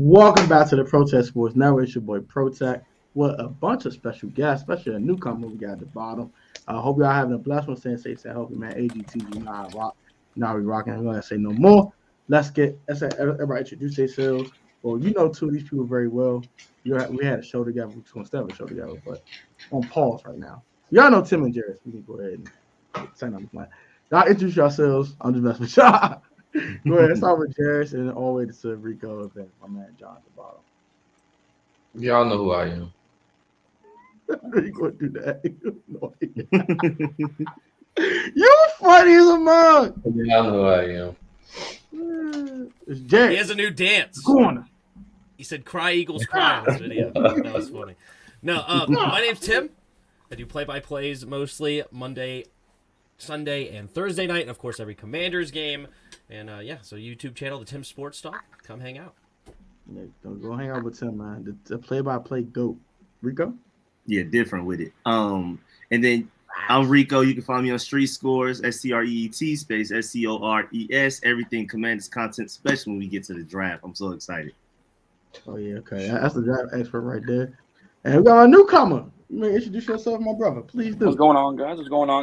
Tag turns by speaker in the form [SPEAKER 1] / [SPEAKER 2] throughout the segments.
[SPEAKER 1] Welcome back to the Protest Sports Network. It's your boy Protect with a bunch of special guests, especially a newcomer we got at the bottom. I hope y'all having a blessed one, staying safe, staying healthy, man. AGT, you know how I rock. Now we rocking. I'm gonna say no more. Let's everybody introduce themselves. Well, you know two of these people very well. We had a show together, instead of a show together, but on pause right now. Y'all know Tim and Jeris. We can go ahead and say nothing. Y'all introduce yourselves. I'm just messing with y'all. Go ahead, start with Jeris and all the way to Rico and my man John at the bottom.
[SPEAKER 2] Y'all know who I am.
[SPEAKER 1] You gonna do that? You funny as a mug.
[SPEAKER 2] Y'all know who I am.
[SPEAKER 1] It's Jeris.
[SPEAKER 3] He has a new dance.
[SPEAKER 1] Corner.
[SPEAKER 3] He said "Cry Eagles Cry" in this video. That was funny. No, my name's Tim. I do play-by-plays mostly Monday, Sunday, and Thursday night, and of course every Commanders game. And so YouTube channel, the Tim Sports Talk. Come hang out.
[SPEAKER 1] Yeah, go hang out with Tim, man. The play-by-play GOAT. Rico?
[SPEAKER 4] Yeah, different with it. And then I'm Rico. You can find me on Street Scores, SCREET space SCORES. Everything Commanders content, especially when we get to the draft. I'm so excited.
[SPEAKER 1] Oh yeah, okay. That's the draft expert right there. And we got a newcomer. You may introduce yourself, my brother. Please do.
[SPEAKER 5] What's going on,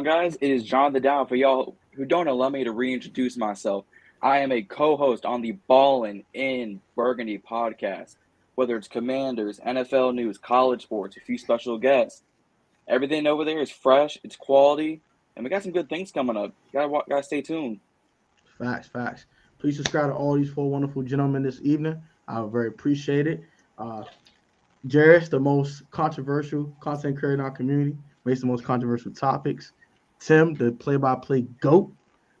[SPEAKER 5] guys? It is John the Dow. For y'all who don't allow me to reintroduce myself, I am a co-host on the Ballin in Burgundy podcast. Whether it's Commanders, NFL news, college sports, a few special guests, everything over there is fresh, it's quality, and we got some good things coming up. Gotta stay tuned.
[SPEAKER 1] Facts. Please subscribe to all these four wonderful gentlemen this evening. I would very appreciate it. Jeris, the most controversial content creator in our community, makes the most controversial topics. Tim, the play-by-play GOAT,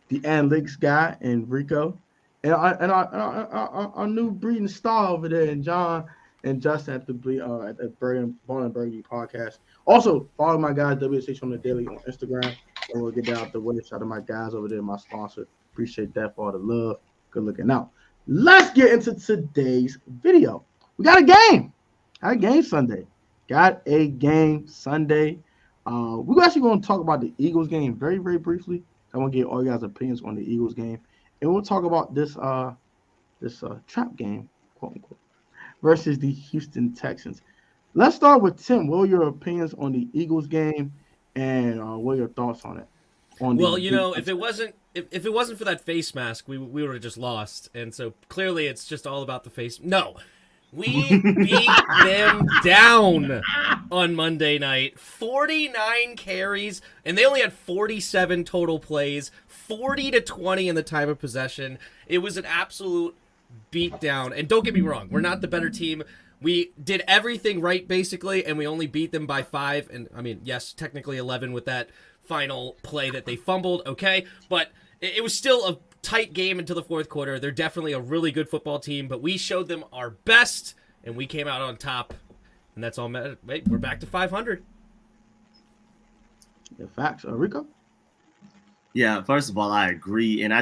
[SPEAKER 1] the analytics guy, and Rico, and our new breeding star over there, and John and Justin at the Ballin Burgundy podcast. Also, follow my guys WSH on the daily on Instagram, and we'll get down the way. Shout out to my guys over there, my sponsor. Appreciate that for all the love. Good looking out. Let's get into today's video. We got a game. We're actually going to talk about the Eagles game very, very briefly. I want to get all you guys' opinions on the Eagles game, and we'll talk about this trap game, quote unquote, versus the Houston Texans. Let's start with Tim. What are your opinions on the Eagles game, and what are your thoughts on it?
[SPEAKER 3] If it wasn't for that face mask, we would have just lost, and so clearly it's just all about the face. No. We beat them down on Monday night. 49 carries, and they only had 47 total plays, 40-20 in the time of possession. It was an absolute beatdown. And don't get me wrong, we're not the better team. We did everything right, basically, and we only beat them by 5. And, I mean, yes, technically 11 with that final play that they fumbled, okay? But it was still a tight game into the fourth quarter. They're definitely a really good football team, but we showed them our best, and we came out on top, and that's all. Wait, we're back to 500.
[SPEAKER 1] Yeah, facts. Rico?
[SPEAKER 4] Yeah, first of all, I agree. And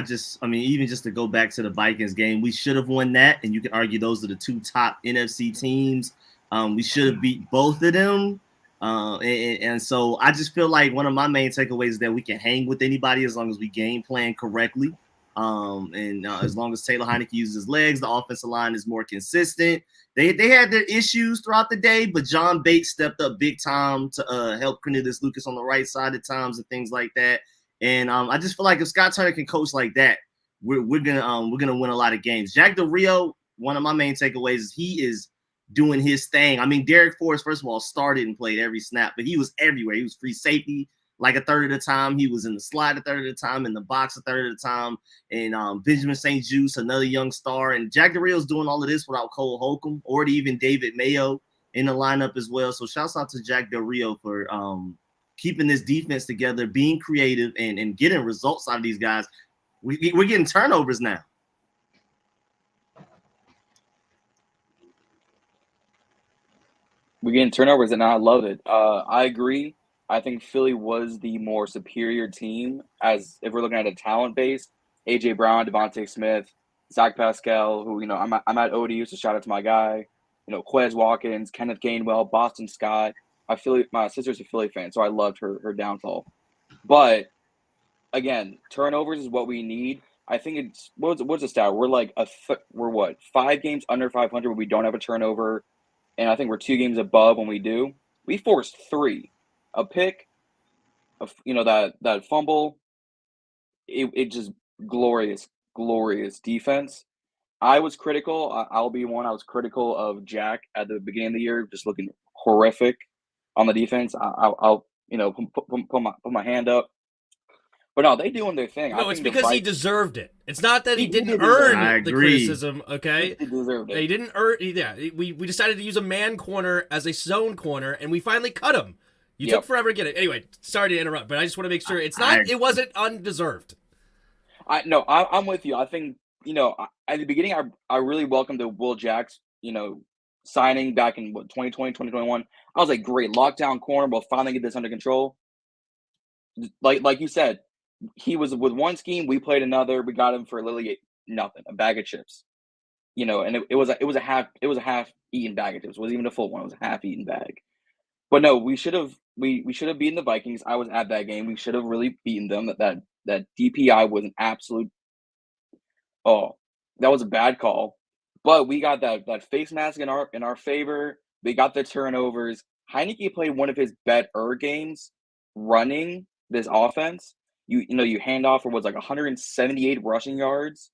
[SPEAKER 4] even just to go back to the Vikings game, we should have won that. And you can argue those are the two top NFC teams. We should have beat both of them. And so I just feel like one of my main takeaways is that we can hang with anybody as long as we game plan correctly. As long as Taylor Heinicke uses his legs, the offensive line is more consistent. They had their issues throughout the day, but John Bates stepped up big time to help Cornelius Lucas on the right side at times and things like that. And I just feel like if Scott Turner can coach like that, we're gonna win a lot of games. Jack Del Rio, one of my main takeaways is he is doing his thing. I mean, Derek Forrest, first of all, started and played every snap, but he was everywhere. He was free safety like a third of the time. He was in the slide a third of the time, in the box a third of the time. And Benjamin St. Juste, another young star. And Jack Del Rio's doing all of this without Cole Holcomb or even David Mayo in the lineup as well. So shouts out to Jack Del Rio for keeping this defense together, being creative, and getting results out of these guys. We're getting turnovers now.
[SPEAKER 5] We're getting turnovers, and I love it. I agree. I think Philly was the more superior team as if we're looking at a talent base. A.J. Brown, Devontae Smith, Zach Pascal, who, I'm at ODU, so shout out to my guy. Quez Watkins, Kenneth Gainwell, Boston Scott. My sister's a Philly fan, so I loved her downfall. But again, turnovers is what we need. I think it's what's the stat? We're like we're what 5 games under 500 when we don't have a turnover, and I think we're 2 games above when we do. We forced 3, a pick, that fumble. It just glorious defense. I was critical. I'll be one. I was critical of Jack at the beginning of the year, just looking horrific on the defense. I'll put my hand up. But no, they doing their thing.
[SPEAKER 3] No, it's because he deserved it. It's not that he didn't earn the criticism, okay?
[SPEAKER 5] He deserved it.
[SPEAKER 3] He didn't earn. Yeah, we decided to use a man corner as a zone corner, and we finally cut him. You took forever to get it. Anyway, sorry to interrupt, but I just want to make sure it wasn't undeserved.
[SPEAKER 5] I'm with you. I think at the beginning, I really welcomed the Will Jacks, signing back in 2020, 2021. I was like, great, lockdown corner. We'll finally get this under control. Like you said. He was with one scheme. We played another. We got him for literally nothing, a bag of chips, and it was a half eaten bag of chips. It wasn't even a full one. It was a half eaten bag. But no, we should have beaten the Vikings. I was at that game. We should have really beaten them. That DPI was an absolute. Oh, that was a bad call. But we got that face mask in our favor. We got the turnovers. Heinicke played one of his better games running this offense. You hand off for what's like 178 rushing yards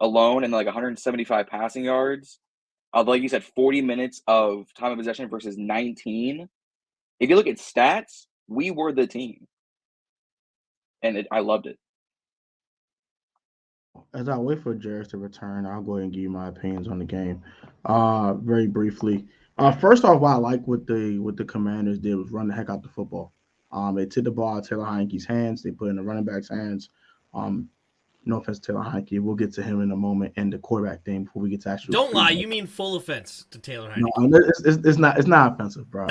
[SPEAKER 5] alone and like 175 passing yards. Like you said, 40 minutes of time of possession versus 19. If you look at stats, we were the team. And I loved it.
[SPEAKER 1] As I wait for Jeris to return, I'll go ahead and give you my opinions on the game. Very briefly. First off, what I like what the Commanders did was run the heck out the football. They took the ball out of Taylor Heinicke's hands. They put it in the running back's hands. No offense to Taylor Heinicke. We'll get to him in a moment and the quarterback thing before we get to actually.
[SPEAKER 3] Don't lie. You mean full offense to Taylor Heinicke.
[SPEAKER 1] No, it's not offensive, bro.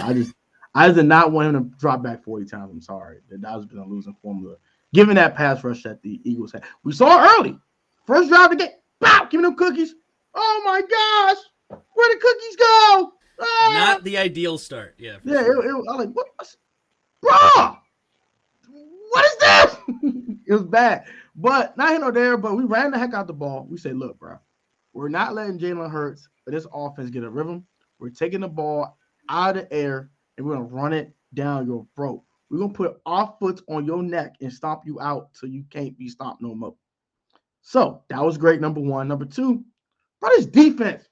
[SPEAKER 1] I did not want him to drop back 40 times. I'm sorry. That was been a losing formula. Given that pass rush that the Eagles had. We saw it early. First drive of the game. Bow! Give me them cookies. Oh, my gosh. Where the cookies go?
[SPEAKER 3] Not the ideal start. Yeah.
[SPEAKER 1] Yeah. Sure. I was like, what? Bro, what is this? It was bad. But not here nor there, but we ran the heck out the ball. We said, look, bro, we're not letting Jalen Hurts or this offense get a rhythm. We're taking the ball out of the air, and we're going to run it down your throat. We're going to put our foot on your neck and stomp you out so you can't be stomped no more. So that was great, number one. Number two, bro, this defense.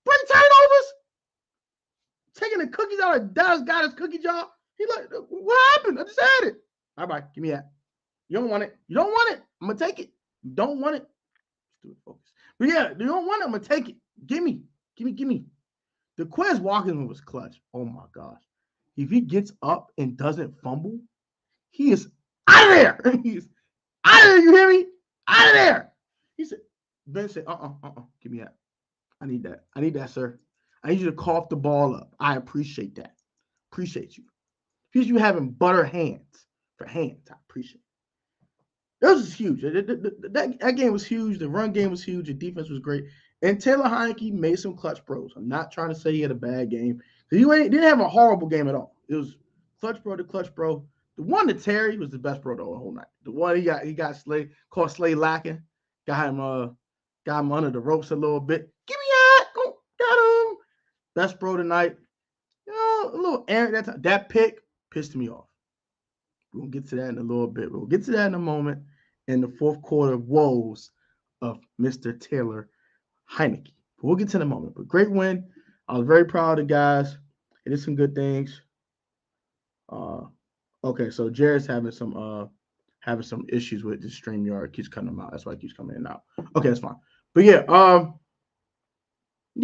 [SPEAKER 1] Bro, the turnovers. Taking the cookies out of Dallas Goddard's cookie jar. He like, what happened? I just had it. All right, give me that. You don't want it. You don't want it. I'm going to take it. You don't want it. Stupid focus. But yeah, you don't want it. I'm going to take it. Give me. The Quez Watkins was clutch. Oh, my gosh. If he gets up and doesn't fumble, he is out of there. He's out of there. You hear me? Out of there. He said, Ben said, give me that. I need that. I need that, sir. I need you to cough the ball up. I appreciate that. Appreciate you. Because you having butter hands for hands. I appreciate it. That was huge. That game was huge. The run game was huge. The defense was great. And Taylor Heinicke made some clutch bros. I'm not trying to say he had a bad game. He didn't have a horrible game at all. It was clutch bro to clutch bro. The one to Terry was the best bro the whole night. The one he got Slay, caught Slay lacking. Got him under the ropes a little bit. Give me that. Oh, got him. Best bro tonight. A little errant that pick pissed me off. We'll get to that in a little bit. We'll get to that in a moment. In the fourth quarter woes of Mr. Taylor Heinicke. We'll get to it in a moment. But great win. I was very proud of the guys. It did some good things. Okay, so Jeris having some issues with the StreamYard. It keeps cutting them out. That's why it keeps coming in and out. Okay, that's fine. But yeah, it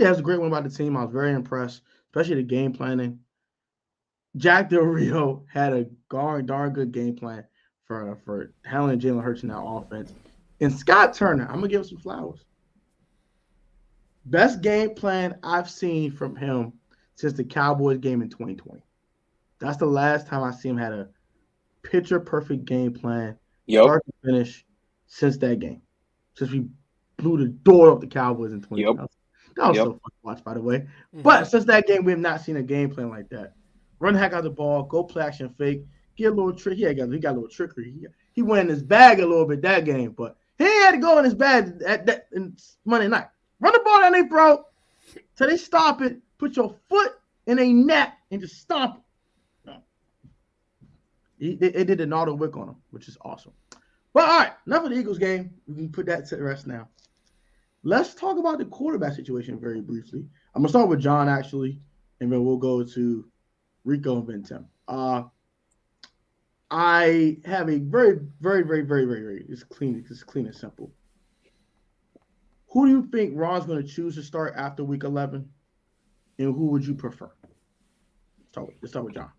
[SPEAKER 1] was a great win by the team. I was very impressed, especially the game planning. Jack Del Rio had a darn good game plan for handling Jalen Hurts in that offense. And Scott Turner, I'm gonna give him some flowers. Best game plan I've seen from him since the Cowboys game in 2020. That's the last time I see him had a picture-perfect game plan, start to finish, since that game. Since we blew the door off the Cowboys in 2020. That was so fun to watch, by the way. Mm-hmm. But since that game, we have not seen a game plan like that. Run the heck out of the ball, go play action fake, get a little trick. He got a little trickery. He went in his bag a little bit that game, but he had to go in his bag at Monday night. Run the ball down their throat till they stop it. Put your foot in a neck and just stomp it. It did an auto wick on him, which is awesome. But all right, enough of the Eagles game. We can put that to the rest now. Let's talk about the quarterback situation very briefly. I'm gonna start with John actually, and then we'll go to Rico and then Tim. I have a very it's clean and simple. Who do you think Ron's going to choose to start after week 11, and who would you prefer? Let's start with John.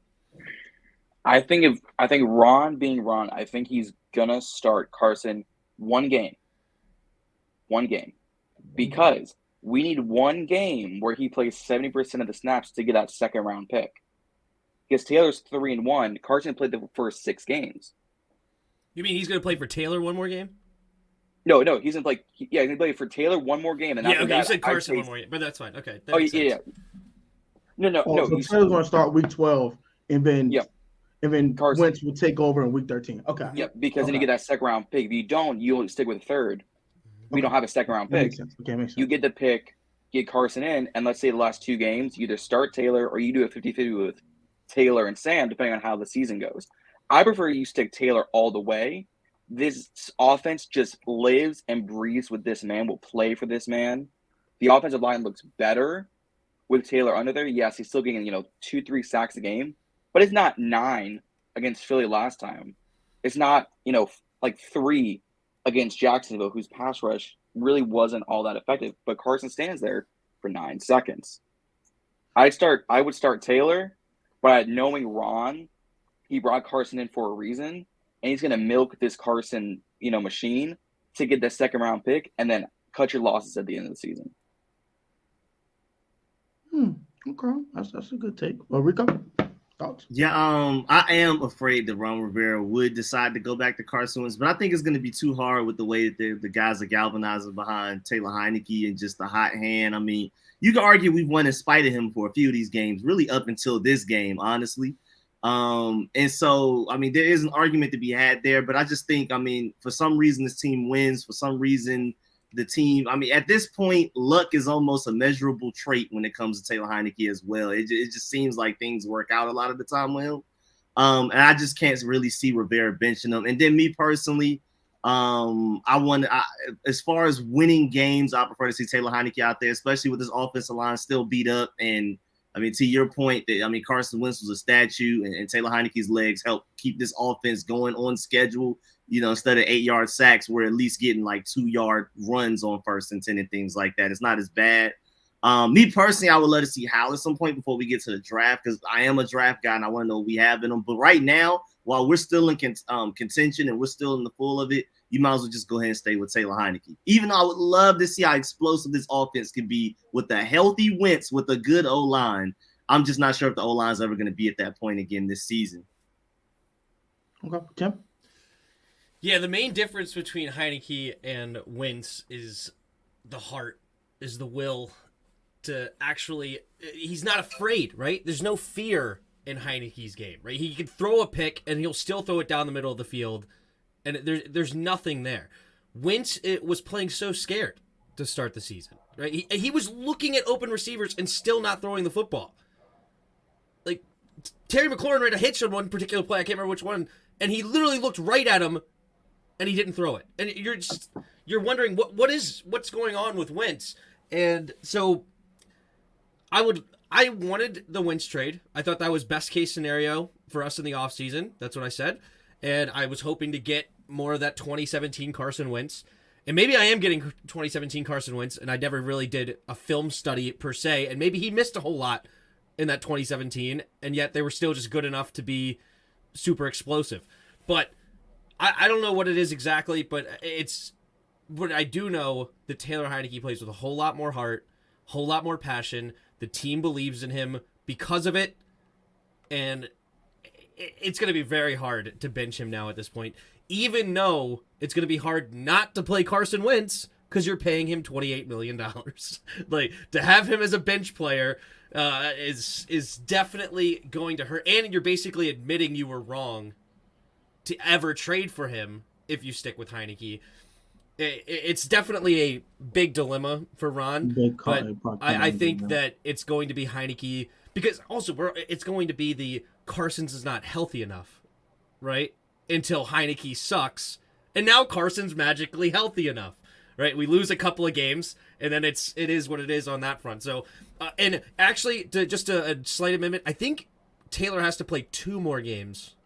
[SPEAKER 5] I think Ron being Ron, I think he's gonna start Carson one game, because we need one game where he plays 70% of the snaps to get that second round pick. Because Taylor's 3-1, Carson played the first 6 games.
[SPEAKER 3] You mean he's going to play for Taylor one more game?
[SPEAKER 5] No, he's going to play. He's going to play for Taylor one more game. And
[SPEAKER 3] okay, you said Carson one more game, but that's fine. Okay.
[SPEAKER 5] Yeah. No.
[SPEAKER 1] So Taylor's going to start week 12, and then
[SPEAKER 5] Carson.
[SPEAKER 1] Wentz will take over in week 13. Okay.
[SPEAKER 5] Yep, because then you get that second round pick. If you don't, you'll stick with third. We don't have a second round pick.
[SPEAKER 1] Makes sense.
[SPEAKER 5] You get the pick, get Carson in, and let's say the last 2 games, you either start Taylor or you do a 50-50 with Taylor and Sam, depending on how the season goes. I prefer you stick Taylor all the way. This offense just lives and breathes with this man, will play for this man. The offensive line looks better with Taylor under there. Yes, he's still getting, 2-3 sacks a game, but it's not 9 against Philly last time. It's not, like 3 against Jacksonville, whose pass rush really wasn't all that effective, but Carson stands there for 9 seconds. I would start Taylor, but knowing Ron, he brought Carson in for a reason, and he's going to milk this Carson, machine to get the second round pick and then cut your losses at the end of the season.
[SPEAKER 1] Okay, that's a good take. Well, Rico, thoughts?
[SPEAKER 4] Yeah, I am afraid that Ron Rivera would decide to go back to Carson Wentz, but I think it's going to be too hard with the way that the guys are galvanizing behind Taylor Heinicke and just the hot hand. I mean, you can argue we've won in spite of him for a few of these games, really up until this game, honestly. And so, I mean, there is an argument to be had there, but I just think, for some reason this team wins. For some reason the team, at this point, luck is almost a measurable trait when it comes to Taylor Heinicke as well. It just seems like things work out a lot of the time with him. And I just can't really see Rivera benching him. And then me personally, as far as winning games, I prefer to see Taylor Heinicke out there, especially with this offensive line still beat up. And to your point that, Carson Wentz was a statue and Taylor Heinicke's legs help keep this offense going on schedule. Instead of 8-yard sacks, we're at least getting like 2-yard runs on 1st and 10 and things like that. It's not as bad. Me personally, I would love to see Howell at some point before we get to the draft, because I am a draft guy and I want to know what we have in them. But right now, while we're still in contention and we're still in the full of it, you might as well just go ahead and stay with Taylor Heinicke. Even though I would love to see how explosive this offense can be with a healthy Wentz, with a good O-line. I'm just not sure if the O-line is ever going to be at that point again this season.
[SPEAKER 1] Okay, Tim?
[SPEAKER 3] Yeah, the main difference between Heinicke and Wentz is the heart, is the will to actually – he's not afraid, right? There's no fear in Heinicke's game, right? He can throw a pick, and he'll still throw it down the middle of the field, and there's nothing there. Wentz was playing so scared to start the season, right? He was looking at open receivers and still not throwing the football. Like, Terry McLaurin ran a hitch on one particular play, I can't remember which one, and he literally looked right at him, and he didn't throw it. And you're wondering what's going on with Wentz. And so I wanted the Wentz trade. I thought that was best case scenario for us in the offseason. That's what I said. And I was hoping to get more of that 2017 Carson Wentz. And maybe I am getting 2017 Carson Wentz, and I never really did a film study per se. And maybe he missed a whole lot in that 2017, and yet they were still just good enough to be super explosive. But I don't know what it is exactly, but I do know that Taylor Heinicke plays with a whole lot more heart, a whole lot more passion. The team believes in him because of it, and it's going to be very hard to bench him now at this point, even though it's going to be hard not to play Carson Wentz because you're paying him $28 million. Like, to have him as a bench player, is definitely going to hurt. And you're basically admitting you were wrong to ever trade for him if you stick with Heinicke. It's definitely a big dilemma for Ron, but I think that it's going to be Heinicke, because also it's going to be the Carson's is not healthy enough, right? Until Heinicke sucks, and now Carson's magically healthy enough, right? We lose a couple of games, and then it is what it is on that front. So, and actually, just a slight amendment, I think Taylor has to play 2 more games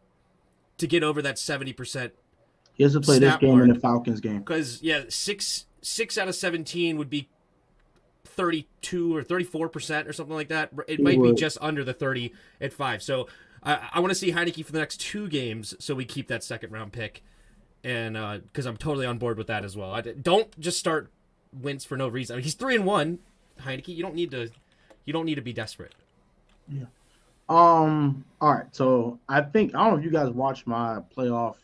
[SPEAKER 3] to get over that 70%.
[SPEAKER 1] He has to play this game and the Falcons game.
[SPEAKER 3] Because, yeah, 6 out of 17 would be 32 or 34% or something like that. It might be just under the 30 at 5. So I want to see Heinicke for the next 2 games so we keep that second-round pick. And because I'm totally on board with that as well. Don't just start Wentz for no reason. I mean, he's 3-1, Heinicke. You don't need to be desperate.
[SPEAKER 1] Yeah. All right. So I don't know if you guys watched my playoff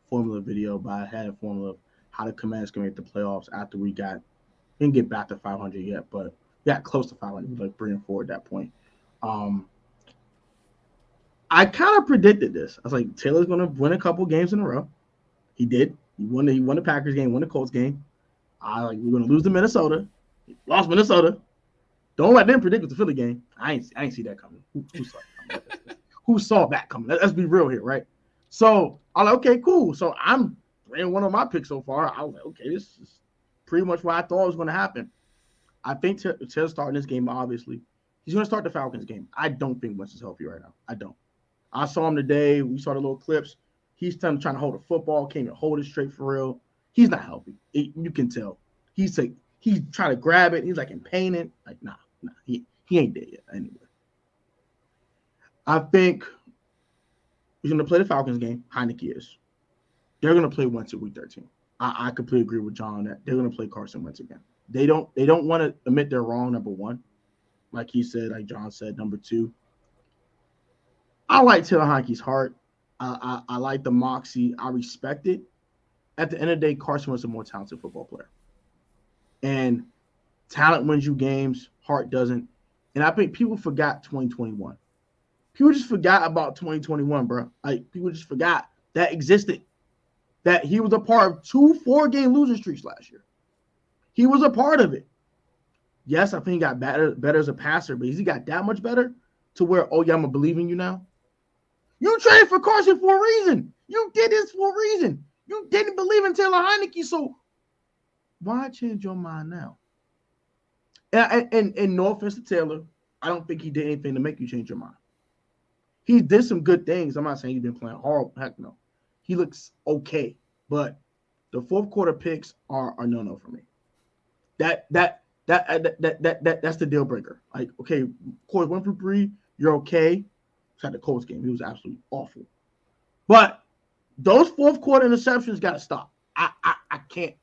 [SPEAKER 1] formula video, but I had a formula of how the Commanders can make the playoffs after we didn't get back to 500 yet, but we got close to 500, like bringing forward that point. I kind of predicted this. I was like, Taylor's going to win a couple games in a row. He did. He won the Packers game, won the Colts game. We're going to lose to Minnesota. He lost Minnesota. Don't let them predict with the Philly game. I ain't see that coming. Who saw that coming? Who saw that coming? Let's be real here, right? So I'm like, okay, cool. So I'm 3-1 on my pick so far. I was like, okay, this is pretty much what I thought was going to happen. I think Taylor's starting this game, obviously. He's going to start the Falcons game. I don't think Wentz is healthy right now. I don't. I saw him today. We saw the little clips. He's trying to hold a football, can't even hold it straight for real. He's not healthy. You can tell. He's trying to grab it. He's like in pain. Like, nah. He ain't dead yet anyway. I think he's going to play the Falcons game. Heinicke is. They're going to play Wentz at week 13. I completely agree with John on that. They're going to play Carson Wentz again. They don't want to admit they're wrong, number 1. Like he said, like John said, number 2. I like Taylor Heinicke's heart. I like the moxie. I respect it. At the end of the day, Carson was a more talented football player. And talent wins you games. Heart doesn't. And I think people forgot 2021. People just forgot about 2021, bro. Like, people just forgot that existed. That he was a part of 2 4-game losing streaks last year. He was a part of it. Yes, I think he got better as a passer, but has he got that much better to where, oh, yeah, I'm going to believe in you now? You traded for Carson for a reason. You did this for a reason. You didn't believe in Taylor Heinicke, so why change your mind now? And no offense to Taylor, I don't think he did anything to make you change your mind. He did some good things. I'm not saying he's been playing horrible. Heck no. He looks okay, but the 4th quarter picks are no for me. That's the deal breaker. Like, okay, Corey 1 for 3, you're okay. Had the Colts game. He was absolutely awful. But those 4th quarter interceptions got to stop. I can't.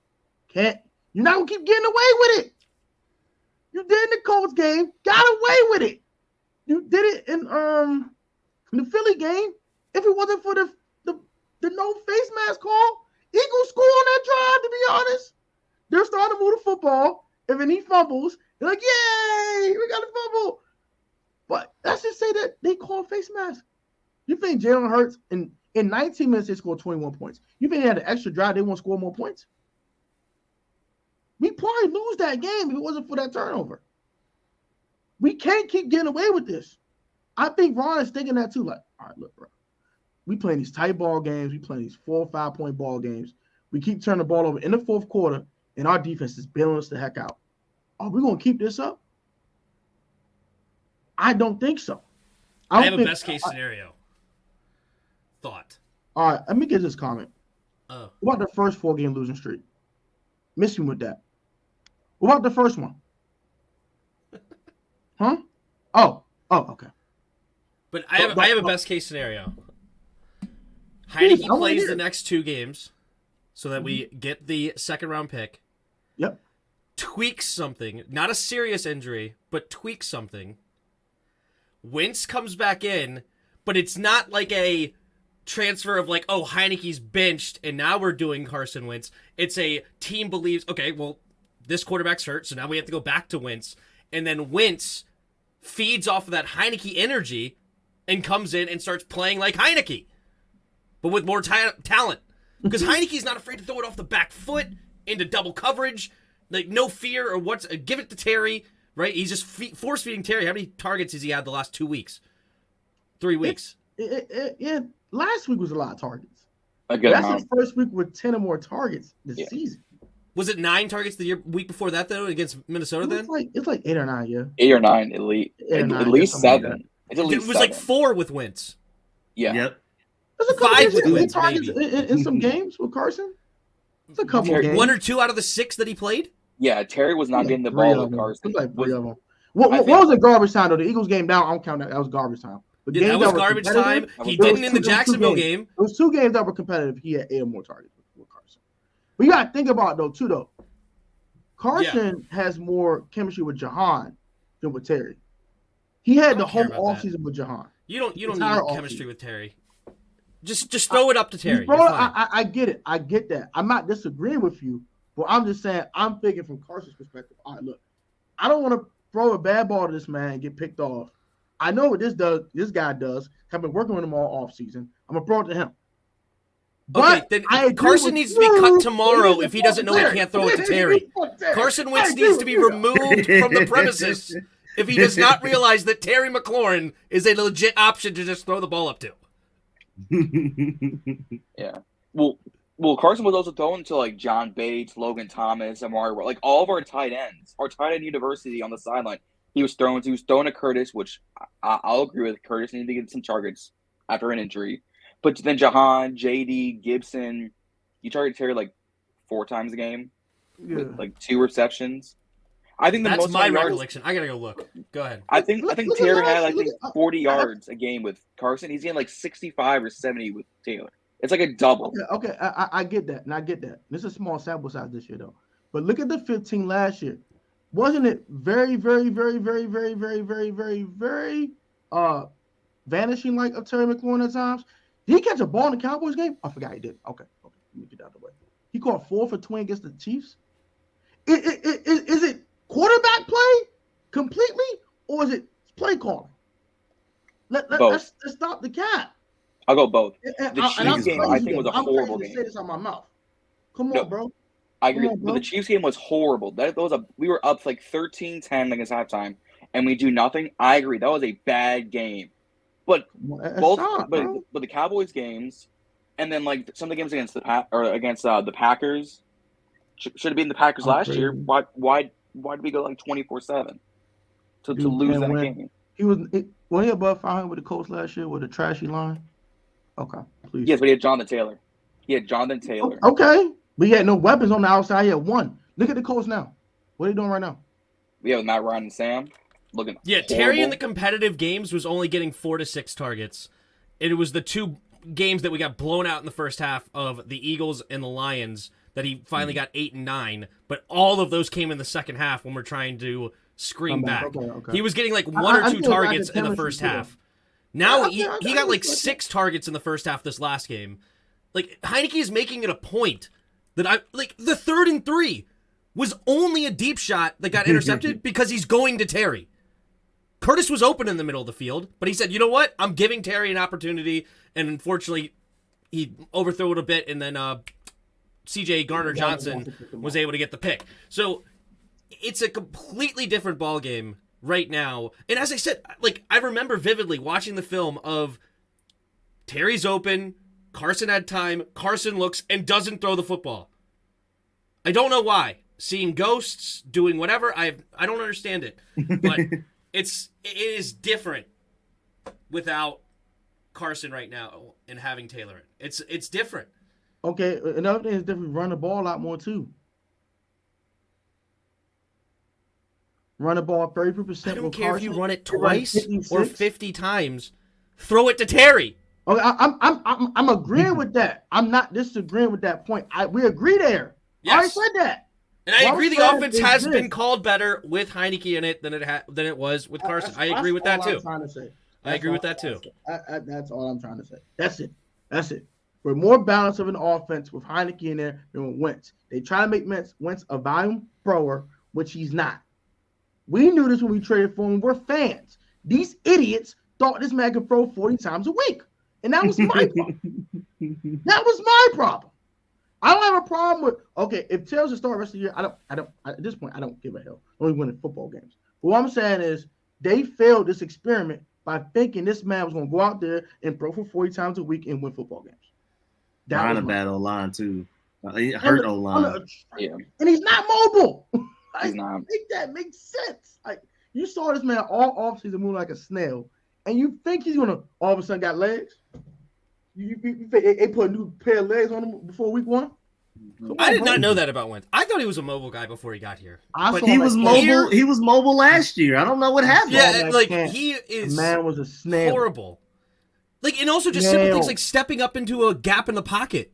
[SPEAKER 1] You're not going to keep getting away with it. You did in the Colts game. Got away with it. You did it in the Philly game. If it wasn't for the no face mask call, Eagles score on that drive, to be honest. They're starting to move the football. And then he fumbles. They're like, yay, we got a fumble. But let's just say that they call face mask. You think Jalen Hurts in 19 minutes they scored 21 points? You think they had an extra drive, they won't score more points? We probably lose that game if it wasn't for that turnover. We can't keep getting away with this. I think Ron is thinking that too. Like, all right, look, bro. We playing these tight ball games. We playing these 4 or 5 point ball games. We keep turning the ball over in the 4th quarter, and our defense is bailing us the heck out. Are we going to keep this up? I don't think so.
[SPEAKER 3] I have a best case scenario thought.
[SPEAKER 1] All right, let me get this comment. What about the first 4-game losing streak? Miss me with that. What about the first one? Huh? Oh, okay.
[SPEAKER 3] But I have a best case scenario. Heinicke plays the next 2 games so that we get the 2nd-round pick.
[SPEAKER 1] Yep.
[SPEAKER 3] Tweaks something, not a serious injury, but tweaks something. Wentz comes back in, but it's not like a transfer of like, oh, Heinicke's benched and now we're doing Carson Wentz. It's a team believes, okay, well, this quarterback's hurt, so now we have to go back to Wentz. And then Wentz feeds off of that Heinicke energy and comes in and starts playing like Heinicke, but with more talent. Because Heinicke's not afraid to throw it off the back foot into double coverage, like no fear or what's. Give it to Terry, right? He's just force feeding Terry. How many targets has he had the last 2 weeks? 3 weeks?
[SPEAKER 1] Yeah, last week was a lot of targets.
[SPEAKER 5] That's
[SPEAKER 1] That's the first week with 10 or more targets this season.
[SPEAKER 3] Was it 9 targets the week before that though against Minnesota? Then
[SPEAKER 1] It's like 8 or 9, yeah.
[SPEAKER 5] 8 or 9 elite.
[SPEAKER 1] 8 or 9,
[SPEAKER 5] at least
[SPEAKER 1] something like
[SPEAKER 5] 7.
[SPEAKER 1] that.
[SPEAKER 5] It's at
[SPEAKER 3] it
[SPEAKER 5] least
[SPEAKER 3] was
[SPEAKER 5] 7.
[SPEAKER 3] like 4 with Wentz.
[SPEAKER 5] Yeah.
[SPEAKER 4] Yep.
[SPEAKER 1] There's a couple
[SPEAKER 3] 5
[SPEAKER 1] games
[SPEAKER 3] with
[SPEAKER 1] with
[SPEAKER 3] Wentz,
[SPEAKER 1] targets
[SPEAKER 3] maybe.
[SPEAKER 1] in some games with Carson. It's a couple
[SPEAKER 5] Terry-
[SPEAKER 1] games.
[SPEAKER 3] 1 or 2 out of the 6 that he played.
[SPEAKER 5] Yeah, Terry was not getting the
[SPEAKER 1] 3
[SPEAKER 5] ball
[SPEAKER 1] of
[SPEAKER 5] with
[SPEAKER 1] them.
[SPEAKER 5] Carson.
[SPEAKER 1] It's like 3 of them.
[SPEAKER 5] I
[SPEAKER 1] What
[SPEAKER 5] think-
[SPEAKER 1] was it garbage time though? The Eagles game down. I don't count that. That was garbage time. But
[SPEAKER 3] Yeah, that
[SPEAKER 1] games
[SPEAKER 3] was
[SPEAKER 1] were
[SPEAKER 3] garbage time.
[SPEAKER 1] competitive,
[SPEAKER 3] He
[SPEAKER 1] there
[SPEAKER 3] didn't
[SPEAKER 1] was
[SPEAKER 3] in the
[SPEAKER 1] two- there was two
[SPEAKER 3] Jacksonville
[SPEAKER 1] games.
[SPEAKER 3] game.
[SPEAKER 1] There was 2 games that were competitive. He had 8 or more targets with Carson. But you got to think about it though too though. Carson has more chemistry with Jahan than with Terry. He had the
[SPEAKER 3] don't care
[SPEAKER 1] whole
[SPEAKER 3] about that.
[SPEAKER 1] offseason with Jahan.
[SPEAKER 3] You don't
[SPEAKER 1] Entire
[SPEAKER 3] need
[SPEAKER 1] offseason.
[SPEAKER 3] chemistry with Terry. Just throw it up to Terry.
[SPEAKER 1] Bro,
[SPEAKER 3] You're fine.
[SPEAKER 1] I get it. I get that. I'm not disagreeing with you, but I'm just saying I'm thinking from Carson's perspective. All right, look, I don't want to throw a bad ball to this man and get picked off. I know what this guy does. I've been working with him all offseason. I'm gonna throw it to him.
[SPEAKER 3] Okay,
[SPEAKER 1] But
[SPEAKER 3] then
[SPEAKER 1] I agree
[SPEAKER 3] Carson
[SPEAKER 1] with
[SPEAKER 3] needs to be
[SPEAKER 1] you.
[SPEAKER 3] cut tomorrow
[SPEAKER 1] He
[SPEAKER 3] if he doesn't know he can't throw it to Terry. Carson Wentz needs to be removed from the premises if he does not realize that Terry McLaurin is a legit option to just throw the ball up to.
[SPEAKER 5] Yeah. Well, Carson was also throwing to like John Bates, Logan Thomas, Amari, like all of our tight ends, our tight end university on the sideline. He was throwing to Curtis, which I'll agree with. Curtis needed to get some targets after an injury. But then Jahan, JD, Gibson, you target Terry like 4 times a game with like 2 receptions. I think the
[SPEAKER 3] That's
[SPEAKER 5] most
[SPEAKER 3] my
[SPEAKER 5] yards,
[SPEAKER 3] recollection. I gotta go look. Go ahead.
[SPEAKER 5] I think
[SPEAKER 1] Look at
[SPEAKER 5] Terry
[SPEAKER 1] last
[SPEAKER 5] had
[SPEAKER 1] year.
[SPEAKER 5] 40 yards a game with Carson. He's getting like 65 or 70 with Taylor. It's like a double.
[SPEAKER 1] Okay, I get that, and I get that. This is a small sample size this year, though. But look at the 15 last year. Wasn't it very, very, very, very, very, very, very, very, very vanishing like of Terry McLaurin at times? Did he catch a ball in the Cowboys game? I forgot he did. Okay. Let me get out of the way. He caught 4 for 20 against the Chiefs. Is it quarterback play completely, or is it play calling? Let's stop the cap.
[SPEAKER 5] I'll go both.
[SPEAKER 1] And
[SPEAKER 5] The
[SPEAKER 1] I'm
[SPEAKER 5] Chiefs game,
[SPEAKER 1] crazy
[SPEAKER 5] I think, was a
[SPEAKER 1] I'm
[SPEAKER 5] horrible
[SPEAKER 1] crazy to
[SPEAKER 5] game.
[SPEAKER 1] say this out my mouth. Come
[SPEAKER 5] No,
[SPEAKER 1] on, bro.
[SPEAKER 5] I agree.
[SPEAKER 1] Come on,
[SPEAKER 5] But
[SPEAKER 1] bro.
[SPEAKER 5] the Chiefs game was horrible. We were up like 13-10 against halftime, and we do nothing. I agree. That was a bad game. But the Cowboys games, and then like some of the games against the Packers should have been the Packers last year. Why did we go like 24-7 to lose that game?
[SPEAKER 1] He was above 500 with the Colts last year with a trashy line. Okay, please.
[SPEAKER 5] Yes, but he had Jonathan Taylor.
[SPEAKER 1] Okay, but he had no weapons on the outside. He had 1. Look at the Colts now. What are they doing right now?
[SPEAKER 5] We have Matt Ryan and Sam looking.
[SPEAKER 3] Yeah,
[SPEAKER 5] horrible.
[SPEAKER 3] Terry in the competitive games was only getting 4 to 6 targets. It was the 2 games that we got blown out in the first half of the Eagles and the Lions that he finally got 8 and 9. But all of those came in the second half when we're trying to scream back.
[SPEAKER 1] Okay.
[SPEAKER 3] He was getting like 1 or 2 targets in the first half. Now he got like 6 targets in the first half this last game. Like Heinicke is making it a point that the 3rd and 3 was only a deep shot that got intercepted because he's going to Terry. Curtis was open in the middle of the field, but he said, you know what? I'm giving Terry an opportunity, and unfortunately he overthrew it a bit, and then CJ Garner-Johnson was able to get the pick. So it's a completely different ball game right now. And as I said, like I remember vividly watching the film of Terry's open, Carson had time, Carson looks and doesn't throw the football. I don't know why. Seeing ghosts, doing whatever, I don't understand it. But it is different without Carson right now and having Taylor. It's different.
[SPEAKER 1] Okay, another thing is different. Run the ball a lot more too. Run the ball 30%.
[SPEAKER 3] I don't care if you run it
[SPEAKER 1] They run
[SPEAKER 3] twice
[SPEAKER 1] 56.
[SPEAKER 3] or 50 times. Throw it to Terry.
[SPEAKER 1] Okay, I'm agreeing with that. I'm not disagreeing with that point. We agree there.
[SPEAKER 3] Yes.
[SPEAKER 1] I already said that.
[SPEAKER 3] And I
[SPEAKER 1] What
[SPEAKER 3] agree
[SPEAKER 1] I'm
[SPEAKER 3] the
[SPEAKER 1] saying
[SPEAKER 3] offense
[SPEAKER 1] is
[SPEAKER 3] has
[SPEAKER 1] this.
[SPEAKER 3] been called better with Heinicke in it than it was with Carson. I agree with that too. I agree with that too.
[SPEAKER 1] That's all I'm trying to say. That's it. We're more balanced of an offense with Heinicke in there than with Wentz. They try to make Wentz a volume thrower, which he's not. We knew this when we traded for him. We're fans. These idiots thought this man could throw 40 times a week. And that was my problem. That was my problem. I don't have a problem with, okay, if Tails is starting the rest of the year, I don't, at this point, I don't give a hell. Only winning football games. But what I'm saying is they failed this experiment by thinking this man was going to go out there and throw for 40 times a week and win football games.
[SPEAKER 4] Behind a bad O-line, too. Hurt O-line.
[SPEAKER 5] Yeah.
[SPEAKER 1] And he's not mobile.
[SPEAKER 5] He's not.
[SPEAKER 1] Make that make sense. Like, you saw this man all offseason moving like a snail, and you think he's going to all of a sudden got legs? You think they put a new pair of legs on him before week 1?
[SPEAKER 3] I did not know that about Wentz. I thought he was a mobile guy before he got here.
[SPEAKER 4] But he was mobile. He was mobile last year. I don't know what happened.
[SPEAKER 3] Yeah, like he is.
[SPEAKER 1] The man was a snail.
[SPEAKER 3] Horrible. Like, and also just simple things like stepping up into a gap in the pocket.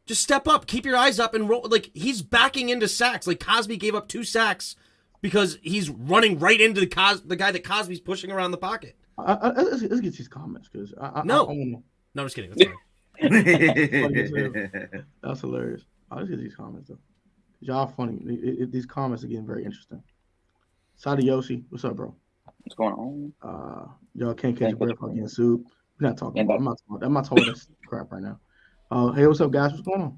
[SPEAKER 3] Just step up, keep your eyes up, and roll. Like, he's backing into sacks. Like, Cosby gave up 2 sacks because he's running right into the guy that Cosby's pushing around the pocket.
[SPEAKER 1] Let's get these comments because
[SPEAKER 3] No, I'm just kidding. That's fine.
[SPEAKER 1] That's hilarious. Let's get these comments though. Y'all funny. These comments are getting very interesting. Sadi Yoshi, what's up, bro?
[SPEAKER 5] What's going on?
[SPEAKER 1] Y'all can't catch a breath for getting sued. We're not talking about. I'm not talking this crap right now. Hey, what's up, guys? What's going on?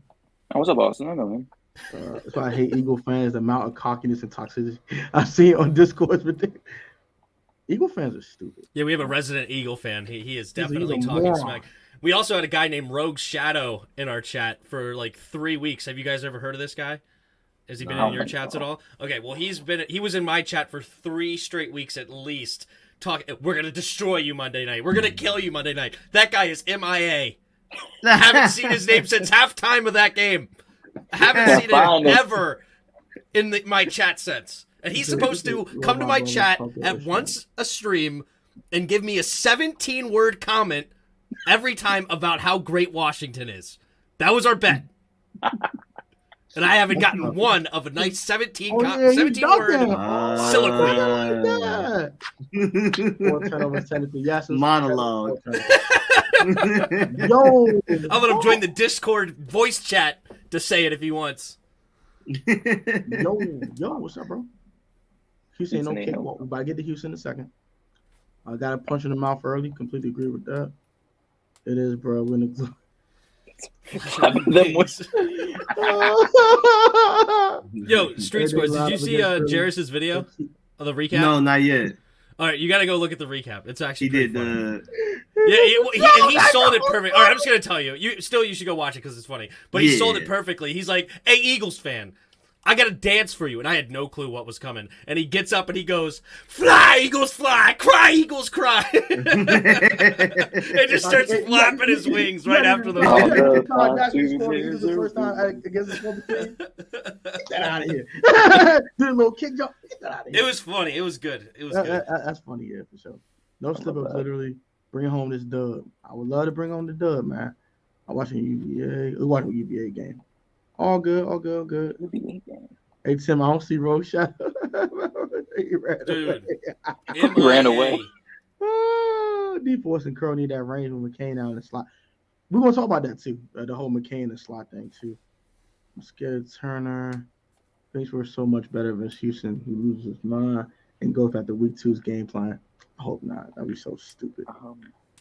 [SPEAKER 5] What's up, Austin? I know him.
[SPEAKER 1] That's why I hate Eagle fans. The amount of cockiness and toxicity I see on Discord. Eagle fans are stupid.
[SPEAKER 3] Yeah, we have a resident Eagle fan. He is definitely talking smack. We also had a guy named Rogue Shadow in our chat for like 3 weeks. Have you guys ever heard of this guy? Has he been in your chats at all? Okay, well he was in my chat for 3 straight weeks at least. We're gonna destroy you Monday night. We're gonna kill you Monday night. That guy is MIA. I haven't seen his name since halftime of that game. I haven't seen it ever in my chat since. And he's supposed to come to my chat at once a stream and give me a 17-word comment every time about how great Washington is. That was our bet. And I haven't gotten one of a nice 17-word soliloquy.
[SPEAKER 4] Monologue.
[SPEAKER 1] Yo,
[SPEAKER 3] I'll let him join the Discord voice chat to say it if he wants.
[SPEAKER 1] Yo, what's up, bro? Houston ain't no cakewalk. We're about to get to Houston in a second. I got a punch in the mouth early. Completely agree with that. It is, bro.
[SPEAKER 3] Yo, Street Sports, did you see Jeris' video of the recap?
[SPEAKER 4] No, not yet.
[SPEAKER 3] All right, you got to go look at the recap. It's actually
[SPEAKER 4] he
[SPEAKER 3] did. He sold it perfect. All right, I'm just gonna tell you. You should go watch it because it's funny. But he sold it perfectly. He's like, "Hey, Eagles fan, I got to dance for you," and I had no clue what was coming. And he gets up and he goes, "Fly, Eagles, fly! Cry, Eagles, cry!" And just starts flapping his wings right after the ball.
[SPEAKER 1] The first time against the Get that out of here! Do a little kick jump. Get that out of here!
[SPEAKER 3] It was funny. It was good. It was good.
[SPEAKER 1] That's funny, yeah, for sure. No slip ups. Literally bring home this dub. I would love to bring home the dub, man. I'm watching UVA. We're watching UVA game. All good. Hey, Tim, I don't see Rogue Shadow. He
[SPEAKER 5] ran away.
[SPEAKER 1] D-Force and Curl need that range with McCain out in the slot. We're going to talk about that, too. The whole McCain and slot thing, too. I'm scared of Turner. Thinks we're so much better than Houston, who loses his mind and goes after week 2's game plan. I hope not. That'd be so stupid.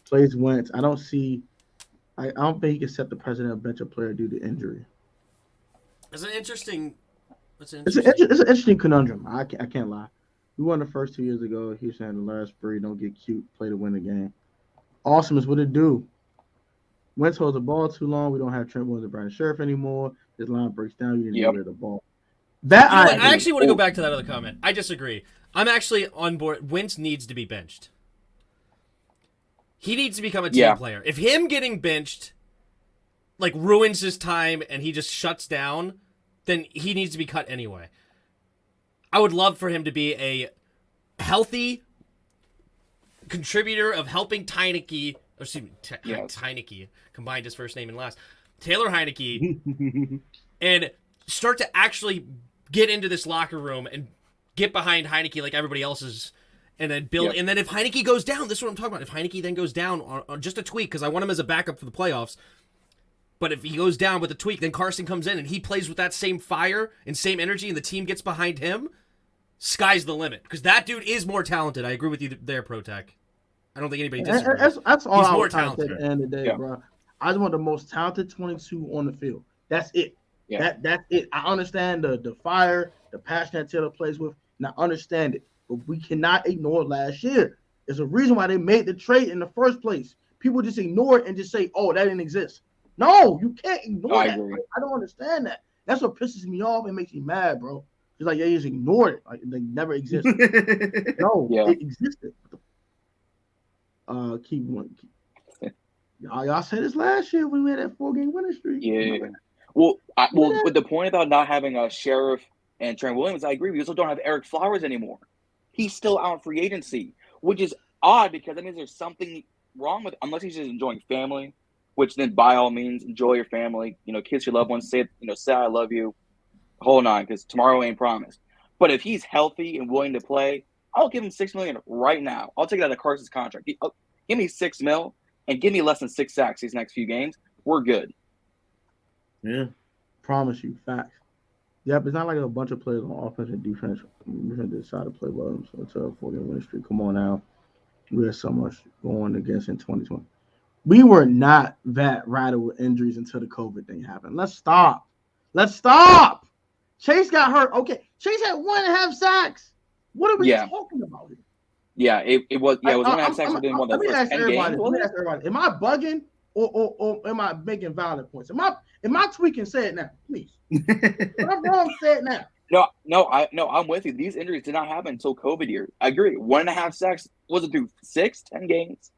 [SPEAKER 1] Plays Wentz. I don't think he can set the president of bench a player due to injury.
[SPEAKER 3] It's an interesting
[SPEAKER 1] conundrum. I can't lie. We won the first 2 years ago. Houston had the last 3. Don't get cute. Play to win the game. Awesome is what it do. Wentz holds the ball too long. We don't have Trent Williams and Brandon Sheriff anymore. His line breaks down. You didn't get the ball.
[SPEAKER 3] I actually want to go back to that other comment. I disagree. I'm actually on board. Wentz needs to be benched. He needs to become a team player. If him getting benched like ruins his time and he just shuts down, then he needs to be cut anyway. I would love for him to be a healthy contributor of helping Heinicke, Heinicke, combined his first name and last, Taylor Heinicke, and start to actually get into this locker room and get behind Heinicke like everybody else is, and then build. And then if Heinicke goes down, this is what I'm talking about. If Heinicke then goes down on just a tweak, because I want him as a backup for the playoffs, but if he goes down with a tweak, then Carson comes in and he plays with that same fire and same energy, and the team gets behind him, sky's the limit because that dude is more talented. I agree with you there, Protech. I don't think anybody disagrees.
[SPEAKER 1] That's all
[SPEAKER 3] He's
[SPEAKER 1] I
[SPEAKER 3] more
[SPEAKER 1] was trying to say
[SPEAKER 3] talented.
[SPEAKER 1] at the end of the day, bro. I just want the most talented 22 on the field. That's it.
[SPEAKER 5] Yeah.
[SPEAKER 1] That's it. I understand the fire, the passion that Taylor plays with, and I understand it. But we cannot ignore last year. There's a reason why they made the trade in the first place. People just ignore it and just say, "Oh, that didn't exist." No, you can't ignore that. Like, I don't understand that. That's what pisses me off and makes me mad, bro. It's like they just ignored it, like they never existed. No, it existed. Keep one. Y'all said this last year when we had that 4-game winning streak.
[SPEAKER 5] Yeah. Well, with the point about not having a Sheriff and Trent Williams, I agree. We also don't have Eric Flowers anymore. He's still out in free agency, which is odd because that means there's something wrong with, unless he's just enjoying family, which then by all means enjoy your family. You know, kiss your loved ones, say I love you, hold on, because tomorrow ain't promised. But if he's healthy and willing to play, I'll give him $6 million right now. I'll take it out of Carson's contract. Give me $6 million and give me less than 6 sacks these next few games. We're good.
[SPEAKER 4] Yeah,
[SPEAKER 1] promise you, facts. Yep, it's not like a bunch of players on offense and defense. We can decide to play well. So it's a 4-game winning streak. Come on now. We had so much going against in 2020. We were not that rattled with injuries until the COVID thing happened. Let's stop. Chase got hurt. Okay, Chase had 1.5 sacks. What are we talking about here?
[SPEAKER 5] Yeah, it was 1.5 sacks within one of the first 10 games.
[SPEAKER 1] Let me ask everybody. Am I bugging or am I making valid points? Am I tweaking? Say it now, please. If I'm wrong, say it now.
[SPEAKER 5] No, I'm with you. These injuries did not happen until COVID year. I agree. 1.5 sacks. Was it through 10 games?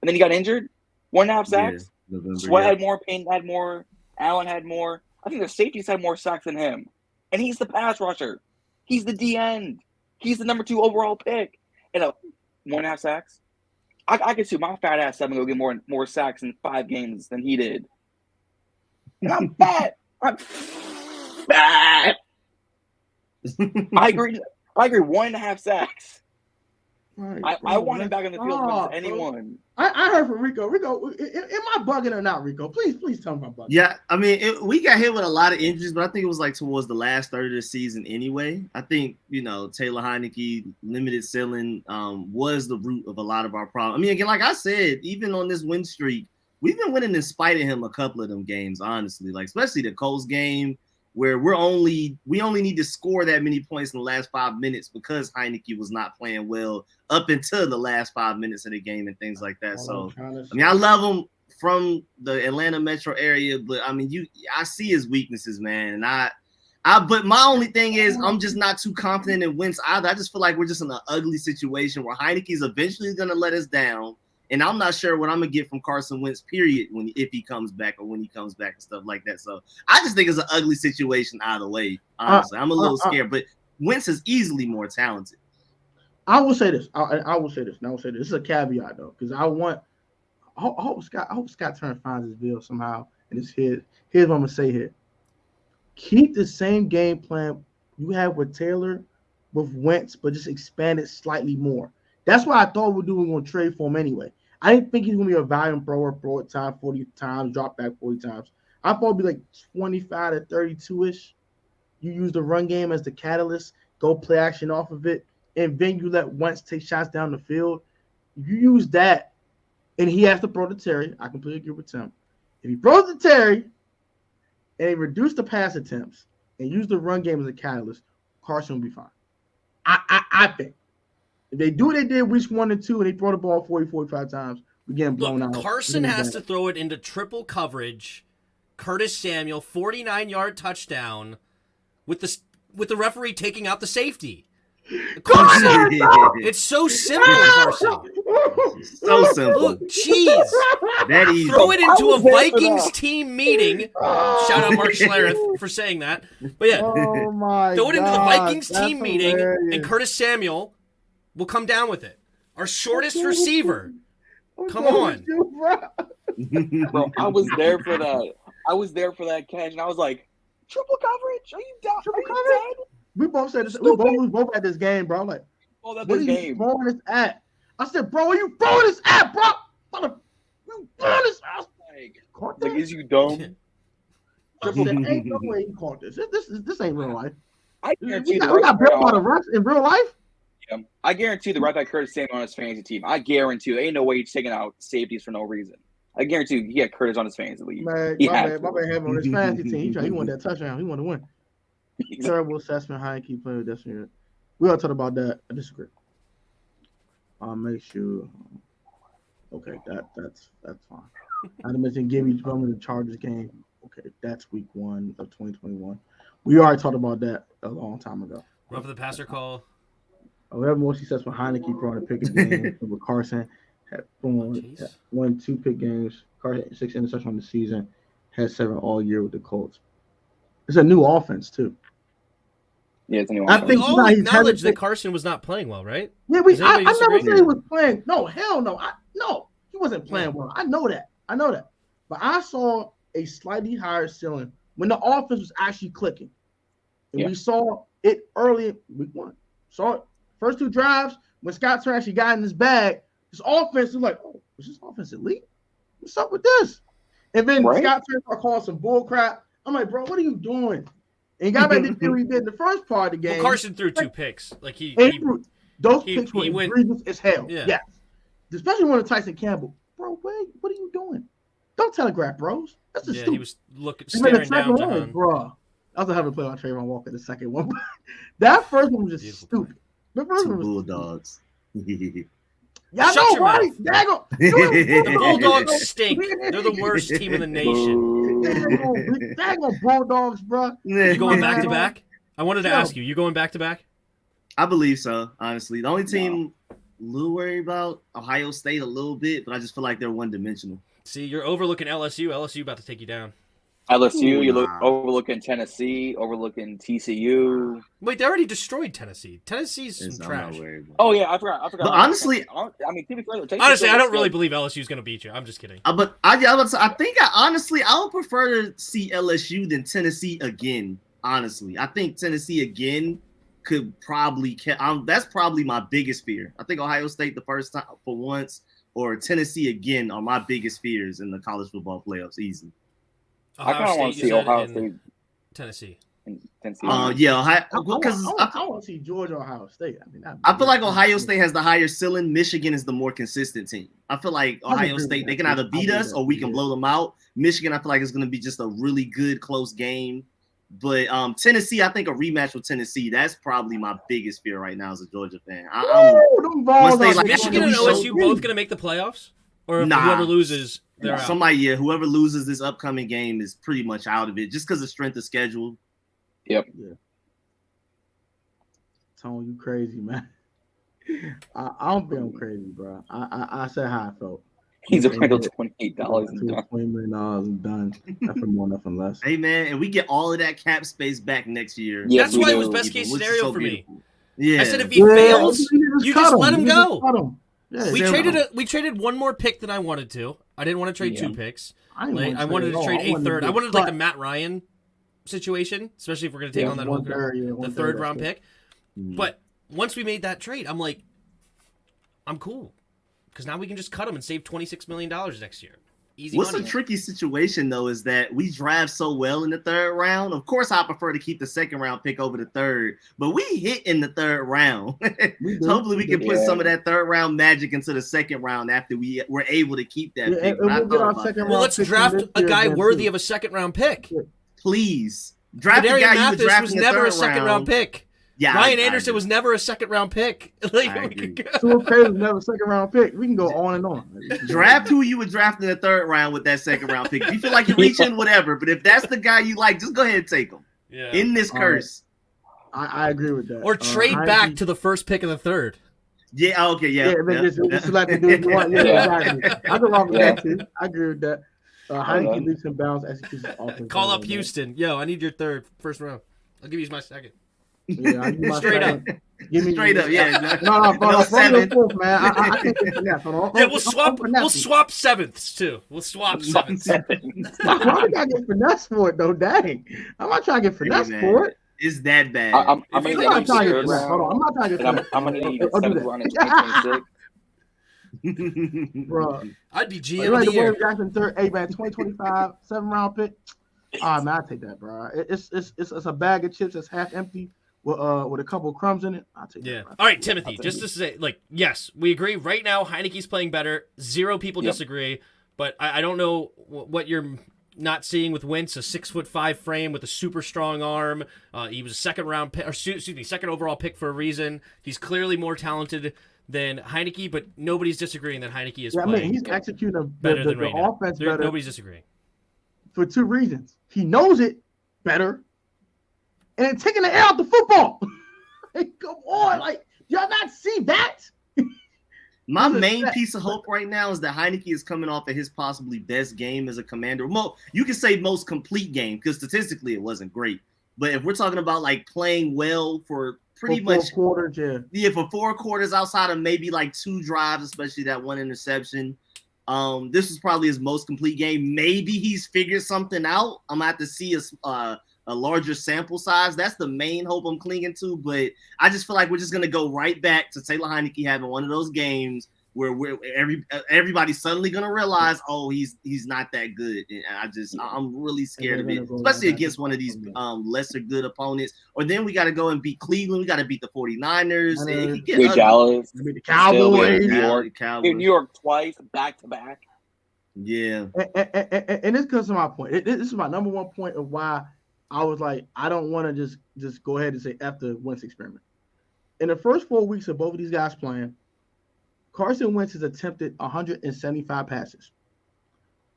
[SPEAKER 5] And then he got injured? 1.5 sacks? Yeah, Sweat had more, Payne had more, Allen had more. I think the safeties had more sacks than him. And he's the pass rusher. He's the D end. He's the number 2 overall pick. And 1.5 sacks? I could see my fat ass having to go get more sacks in 5 games than he did. And I'm fat. I'm fat. I agree. 1.5 sacks. Right, I want him back in the field as much as anyone.
[SPEAKER 1] I heard from Rico. Rico, am I bugging or not, Rico? Please tell me I'm bugging.
[SPEAKER 4] Yeah, I mean, we got hit with a lot of injuries, but I think it was like towards the last third of the season anyway. I think, Taylor Heinicke, limited ceiling was the root of a lot of our problems. I mean, again, like I said, even on this win streak, we've been winning in spite of him a couple of them games, honestly. Like, especially the Colts game, where we only need to score that many points in the last 5 minutes because Heinicke was not playing well up until the last 5 minutes of the game and things like that. So, I mean, I love him from the Atlanta metro area, but I mean, I see his weaknesses, man. And but my only thing is I'm just not too confident in Wentz either. I just feel like we're just in an ugly situation where Heinicke's eventually going to let us down. And I'm not sure what I'm gonna get from Carson Wentz, period, if he comes back or when he comes back and stuff like that. So I just think it's an ugly situation either way. Honestly, I'm a little scared, but Wentz is easily more talented.
[SPEAKER 1] I will say this. I will say this. And I will say this. This is a caveat though, because I hope Scott Turner finds his bill somehow. And here's what I'm gonna say here. Keep the same game plan you have with Taylor, with Wentz, but just expand it slightly more. That's what I thought we were going to trade for him anyway. I didn't think he's going to be a volume thrower, throw it time 40 times, drop back 40 times. I thought it'd be like 25 to 32-ish. You use the run game as the catalyst, go play action off of it, and then you let Wentz take shots down the field. If you use that, and he has to throw to Terry, I completely agree with Tim. If he throws to Terry, and they reduce the pass attempts, and use the run game as a catalyst, Carson will be fine. I think. If they do what they did weeks 1 and 2 and they throw the ball 40, 45 times, we're getting blown out.
[SPEAKER 3] Carson has to throw it into triple coverage. Curtis Samuel, 49-yard touchdown with the referee taking out the safety. Carson, it's so simple, Carson.
[SPEAKER 4] So simple.
[SPEAKER 3] Look, jeez.
[SPEAKER 4] That easy.
[SPEAKER 3] Throw it into a Vikings team meeting. Shout out Mark Schlereth for saying that. But yeah, throw it into the Vikings team meeting, and Curtis Samuel will come down with it. Our shortest receiver. Come on.
[SPEAKER 5] Bro, I was there for that catch, and I was like, triple coverage? Are you down? Are you dead?
[SPEAKER 1] We both said this. We both at this game, bro. I'm like,
[SPEAKER 5] what
[SPEAKER 1] are you throwing this at? I said, bro, where you throwing this at, bro? You throwing this at?
[SPEAKER 5] Like, is you dumb?
[SPEAKER 1] Ain't no way he caught this. This ain't real life.
[SPEAKER 5] I guarantee
[SPEAKER 1] We
[SPEAKER 5] the
[SPEAKER 1] got built by the
[SPEAKER 5] right
[SPEAKER 1] refs in real life.
[SPEAKER 5] I guarantee the right back Curtis Samuel on his fantasy team. I guarantee you, ain't no way he's taking out safeties for no reason. I guarantee you, he had Curtis on his fantasy league.
[SPEAKER 1] Man,
[SPEAKER 5] He
[SPEAKER 1] my
[SPEAKER 5] had
[SPEAKER 1] man had him on his fantasy team. He wanted that touchdown. He wanted to win. Terrible assessment. Heinicke playing with Destiny. We all talk about that. I disagree. I'll make sure. Okay, that's fine. I had to mention Gibby from the Chargers game. Okay, that's week 1 of 2021. We already talked about that a long time ago.
[SPEAKER 3] Run for the passer call.
[SPEAKER 1] We have more success with Heinicke throwing a pick game with Carson. Had won 2 pick games. Carson had 6 interceptions on the season. Had 7 all year with the Colts. It's a new offense too.
[SPEAKER 5] Yeah, it's a new
[SPEAKER 1] I
[SPEAKER 5] offense.
[SPEAKER 1] think
[SPEAKER 3] We all
[SPEAKER 1] he's
[SPEAKER 3] acknowledge that
[SPEAKER 1] hesitant.
[SPEAKER 3] Carson was not playing well, right?
[SPEAKER 1] Yeah,
[SPEAKER 3] Does
[SPEAKER 1] I
[SPEAKER 3] anybody
[SPEAKER 1] never
[SPEAKER 3] disagree?
[SPEAKER 1] said he was playing. No, hell no. No, he wasn't playing well. I know that. But I saw a slightly higher ceiling when the offense was actually clicking. And we saw it early in week 1. Saw it first 2 drives when Scott Turner actually got in his bag. His offense was like, oh, is this offense elite? What's up with this? And then Scott Turner started calling some bull crap. I'm like, bro, what are you doing? And he got back to do what he did in the first part of the game.
[SPEAKER 3] Well, Carson threw 2 picks. Like
[SPEAKER 1] those picks were egregious as hell.
[SPEAKER 3] Yeah.
[SPEAKER 1] Yes. Especially one of Tyson Campbell. Bro, what are you doing? Don't telegraph, bros. That's just stupid.
[SPEAKER 3] He was staring down to him.
[SPEAKER 1] Bro, I was having to play on Trayvon Walker the second one. That first one was just stupid. The first one was
[SPEAKER 4] Bulldogs.
[SPEAKER 1] Y'all
[SPEAKER 3] Shut
[SPEAKER 1] know,
[SPEAKER 3] your
[SPEAKER 1] right?
[SPEAKER 3] mouth. The Bulldogs stink. They're the worst team in the nation.
[SPEAKER 1] Daggone Bulldogs, bro.
[SPEAKER 3] You going back to back? I wanted to ask you. You going back to back?
[SPEAKER 4] I believe so, honestly. The only team a little worried about, Ohio State a little bit, but I just feel like they're one-dimensional.
[SPEAKER 3] See, you're overlooking LSU. LSU about to take you down.
[SPEAKER 5] LSU, overlooking Tennessee, overlooking TCU.
[SPEAKER 3] Wait, they already destroyed Tennessee. Tennessee's some trash.
[SPEAKER 5] Oh yeah, I forgot.
[SPEAKER 4] But honestly,
[SPEAKER 5] I mean,
[SPEAKER 3] honestly, I don't really believe LSU's going to beat you. I'm just kidding.
[SPEAKER 4] But I think I would prefer to see LSU than Tennessee again. Honestly, I think Tennessee again could probably. That's probably my biggest fear. I think Ohio State the first time for once, or Tennessee again are my biggest fears in the college football playoffs. Easy.
[SPEAKER 5] I kind of want to see Ohio State,
[SPEAKER 3] Tennessee.
[SPEAKER 4] Yeah, Ohio, because
[SPEAKER 1] I want to see Georgia, Ohio State.
[SPEAKER 4] I feel like Ohio State has the higher ceiling. Michigan is the more consistent team. I feel like Ohio State, they can either beat us or we can blow them out. Michigan, I feel like it's going to be just a really good, close game. But Tennessee, I think a rematch with Tennessee, that's probably my biggest fear right now as a Georgia fan.
[SPEAKER 3] Michigan and OSU both going to make the playoffs? Or whoever loses, they're out?
[SPEAKER 4] Whoever loses this upcoming game is pretty much out of it just because of strength of schedule.
[SPEAKER 5] Yep.
[SPEAKER 1] Yeah. Tone, you crazy, man. I don't feel crazy, bro. I said how I felt.
[SPEAKER 5] He's afraid of $28
[SPEAKER 1] and done. $20 million and done. Nothing more, nothing less.
[SPEAKER 4] Hey, man, and we get all of that cap space back next year.
[SPEAKER 3] Yeah, that's why it was best case scenario for me.
[SPEAKER 4] Yeah.
[SPEAKER 3] I said if he fails, you just let him go.
[SPEAKER 1] Yeah,
[SPEAKER 3] we traded one more pick than I wanted to. I didn't want to trade 2 picks. I wanted to trade a third. I wanted like a Matt Ryan situation, especially if we're going to take on that the third round pick. But once we made that trade, I'm like, I'm cool. Because now we can just cut him and save $26 million next year. Easy
[SPEAKER 4] What's
[SPEAKER 3] money.
[SPEAKER 4] a tricky situation, though, is that we draft so well in the 3rd round. Of course, I prefer to keep the 2nd round pick over the 3rd, but we hit in the 3rd round. So hopefully we can put some of that 3rd round magic into the 2nd round after we were able to keep that pick.
[SPEAKER 3] Well, let's draft a guy worthy of a 2nd round pick.
[SPEAKER 4] Please. Draft a guy you would draft
[SPEAKER 3] was never a 2nd round pick.
[SPEAKER 4] Yeah,
[SPEAKER 3] Ryan Anderson was never a 2nd round pick.
[SPEAKER 1] Stuart Crazy was never a 2nd round pick. We can go on and on.
[SPEAKER 4] Draft who you would draft in the 3rd round with that 2nd round pick. If you feel like you're reaching, whatever. But if that's the guy you like, just go ahead and take him.
[SPEAKER 3] Yeah.
[SPEAKER 4] In this curse.
[SPEAKER 1] I agree with that.
[SPEAKER 3] Or trade back to the 1st pick of the 3rd.
[SPEAKER 4] Yeah. Okay. Yeah.
[SPEAKER 1] Just select the dude you want. Yeah, exactly. I go along with that too. I agree with that. Heinicke leaps and bounds execution offense.
[SPEAKER 3] Call up Houston. Yo, I need your 1st round. I'll give you my 2nd.
[SPEAKER 1] Yeah,
[SPEAKER 3] straight up.
[SPEAKER 1] Give me
[SPEAKER 4] straight up, yeah.
[SPEAKER 1] No, 7. Man. I can't get finesse.
[SPEAKER 3] Yeah, we'll swap 7ths too. We'll swap 7ths.
[SPEAKER 1] Why we gotta get finesse for it though? Dang, I'm not trying to get finesse for it.
[SPEAKER 4] Is that bad?
[SPEAKER 5] I'm not trying to get finesse.
[SPEAKER 1] Hold on, I'm not trying to get finesse.
[SPEAKER 5] I'm gonna need 7th round in 2026.
[SPEAKER 1] Bro,
[SPEAKER 3] I'd be GM of the year.
[SPEAKER 1] Jackson 3rd, hey man, 2025 7th round pick. Man, I take that, bro. It's a bag of chips that's half empty with a couple of crumbs in it, I'll take
[SPEAKER 3] Yeah.
[SPEAKER 1] that.
[SPEAKER 3] All right, Timothy, just to say, like, yes, we agree. Right now, Heinicke's playing better. Zero people disagree. But I don't know what you're not seeing with Wentz, a 6'5" frame with a super strong arm. He was a second overall pick for a reason. He's clearly more talented than Heinicke, but nobody's disagreeing that Heinicke is playing.
[SPEAKER 1] He's executing
[SPEAKER 3] better than
[SPEAKER 1] the offense better.
[SPEAKER 3] Nobody's disagreeing.
[SPEAKER 1] For two reasons. He knows it better, and then taking the air out the football. Like, come on, like, y'all not see that?
[SPEAKER 4] My main piece of hope right now is that Heinicke is coming off of his possibly best game as a commander. You can say most complete game because statistically it wasn't great. But if we're talking about like playing well for pretty much
[SPEAKER 1] 4 quarters,
[SPEAKER 4] for 4 quarters outside of maybe like 2 drives, especially that 1 interception. This is probably his most complete game. Maybe he's figured something out. I'm gonna have to see a larger sample size. That's the main hope I'm clinging to. But I just feel like we're just gonna go right back to Taylor Heinicke having one of those games where everybody's suddenly gonna realize, oh, he's not that good. And I'm really scared of it, especially against one of these lesser good opponents. Or then we got to go and beat Cleveland. We got to beat the 49ers.
[SPEAKER 5] Beat Dallas.
[SPEAKER 1] Beat the Cowboys.
[SPEAKER 5] New York twice, back to back.
[SPEAKER 4] Yeah.
[SPEAKER 1] And this comes to my point. This is my number one point of why I was like, I don't want to just go ahead and say F the Wentz experiment. In the first 4 weeks of both of these guys playing, Carson Wentz has attempted 175 passes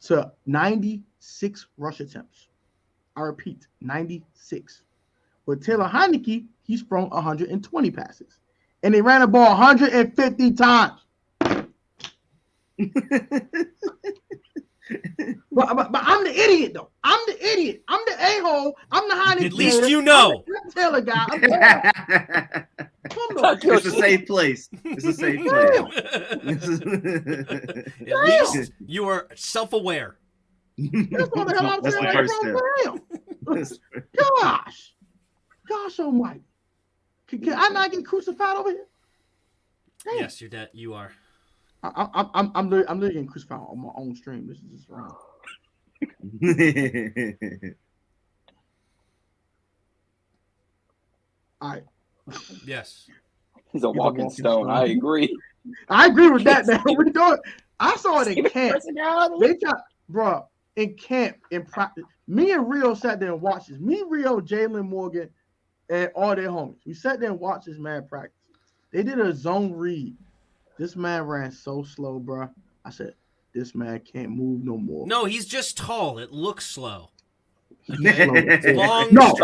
[SPEAKER 1] to 96 rush attempts. I repeat, 96. With Taylor Heinicke, he's thrown 120 passes. And they ran the ball 150 times. But I'm the idiot, though. I'm the idiot. I'm the a-hole. I'm the Heinicke.
[SPEAKER 3] At least you know.
[SPEAKER 1] I'm the Taylor guy.
[SPEAKER 4] It's a safe place. It's a safe place.
[SPEAKER 3] At least you are self-aware.
[SPEAKER 1] That's what the hell I'm
[SPEAKER 4] That's
[SPEAKER 1] saying.
[SPEAKER 4] the first step.
[SPEAKER 1] Gosh almighty. Can I not get crucified over here? Damn.
[SPEAKER 3] Yes, you're dead. You are.
[SPEAKER 1] I'm literally getting crucified on my own stream. This is just wrong. All right.
[SPEAKER 3] Yes.
[SPEAKER 5] He's a walking stone. I agree.
[SPEAKER 1] I agree with that. Now we do it. I saw it in camp. Bro, in camp, in practice. Me and Rio sat there and watched this. Me, Rio, Jalen Morgan, and all their homies. We sat there and watched this man practice. They did a zone read. This man ran so slow, bro. I said, this man can't move no more.
[SPEAKER 3] No, he's just tall. It looks slow.
[SPEAKER 1] Long
[SPEAKER 3] strides.
[SPEAKER 1] No.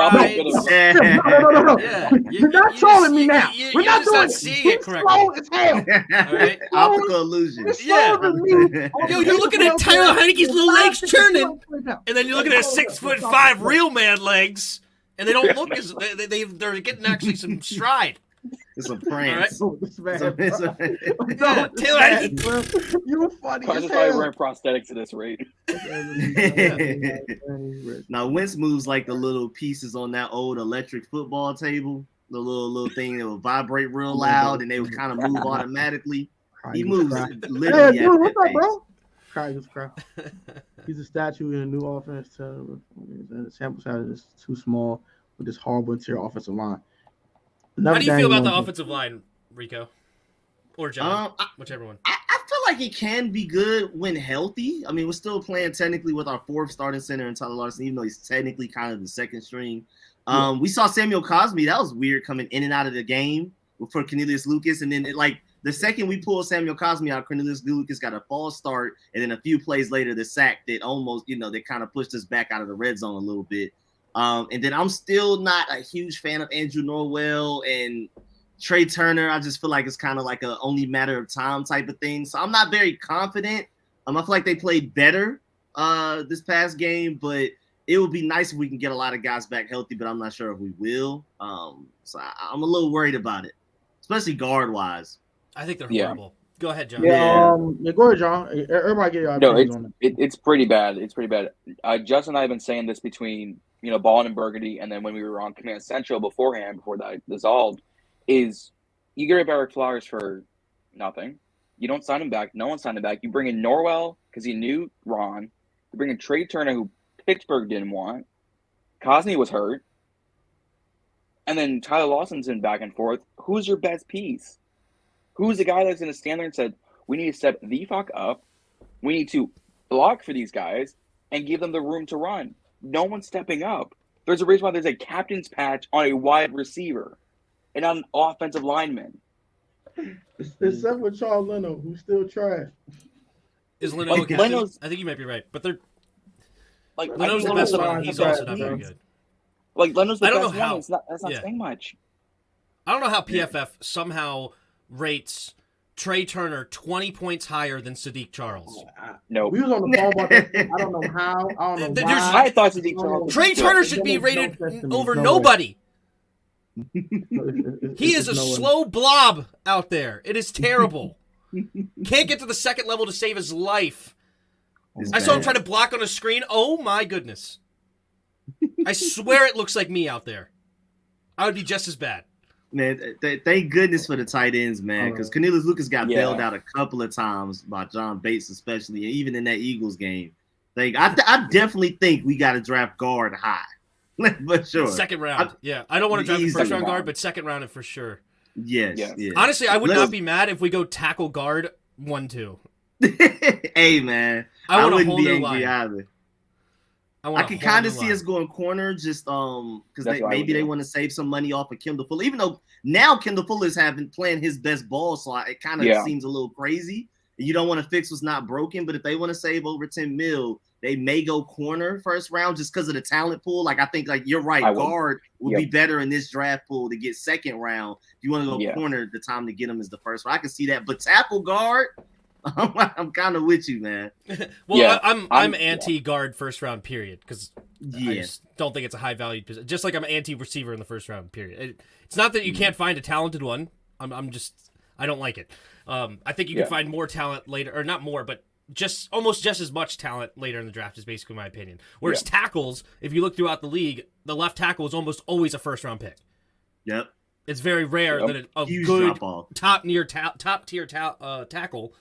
[SPEAKER 3] Yeah.
[SPEAKER 1] You're not trolling me now. We're not doing
[SPEAKER 3] not seeing it correctly.
[SPEAKER 1] Slow as hell.
[SPEAKER 3] All right.
[SPEAKER 4] Optical illusion.
[SPEAKER 3] Yeah. Yo, you're looking at Tyler Heinicke's little legs churning, and then you're looking at 6'5" real man legs, and they don't look as they're getting actually some stride.
[SPEAKER 4] It's a prance.
[SPEAKER 3] All
[SPEAKER 1] right.
[SPEAKER 3] Yeah, Taylor Heinicke.
[SPEAKER 1] You're funny.
[SPEAKER 5] Carson's probably wearing prosthetics at this rate.
[SPEAKER 4] Now, Wentz moves like the little pieces on that old electric football table, the little thing that would vibrate real loud, and they would kind of move automatically. He moves literally.
[SPEAKER 1] Hey, dude, what's up, bro? Cry. He's a statue in a new offense. The sample size is too small with this horrible interior offensive line.
[SPEAKER 3] How do you feel about the offensive line, Rico? Or John? Whichever one.
[SPEAKER 4] I feel like it can be good when healthy. I mean, we're still playing technically with our 4th starting center in Tyler Larsen, even though he's technically kind of the 2nd string. We saw Samuel Cosme. That was weird coming in and out of the game for Cornelius Lucas. And then, the second we pulled Samuel Cosme out, Cornelius Lucas got a false start. And then a few plays later, the sack that almost, they kind of pushed us back out of the red zone a little bit. And then I'm still not a huge fan of Andrew Norwell and Trey Turner. I just feel like it's kind of like a only matter of time type of thing. So I'm not very confident. I feel like they played better this past game, but it would be nice if we can get a lot of guys back healthy, but I'm not sure if we will. So I'm a little worried about it, especially guard-wise.
[SPEAKER 3] I think they're horrible. Go ahead, John.
[SPEAKER 1] Go ahead, John. Everybody get your opinions on it.
[SPEAKER 5] It's pretty bad. It's pretty bad. Justin and I have been saying this between Ballin and Burgundy, and then when we were on Command Central before that dissolved, is you get rid of Eric Flowers for nothing. You don't sign him back. No one signed him back. You bring in Norwell because he knew Ron. You bring in Trey Turner, who Pittsburgh didn't want. Cosme was hurt. And then Tyler Lawson's in back and forth. Who's your best piece? Who's the guy that's going to stand there and said, we need to step the fuck up. We need to block for these guys and give them the room to run. No one's stepping up. There's a reason why there's a captain's patch on a wide receiver and not an offensive lineman.
[SPEAKER 1] Except for Charles Leno, who's still trash.
[SPEAKER 3] Is Leno a captain? I think you might be right, but they're Leno's the best one. He's also not very good.
[SPEAKER 5] Like Leno's the
[SPEAKER 3] I don't
[SPEAKER 5] best
[SPEAKER 3] know how.
[SPEAKER 5] one. That's not saying much.
[SPEAKER 3] I don't know how PFF somehow rates Trey Turner 20 points higher than Sadiq Charles.
[SPEAKER 5] No,
[SPEAKER 1] we was on the phone about that. I don't know how. I don't know why.
[SPEAKER 5] I thought Sadiq Charles.
[SPEAKER 3] Trey Turner should be rated over nobody. He is a slow blob out there. It is terrible. Can't get to the second level to save his life. I saw him try to block on a screen. Oh my goodness. I swear it looks like me out there. I would be just as bad.
[SPEAKER 4] Man, thank goodness for the tight ends, man, because Cornelius Lucas got bailed out a couple of times by John Bates, especially, and even in that Eagles game. Like, I definitely think we got to draft guard high. But sure.
[SPEAKER 3] Second round. I don't want to draft the first round guard, but second round for sure.
[SPEAKER 4] Yes.
[SPEAKER 3] Honestly, I would not be mad if we go tackle guard 1-2.
[SPEAKER 4] Hey, man.
[SPEAKER 3] I
[SPEAKER 4] wouldn't be angry either. I can kind of see
[SPEAKER 3] line.
[SPEAKER 4] us going corner just because maybe they want to save some money off of Kendall Fuller. Even though now Kendall Fuller is playing his best ball, so it kind of seems a little crazy. You don't want to fix what's not broken, but if they want to save over $10 million, they may go corner first round just because of the talent pool. Like I think, like you're right, guard would be better in this draft pool to get second round. If you want to go corner, the time to get them is the first round. I can see that, but tackle guard. I'm kind of with you, man.
[SPEAKER 3] Well, I'm anti-guard first round period because I just don't think it's a high valued position. Just like I'm anti-receiver in the first round period. It's not that you can't find a talented one. I don't like it. I think you can find more talent later, or not more, but almost just as much talent later in the draft is basically my opinion. Whereas tackles, if you look throughout the league, the left tackle is almost always a first round pick.
[SPEAKER 4] Yep.
[SPEAKER 3] It's very rare that a good top tier tackle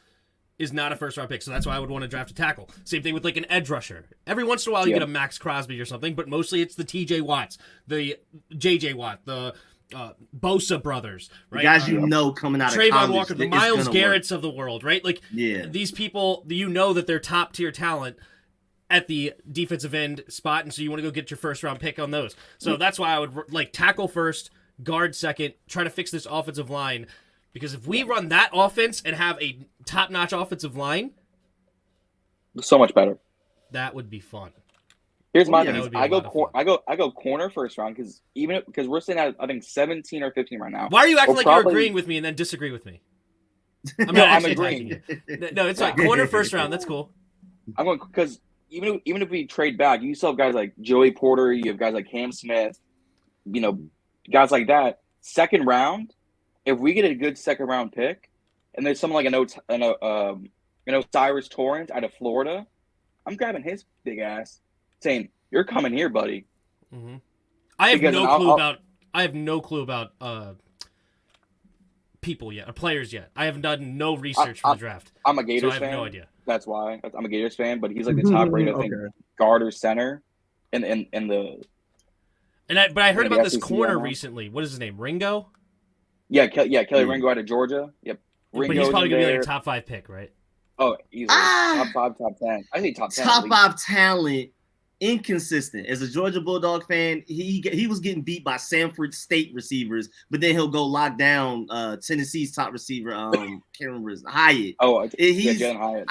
[SPEAKER 3] is not a first round pick, so that's why I would want to draft a tackle. Same thing with like an edge rusher. Every once in a while you get a Max Crosby or something, but mostly it's the TJ Watts, the JJ Watt, the Bosa brothers, right?
[SPEAKER 4] The guys coming out of
[SPEAKER 3] Trayvon
[SPEAKER 4] college,
[SPEAKER 3] Walker, the Myles Garretts of the world, right? Like these people, that they're top tier talent at the defensive end spot, and so you want to go get your first round pick on those. So that's why I would like tackle first, guard second, try to fix this offensive line. Because if we run that offense and have a top-notch offensive line,
[SPEAKER 5] so much better.
[SPEAKER 3] That would be fun.
[SPEAKER 5] Here's my thing: I go corner first round because we're sitting at I think 17 or 15 right now.
[SPEAKER 3] Why are you acting like you're agreeing with me and then disagree with me?
[SPEAKER 5] I'm agreeing.
[SPEAKER 3] No, it's like corner first round. That's cool.
[SPEAKER 5] I'm going because even if we trade back, you still have guys like Joey Porter, you have guys like Cam Smith, guys like that. Second round. If we get a good second round pick, and there's someone like Cyrus Torrance out of Florida, I'm grabbing his big ass, saying, "You're coming here, buddy."
[SPEAKER 3] Mm-hmm. I have no clue about people yet, or players yet. I haven't done no research for the draft.
[SPEAKER 5] I'm a Gators fan.
[SPEAKER 3] I have no idea.
[SPEAKER 5] That's why I'm a Gators fan. But he's like the top rated, I think, guard or center, in the.
[SPEAKER 3] But I heard about this corner recently. What is his name? Ringo.
[SPEAKER 5] Yeah, Kelly Ringo out of Georgia. Yep.
[SPEAKER 3] But he's probably going to be like a top 5 pick, right?
[SPEAKER 5] Oh, easily. Top 5, top 10. I think top 10.
[SPEAKER 4] Top 5 talent, inconsistent. As a Georgia Bulldog fan, he was getting beat by Sanford State receivers, but then he'll go lock down Tennessee's top receiver, Hyatt.
[SPEAKER 5] Oh, Jen Hyatt.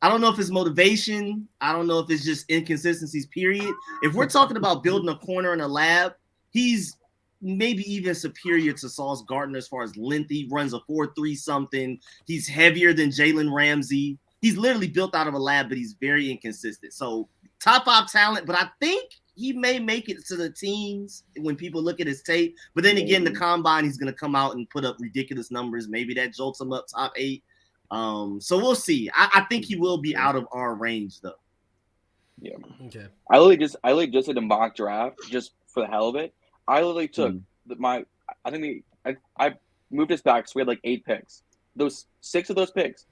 [SPEAKER 4] I don't know if it's motivation. I don't know if it's just inconsistencies, period. If we're talking about building a corner in a lab, he's maybe even superior to Sauce Gardner as far as length. He runs a 4.3 something. He's heavier than Jalen Ramsey. He's literally built out of a lab, but he's very inconsistent. So top 5 talent, but I think he may make it to the teams when people look at his tape. But then again, the combine, he's going to come out and put up ridiculous numbers. Maybe that jolts him up top 8. So we'll see. I think he will be out of our range though.
[SPEAKER 5] Yeah.
[SPEAKER 3] Okay.
[SPEAKER 5] I literally just did a mock draft just for the hell of it. I literally took I moved us back, so we had like 8 picks. Those 6 of those picks,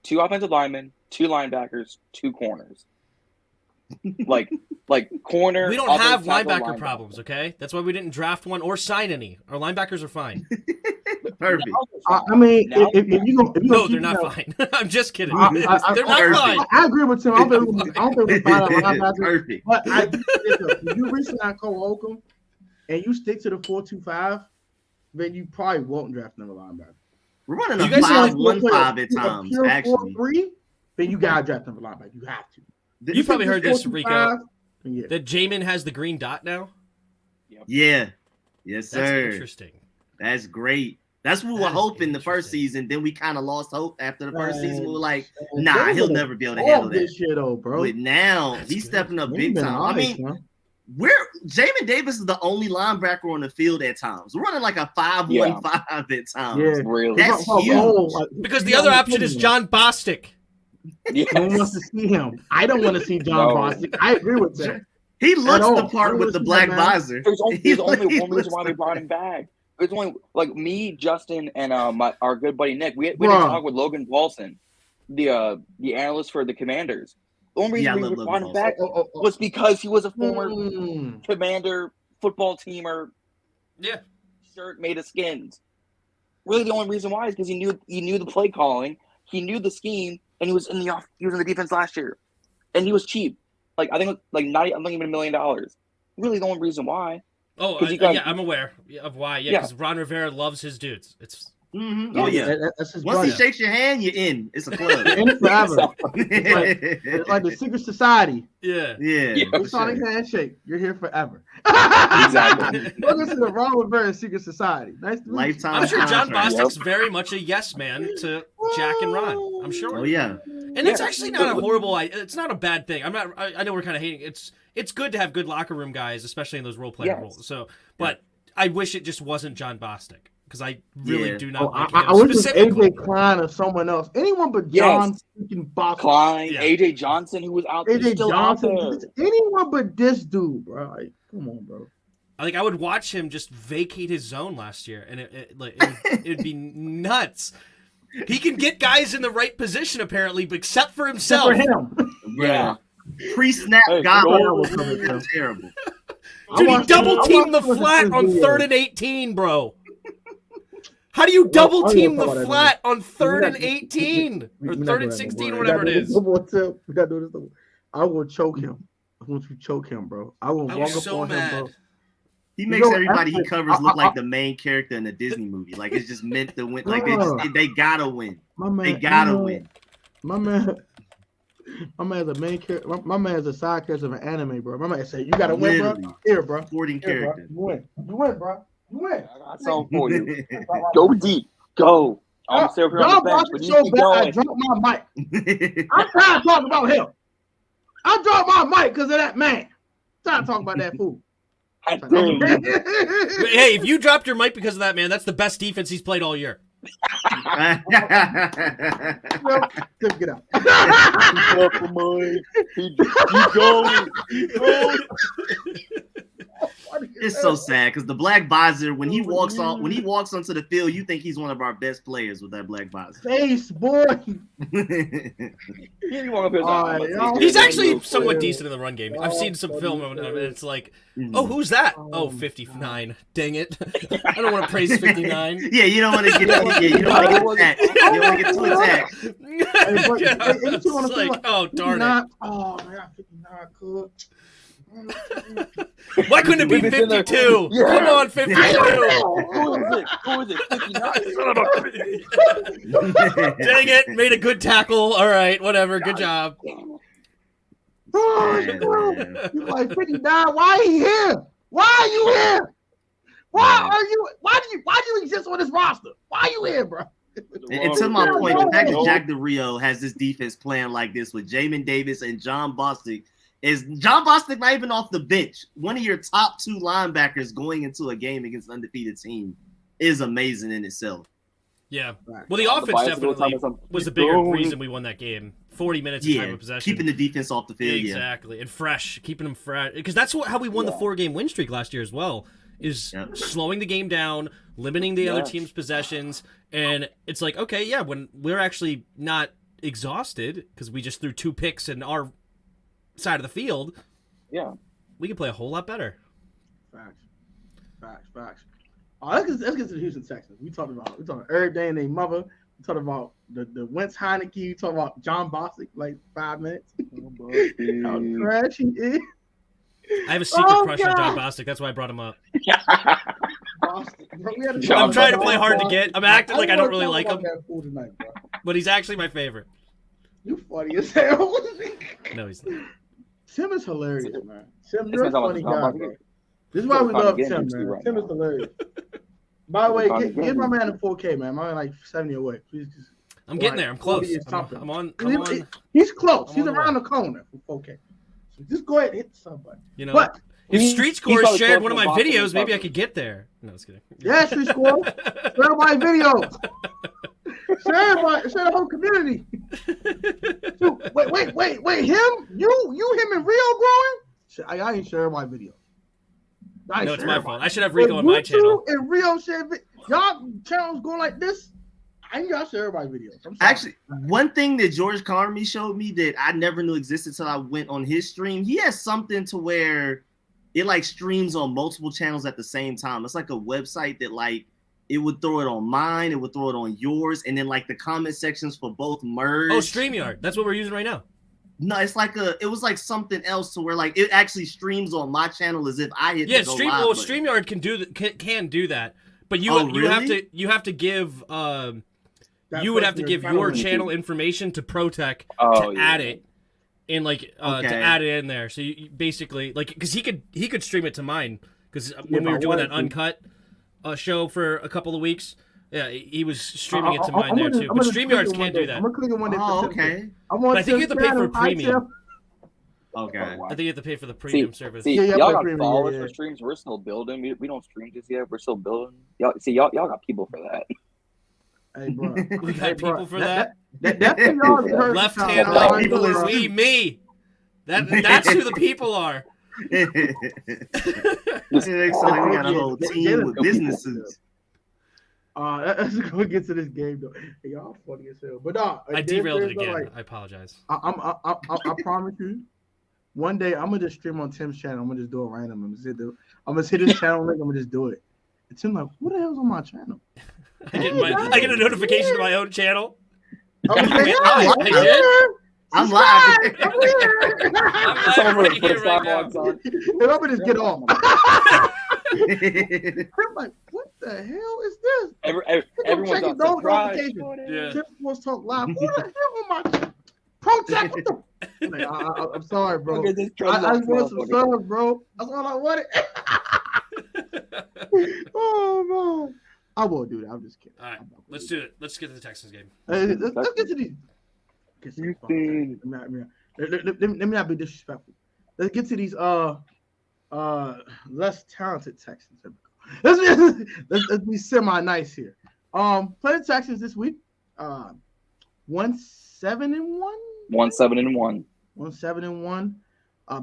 [SPEAKER 5] 2 offensive linemen, 2 linebackers, 2 corners. like corner.
[SPEAKER 3] We don't
[SPEAKER 5] other
[SPEAKER 3] have
[SPEAKER 5] tackle,
[SPEAKER 3] linebacker problems, okay? That's why we didn't draft one or sign any. Our linebackers are fine.
[SPEAKER 4] Perfect.
[SPEAKER 1] I mean, if you go,
[SPEAKER 3] No, they're not fine. I'm just kidding. They're not fine.
[SPEAKER 1] I agree with Tim. I don't think we find out linebackers.
[SPEAKER 4] Perfect.
[SPEAKER 1] But if you re-sign Cole Holcomb and you stick to the 4-2-5, then you probably won't draft another linebacker.
[SPEAKER 4] We're running
[SPEAKER 3] You
[SPEAKER 4] a
[SPEAKER 3] guys
[SPEAKER 4] 5-1-5 at times, actually.
[SPEAKER 1] 4-3, then you gotta draft another linebacker. You have to.
[SPEAKER 3] You probably heard this, Rico.
[SPEAKER 1] Yeah.
[SPEAKER 3] That Jamin has the green dot now?
[SPEAKER 4] Yeah. Yes,
[SPEAKER 3] That's
[SPEAKER 4] sir.
[SPEAKER 3] interesting.
[SPEAKER 4] That's great. That's what we were
[SPEAKER 3] That is
[SPEAKER 4] hoping the first
[SPEAKER 3] interesting.
[SPEAKER 4] season. Then we kind of lost hope after the first season. We were like,
[SPEAKER 1] Man,
[SPEAKER 4] nah,
[SPEAKER 1] they
[SPEAKER 4] he'll
[SPEAKER 1] would've
[SPEAKER 4] never be able to
[SPEAKER 1] loved
[SPEAKER 4] handle that.
[SPEAKER 1] this shit, though, bro.
[SPEAKER 4] But now
[SPEAKER 3] That's
[SPEAKER 4] he's
[SPEAKER 3] good.
[SPEAKER 4] stepping up
[SPEAKER 1] They've
[SPEAKER 4] big
[SPEAKER 1] been
[SPEAKER 4] time. I
[SPEAKER 1] nice,
[SPEAKER 4] mean,
[SPEAKER 1] man.
[SPEAKER 4] Jamin Davis is the only linebacker on the field at times. We're running like a 5-1-5 at times.
[SPEAKER 1] Yeah.
[SPEAKER 5] Really.
[SPEAKER 4] That's
[SPEAKER 1] But,
[SPEAKER 4] huge.
[SPEAKER 1] like,
[SPEAKER 3] Because the
[SPEAKER 1] you
[SPEAKER 3] other
[SPEAKER 1] know,
[SPEAKER 3] option is John Bostic.
[SPEAKER 5] Yes.
[SPEAKER 1] No one wants to see him. I don't want to see John
[SPEAKER 5] No.
[SPEAKER 1] Bostic. I agree with that.
[SPEAKER 4] He looks
[SPEAKER 1] all.
[SPEAKER 4] the part with the black
[SPEAKER 1] Man.
[SPEAKER 4] visor.
[SPEAKER 5] There's only
[SPEAKER 4] He
[SPEAKER 5] one
[SPEAKER 4] looks
[SPEAKER 5] reason why we
[SPEAKER 4] the
[SPEAKER 5] brought him back. It's only like me, Justin, and our good buddy Nick. We didn't
[SPEAKER 1] Bruh.
[SPEAKER 5] talk with Logan Paulson, the analyst for the Commanders. The only
[SPEAKER 4] Yeah, I
[SPEAKER 5] reason we
[SPEAKER 4] love
[SPEAKER 5] brought him
[SPEAKER 4] Logan
[SPEAKER 5] back
[SPEAKER 1] Oh,
[SPEAKER 5] was because he was a former
[SPEAKER 1] mm.
[SPEAKER 5] Commander football teamer.
[SPEAKER 3] Yeah.
[SPEAKER 5] Shirt made of skins. Really, the only reason why is because he knew the play calling, he knew the scheme, and he was in the defense last year, and he was cheap. Like I think not even $1 million. Really, the only reason why.
[SPEAKER 3] Oh,
[SPEAKER 5] 'Cause you got-
[SPEAKER 3] yeah, I'm aware of why. Yeah, because Ron Rivera loves his dudes. It's
[SPEAKER 4] Oh, yeah.
[SPEAKER 1] That's his
[SPEAKER 4] Once
[SPEAKER 1] brother.
[SPEAKER 4] he shakes your hand, you're in. It's a club.
[SPEAKER 1] You're in it forever. It's like the secret society.
[SPEAKER 3] yeah.
[SPEAKER 4] Yeah.
[SPEAKER 5] Yeah.
[SPEAKER 1] It's Sonic handshake. You're here forever.
[SPEAKER 5] Exactly.
[SPEAKER 1] Welcome to the Ron Rivera secret society. Nice to meet you.
[SPEAKER 4] Lifetime.
[SPEAKER 3] I'm sure John
[SPEAKER 4] contract.
[SPEAKER 3] Bostic's very much a yes man to Jack and Ron. I'm sure.
[SPEAKER 4] Oh, yeah.
[SPEAKER 3] And it's actually not a horrible. It's not a bad thing. I'm not. I know we're kind of hating. It's good to have good locker room guys, especially in those role player
[SPEAKER 5] Yes.
[SPEAKER 3] roles. So, but I wish it just wasn't John Bostic because I really
[SPEAKER 4] Yeah.
[SPEAKER 3] do not
[SPEAKER 1] Oh,
[SPEAKER 3] like
[SPEAKER 1] I
[SPEAKER 3] him
[SPEAKER 1] wish it was
[SPEAKER 3] specifically.
[SPEAKER 1] AJ Klein or someone else. Anyone but John freaking Bostic.
[SPEAKER 5] Klein,
[SPEAKER 3] Yeah.
[SPEAKER 5] AJ Johnson, who was out there,
[SPEAKER 1] AJ
[SPEAKER 5] still out
[SPEAKER 1] Johnson.
[SPEAKER 5] there.
[SPEAKER 1] It's anyone but this dude, bro. Like, come on, bro.
[SPEAKER 3] Like I would watch him just vacate his zone last year, and it'd be nuts. He can get guys in the right position apparently, but except for
[SPEAKER 1] Except
[SPEAKER 3] himself.
[SPEAKER 1] for him.
[SPEAKER 5] Yeah.
[SPEAKER 4] Pre-snap
[SPEAKER 5] Hey,
[SPEAKER 4] God
[SPEAKER 1] go.
[SPEAKER 4] was terrible.
[SPEAKER 3] Dude, he
[SPEAKER 1] I
[SPEAKER 3] double
[SPEAKER 1] watched
[SPEAKER 3] teamed the
[SPEAKER 1] this
[SPEAKER 3] flat on
[SPEAKER 1] video.
[SPEAKER 3] 3rd and 18, bro. How do you double
[SPEAKER 1] I
[SPEAKER 3] team
[SPEAKER 1] don't know
[SPEAKER 3] the
[SPEAKER 1] about
[SPEAKER 3] flat on 3rd and
[SPEAKER 1] We-
[SPEAKER 3] 18
[SPEAKER 1] we-
[SPEAKER 3] or
[SPEAKER 1] we're not
[SPEAKER 3] 3rd
[SPEAKER 1] doing
[SPEAKER 3] and
[SPEAKER 1] that
[SPEAKER 3] 16,
[SPEAKER 1] no more.
[SPEAKER 3] whatever
[SPEAKER 1] We
[SPEAKER 3] it
[SPEAKER 1] gotta do
[SPEAKER 3] is?
[SPEAKER 1] this no more, Tim. We gotta do this no more. I will choke him. I want you to choke him, bro. I will
[SPEAKER 3] I
[SPEAKER 1] walk
[SPEAKER 3] was
[SPEAKER 1] up
[SPEAKER 3] so
[SPEAKER 1] on him, bro.
[SPEAKER 3] mad.
[SPEAKER 4] He
[SPEAKER 1] You
[SPEAKER 4] makes
[SPEAKER 1] know,
[SPEAKER 4] everybody he
[SPEAKER 1] actually,
[SPEAKER 4] covers look like the main character in a Disney movie. Like it's just meant to win. Like they gotta win.
[SPEAKER 1] My man,
[SPEAKER 4] They gotta win.
[SPEAKER 1] My man is a main character. My man is a side character of an anime, bro. My man said, "You gotta win, bro.
[SPEAKER 4] Literally.
[SPEAKER 1] Here, bro.
[SPEAKER 4] Supporting
[SPEAKER 1] Here, bro.
[SPEAKER 4] character.
[SPEAKER 1] You win. You win, bro. You win."
[SPEAKER 5] I got something for you. Go deep. Go. I'm still here on
[SPEAKER 1] Y'all
[SPEAKER 5] the bench,
[SPEAKER 1] watching
[SPEAKER 5] but you
[SPEAKER 1] so
[SPEAKER 5] keep
[SPEAKER 1] bad, I
[SPEAKER 5] going.
[SPEAKER 1] dropped my mic. I'm tired of talking about him. I dropped my mic because of that man. Tired of talking about that fool.
[SPEAKER 5] I dare you.
[SPEAKER 3] Hey, if you dropped your mic because of that, man, that's the best defense he's played all year.
[SPEAKER 1] Get out.
[SPEAKER 4] It's so sad because the black visor, when he walks onto the field, you think he's one of our best players with that black visor.
[SPEAKER 1] Face, boy.
[SPEAKER 3] He's actually somewhat decent in the run game. I've seen some film of him, and it's like, oh, who's that? Oh, 59. Dang it. I don't want to praise 59.
[SPEAKER 4] Yeah, you don't want to get you don't want to get attacked. You don't want to get too attacked.
[SPEAKER 3] It's like, oh, darn it.
[SPEAKER 1] Oh, man, 59 cool.
[SPEAKER 3] Why couldn't it be 52?
[SPEAKER 5] Yeah.
[SPEAKER 3] Come on, 52.
[SPEAKER 5] Who is it? 59.
[SPEAKER 3] Dang it. Made a good tackle. All right, whatever. Good job.
[SPEAKER 1] Oh, you're like 59. Why are you here? Why are you here? Why do you exist on this roster? Why are you here, bro?
[SPEAKER 4] And to my point, the fact that Jack Del Rio has this defense playing like this with Jamin Davis and John Bostic is John Bostic not even off the bench. One of your top 2 linebackers going into a game against an undefeated team is amazing in itself.
[SPEAKER 3] Yeah. Well, the offense definitely was the bigger reason we won that game. 40 minutes of time of possession.
[SPEAKER 4] Keeping the defense off the field.
[SPEAKER 3] Exactly. And fresh. Keeping them fresh. Because that's how we won the 4-game win streak last year as well. Is slowing the game down, limiting the other team's possessions. And it's like, okay, yeah, when we're actually not exhausted because we just threw 2 picks and our side of the field,
[SPEAKER 5] Yeah.
[SPEAKER 3] we can play a whole lot better.
[SPEAKER 1] Facts. Let's get to the Houston Texans. We talking about every day and their mother. We talking about the Wentz Heinicke. We talking about John Bostic like 5 minutes. How trash he is.
[SPEAKER 3] I have a secret crush on John Bostic. That's why I brought him up. I'm trying to play hard to get. I'm acting like I don't really like him,
[SPEAKER 1] tonight,
[SPEAKER 3] but he's actually my favorite.
[SPEAKER 1] You funny as hell.
[SPEAKER 3] No, he's not.
[SPEAKER 1] Tim is hilarious, man. Tim, you're a funny guy, bro. This is why we love Tim, man. Tim is hilarious. By the way, give my man a 4K, man. My man like 70 away. Please just.
[SPEAKER 3] I'm getting there. I'm close. I'm on.
[SPEAKER 1] He's close. He's around the corner for 4K. So just go ahead and hit somebody.
[SPEAKER 3] You know,
[SPEAKER 1] but
[SPEAKER 3] if Street Score shared one of my videos, maybe I could get there. No, I was kidding.
[SPEAKER 1] Yeah, Street Score. Share my videos. Share the whole community. Dude, wait. Him? You, him, and Rio growing? I ain't sharing my video.
[SPEAKER 3] No, it's my fault. I should have Rico on my channel.
[SPEAKER 1] And Rio share y'all channels going like this. I ain't got share my videos.
[SPEAKER 4] Actually, one thing that Jeris Corner showed me that I never knew existed until I went on his stream. He has something to where it like streams on multiple channels at the same time. It's like a website that like it would throw it on mine, it would throw it on yours, and then like the comment sections for both merge.
[SPEAKER 3] Oh, StreamYard. That's what we're using right now.
[SPEAKER 4] No, it's like it was like something else to where like it actually streams on my channel as if I hit the go live button.
[SPEAKER 3] StreamYard can do that, but you have to give you would have to give your channel information to ProTech to add it in to add it in there. So you basically like because he could stream it to mine because when we were doing that uncut show for a couple of weeks. Yeah, he was streaming it to mine there too. But StreamYards can't do that.
[SPEAKER 1] I'm gonna click on one day.
[SPEAKER 4] Okay.
[SPEAKER 3] But I think you have to pay for premium.
[SPEAKER 4] Okay.
[SPEAKER 3] I think you have to pay for the premium service.
[SPEAKER 5] Y'all got followers for streams. We're still building. We don't stream just yet. We're still building. Y'all got people for that.
[SPEAKER 1] Hey, bro.
[SPEAKER 3] We got people for that.
[SPEAKER 1] Left
[SPEAKER 3] hand like people is me. That's who the people are.
[SPEAKER 4] Looks like we got a whole team with businesses.
[SPEAKER 1] Let's go get to this game though. Hey, y'all funny as hell. But
[SPEAKER 3] I derailed it again. I apologize.
[SPEAKER 1] I promise you, one day I'm gonna just stream on Tim's channel. I'm gonna just do it random. I'm gonna hit his channel link. I'm gonna just do it. And Tim's like, "Who the hell's on my channel?"
[SPEAKER 3] I get a notification to my own channel.
[SPEAKER 1] I'm
[SPEAKER 3] live.
[SPEAKER 1] I'm gonna just get off. I'm like, what the hell is this?
[SPEAKER 5] Everyone's on surprise.
[SPEAKER 1] Tim wants to talk live. Who the hell on my protect? I'm sorry, bro. I just want some subs, bro. That's all I wanted. Oh man, I won't do that. I'm just kidding.
[SPEAKER 3] All right, let's do it. Let's get to the Texans game.
[SPEAKER 1] Let's get to these. Let me not be disrespectful. Let's get to these less talented Texans. Let's be semi nice here. Play the Texans this week. 1-7-1.
[SPEAKER 5] 1-7-1.
[SPEAKER 1] 1-7-1.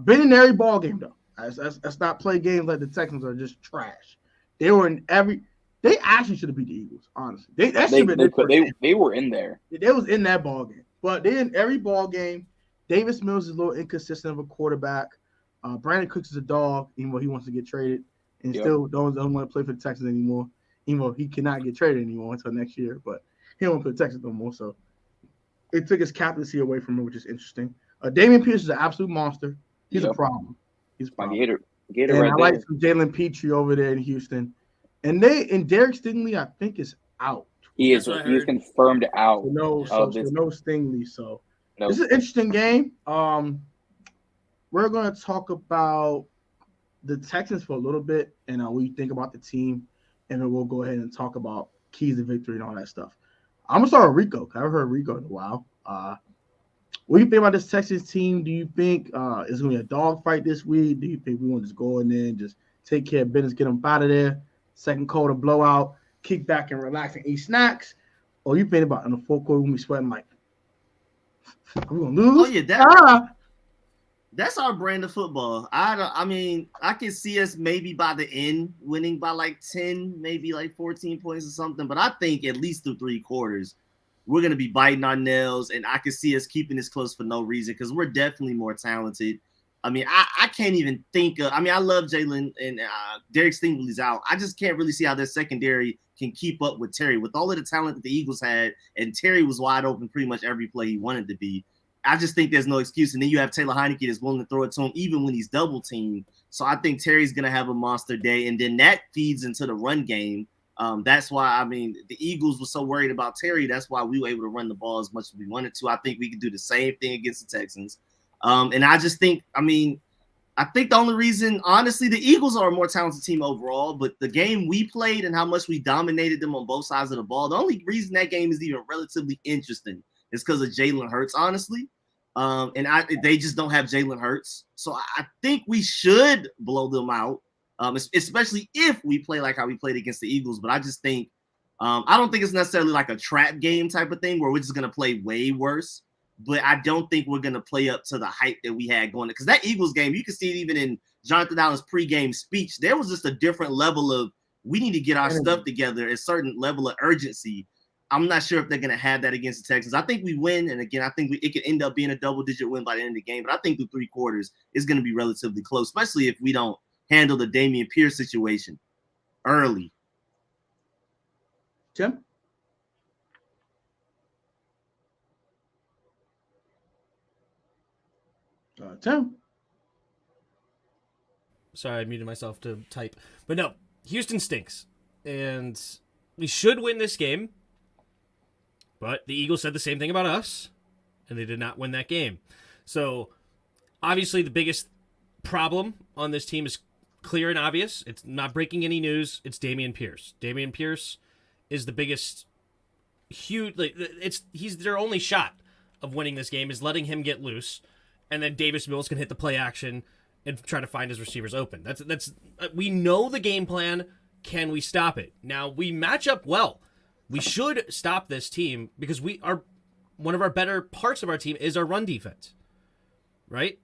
[SPEAKER 1] Been in every ball game though. Let's not play games like the Texans are just trash. They were in every. They actually should have beat the Eagles. Honestly,
[SPEAKER 5] they were in there.
[SPEAKER 1] They was in that ball game, but they in every ball game. Davis Mills is a little inconsistent of a quarterback. Brandon Cooks is a dog, even though he wants to get traded, and still don't want to play for the Texans anymore. Even though he cannot get traded anymore until next year, but he don't want to play the Texans no more. So it took his captaincy away from him, which is interesting. Damian Pierce is an absolute monster. He's a problem. He's a problem.
[SPEAKER 5] Gator
[SPEAKER 1] and
[SPEAKER 5] right
[SPEAKER 1] I like some Jalen Petrie over there in Houston. And Derek Stingley, I think, is out.
[SPEAKER 5] He is confirmed out.
[SPEAKER 1] No Stingley. So this is an interesting game. We're going to talk about the Texans for a little bit and what you think about the team. And then we'll go ahead and talk about keys to victory and all that stuff. I'm going to start with Rico. I haven't heard Rico in a while. What do you think about this Texans team? Do you think it's going to be a dogfight this week? Do you think we want to just go in there and just take care of business, get them out of there? Second quarter blowout, kick back and relax and eat snacks? Or you think about in the fourth quarter when we sweating like, are we going to lose?
[SPEAKER 4] Oh, yeah, that's our brand of football. I mean, I can see us maybe by the end winning by like 10, maybe like 14 points or something. But I think at least through 3 quarters, we're going to be biting our nails, and I can see us keeping this close for no reason because we're definitely more talented. I mean, I can't even think of – I mean, I love Jalen and Derek Stingley's out. I just can't really see how their secondary can keep up with Terry. With all of the talent that the Eagles had, and Terry was wide open pretty much every play he wanted to be, I just think there's no excuse. And then you have Taylor Heinicke that's willing to throw it to him even when he's double-teamed. So I think Terry's going to have a monster day, and then that feeds into the run game. That's why, I mean, the Eagles were so worried about Terry. That's why we were able to run the ball as much as we wanted to. I think we could do the same thing against the Texans. And I just think, I mean, I think the only reason, honestly, the Eagles are a more talented team overall, but the game we played and how much we dominated them on both sides of the ball, the only reason that game is even relatively interesting is because of Jalen Hurts, honestly. They just don't have Jalen Hurts. So I think we should blow them out, especially if we play like how we played against the Eagles. But I just think I don't think it's necessarily like a trap game type of thing where we're just going to play way worse. But I don't think we're going to play up to the hype that we had going. Because that Eagles game, you can see it even in Jonathan Allen's pregame speech. There was just a different level of we need to get our stuff together, a certain level of urgency. I'm not sure if they're going to have that against the Texans. I think we win. And again, I think it could end up being a double-digit win by the end of the game. But I think through 3 quarters, it's going to be relatively close, especially if we don't handle the Dameon Pierce situation early.
[SPEAKER 1] Tim? Tim?
[SPEAKER 3] Sorry, I muted myself to type. But no, Houston stinks. And we should win this game. But the Eagles said the same thing about us. And they did not win that game. So, obviously, the biggest problem on this team is clear and obvious. It's not breaking any news. It's Dameon Pierce. Dameon Pierce is the biggest, huge. He's their only shot of winning this game is letting him get loose, and then Davis Mills can hit the play action and try to find his receivers open. That's we know the game plan. Can we stop it? Now we match up well. We should stop this team because one of our better parts of our team is our run defense, right?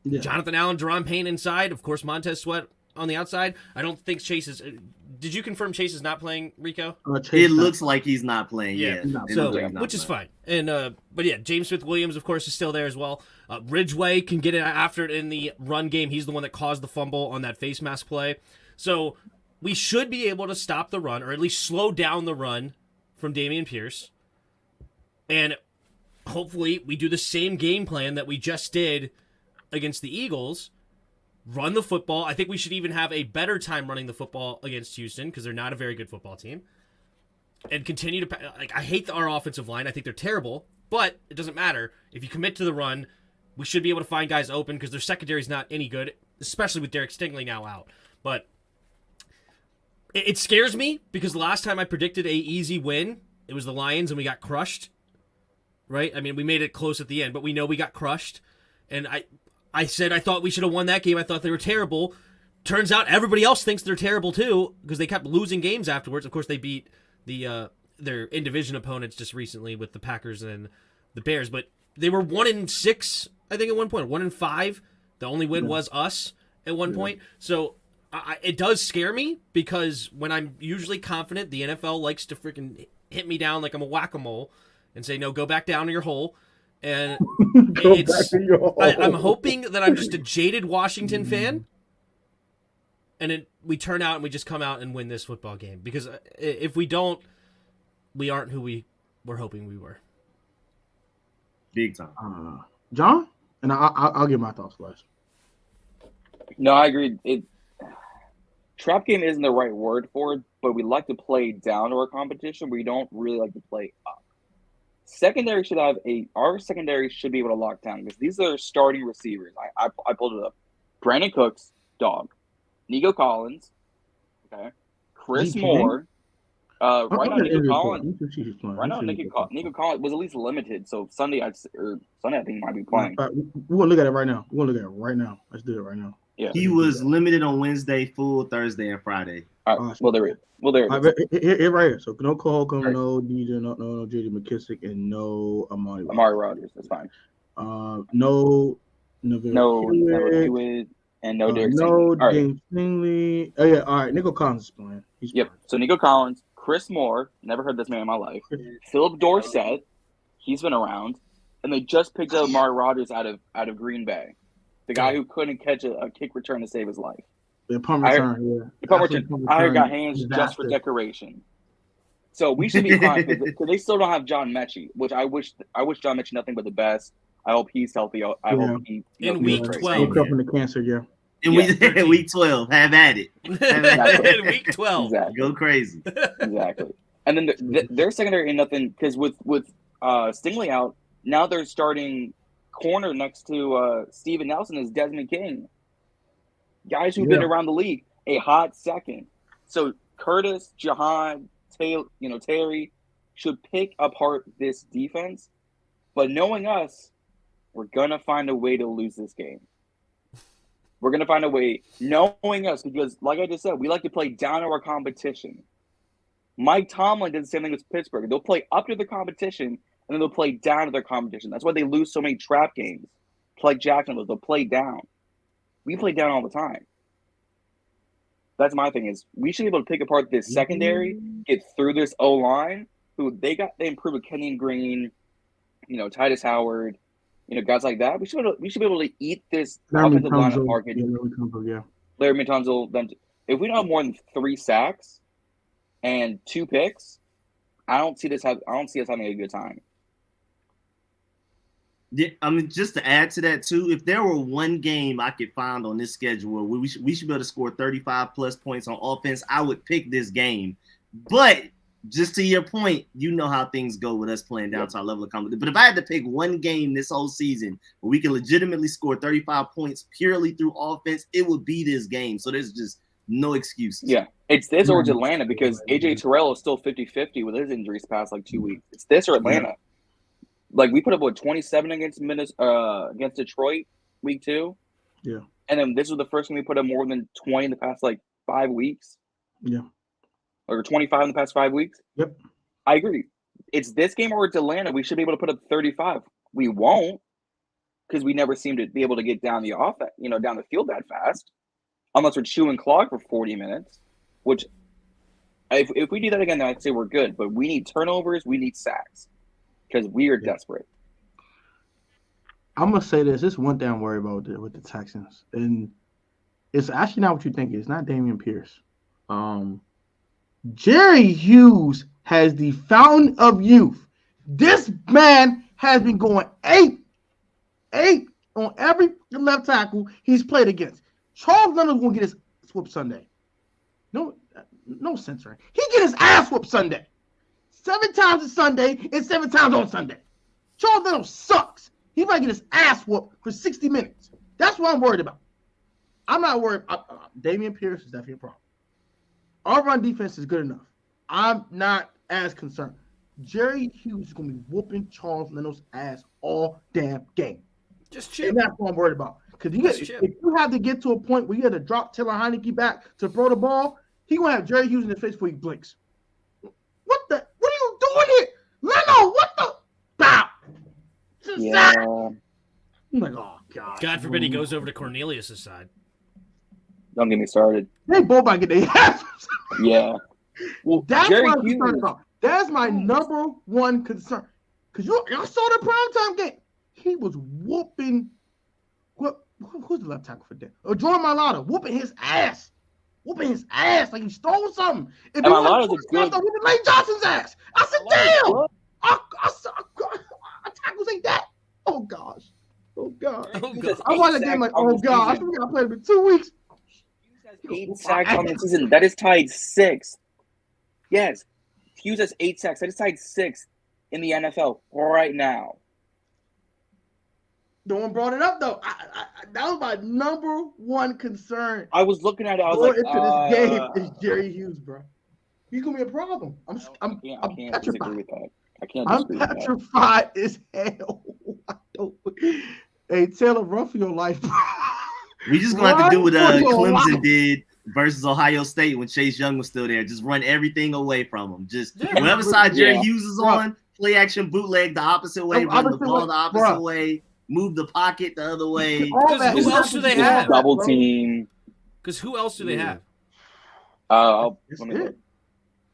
[SPEAKER 3] Yeah. Jonathan Allen, Deron Payne inside, of course Montez Sweat on the outside. I don't think Chase is. Did you confirm Chase is not playing, Rico?
[SPEAKER 4] It looks like he's not playing. Yeah,
[SPEAKER 3] which is fine. And but yeah, James Smith-Williams, of course, is still there as well. Ridgeway can get it after it in the run game. He's the one that caused the fumble on that face mask play. So we should be able to stop the run, or at least slow down the run from Dameon Pierce. And hopefully we do the same game plan that we just did against the Eagles. Run the football. I think we should even have a better time running the football against Houston because they're not a very good football team. And continue to I hate our offensive line. I think they're terrible, but it doesn't matter. If you commit to the run, we should be able to find guys open because their secondary is not any good, especially with Derek Stingley now out. But it scares me because the last time I predicted a easy win, it was the Lions and we got crushed. Right? I mean, we made it close at the end, but we know we got crushed. And I said I thought we should have won that game. I thought they were terrible. Turns out everybody else thinks they're terrible too because they kept losing games afterwards. Of course, they beat their in-division opponents just recently with the Packers and the Bears, but they were 1-6, I think, at one point. 1-5. The only win was us at one point. So it does scare me because when I'm usually confident, the NFL likes to freaking hit me down like I'm a whack-a-mole and say, no, go back down to your hole. And I'm hoping that I'm just a jaded Washington fan, and we turn out and we just come out and win this football game. Because if we don't, we aren't who we were hoping we were.
[SPEAKER 4] Big time.
[SPEAKER 1] John? And I'll give my thoughts first.
[SPEAKER 5] No, I agree. Trap game isn't the right word for it, but we like to play down to our competition. We don't really like to play up. Our secondary should be able to lock down because these are starting receivers. I pulled it up. Brandon Cooks, dog. Nico Collins, okay. Chris Moore. Right now, Nico Collins. Nico Collins was at least limited. So Sunday, I think might be playing.
[SPEAKER 1] We're gonna look at it right now. Let's do it right now.
[SPEAKER 5] Yeah.
[SPEAKER 4] He was limited on Wednesday, full Thursday, and Friday.
[SPEAKER 5] All right. Well, there it is.
[SPEAKER 1] Here right here. So no Cole Holcomb, no DJ, no J.D. McKissick, and no Amari
[SPEAKER 5] Rodgers. That's fine.
[SPEAKER 1] No
[SPEAKER 5] Hewitt, and no Derek Stingley.
[SPEAKER 1] Stingley. Oh yeah, all right. Nico Collins is playing.
[SPEAKER 5] Yep. So Nico Collins, Chris Moore, never heard this man in my life. Philip Dorsett, he's been around, and they just picked up Amari Rodgers out of Green Bay, the guy who couldn't catch a kick return to save his life.
[SPEAKER 1] The punt return,
[SPEAKER 5] The punt return. I got hands just for decoration. So we should be fine because they still don't have John Mechie, which I wish John Mechie nothing but the best. I hope he's healthy. I hope he
[SPEAKER 3] in week 12.
[SPEAKER 1] Woke up from the cancer, yeah.
[SPEAKER 4] In week 12, have at it.
[SPEAKER 3] In week 12,
[SPEAKER 5] exactly.
[SPEAKER 4] Go crazy.
[SPEAKER 5] Exactly. And then their secondary ain't nothing because with Stingley out, now they're starting corner next to Steven Nelson is Desmond King. Guys who've been around the league a hot second. So Curtis, Jahan, Terry should pick apart this defense. But knowing us, we're gonna find a way to lose this game. We're going to find a way, knowing us, because like I just said, we like to play down to our competition. Mike Tomlin did the same thing with Pittsburgh. They'll play up to the competition, and then they'll play down to their competition. That's why they lose so many trap games. Like Jacksonville, they'll play down. We play down all the time. That's my thing is we should be able to pick apart this secondary, get through this O-line, who they improved with Kenyon Green, Titus Howard, guys like that. We should be able to eat this offensive line apart. Larry Tunsil. Then, if we don't have more than 3 sacks and 2 picks, I don't see us having a good time.
[SPEAKER 4] Yeah, I mean, just to add to that too, if there were one game I could find on this schedule where we should be able to score 35 plus points on offense, I would pick this game. But just to your point, you know how things go with us playing down to our level of competence. But if I had to pick one game this whole season where we can legitimately score 35 points purely through offense, it would be this game. So there's just no excuses.
[SPEAKER 5] Yeah, it's this or it's Atlanta because A.J. Terrell is still 50-50 with his injuries past 2 weeks. It's this or Atlanta. Yeah. We put up 27 against Detroit week 2.
[SPEAKER 1] Yeah.
[SPEAKER 5] And then this was the first time we put up more than 20 in the past 5 weeks.
[SPEAKER 1] Yeah.
[SPEAKER 5] Or 25 in the past 5 weeks.
[SPEAKER 1] Yep.
[SPEAKER 5] I agree. It's this game or it's Atlanta. We should be able to put up 35. We won't because we never seem to be able to get down the offense, down the field that fast, unless we're chewing clock for 40 minutes. Which, if we do that again, then I'd say we're good. But we need turnovers. We need sacks because we are desperate.
[SPEAKER 1] I'm gonna say this. This is one thing I'm worried about with the Texans, and it's actually not what you think. It's not Dameon Pierce. Jerry Hughes has the fountain of youth. This man has been going 8 on every left tackle he's played against. Charles Leonard's gonna get his whooped Sunday. No censoring. He get his ass whooped Sunday. 7 times a Sunday and 7 times on Sunday. Charles Leonard sucks. He might get his ass whooped for 60 minutes. That's what I'm worried about. I'm not worried. Dameon Pierce is definitely a problem. Our run defense is good enough. I'm not as concerned. Jerry Hughes is going to be whooping Charles Leonard's ass all damn game.
[SPEAKER 3] Just chip.
[SPEAKER 1] And that's what I'm worried about. Because if you have to get to a point where you have to drop Taylor Heinicke back to throw the ball, he's going to have Jerry Hughes in his face before he blinks. What are you doing here? Leno, what the? Bow.
[SPEAKER 5] Yeah.
[SPEAKER 1] I'm like, oh, God.
[SPEAKER 3] God forbid he goes over to Cornelius' side.
[SPEAKER 5] Don't get me started.
[SPEAKER 1] They both might get their ass.
[SPEAKER 5] Yeah.
[SPEAKER 1] Well, that's what I'm concerned about. That's my number one concern. Because y'all saw the primetime game. He was whooping. Who's the left tackle for that? Jordan Mailata whooping his ass. Whooping his ass like he stole something. If he
[SPEAKER 5] Mailata's a good.
[SPEAKER 1] Whooping Lane Johnson's ass. I said, damn. Our tackles ain't that. Oh, gosh. Oh, God. I watched the game like, oh, gosh. We got to play him in 2 weeks.
[SPEAKER 5] 8 sacks on the season. That is tied 6th. Yes. Hughes has 8 sacks. That is tied 6th in the NFL right now.
[SPEAKER 1] No one brought it up, though. That was my number one concern.
[SPEAKER 5] I was looking at it. I was
[SPEAKER 1] into this game is Jerry Hughes, bro. He's going to be a problem. I'm petrified.
[SPEAKER 5] With that. I can't
[SPEAKER 1] I'm petrified as hell. Hey, Taylor, run for your life, bro.
[SPEAKER 4] We just gonna have to do what Clemson did versus Ohio State when Chase Young was still there. Just run everything away from him. Just whatever side Jerry Hughes is on, play action bootleg the opposite way, run the ball the opposite way, move the pocket the other way.
[SPEAKER 3] Because who else do they have?
[SPEAKER 5] Double team.
[SPEAKER 3] Because who else do they have?
[SPEAKER 5] Let me look.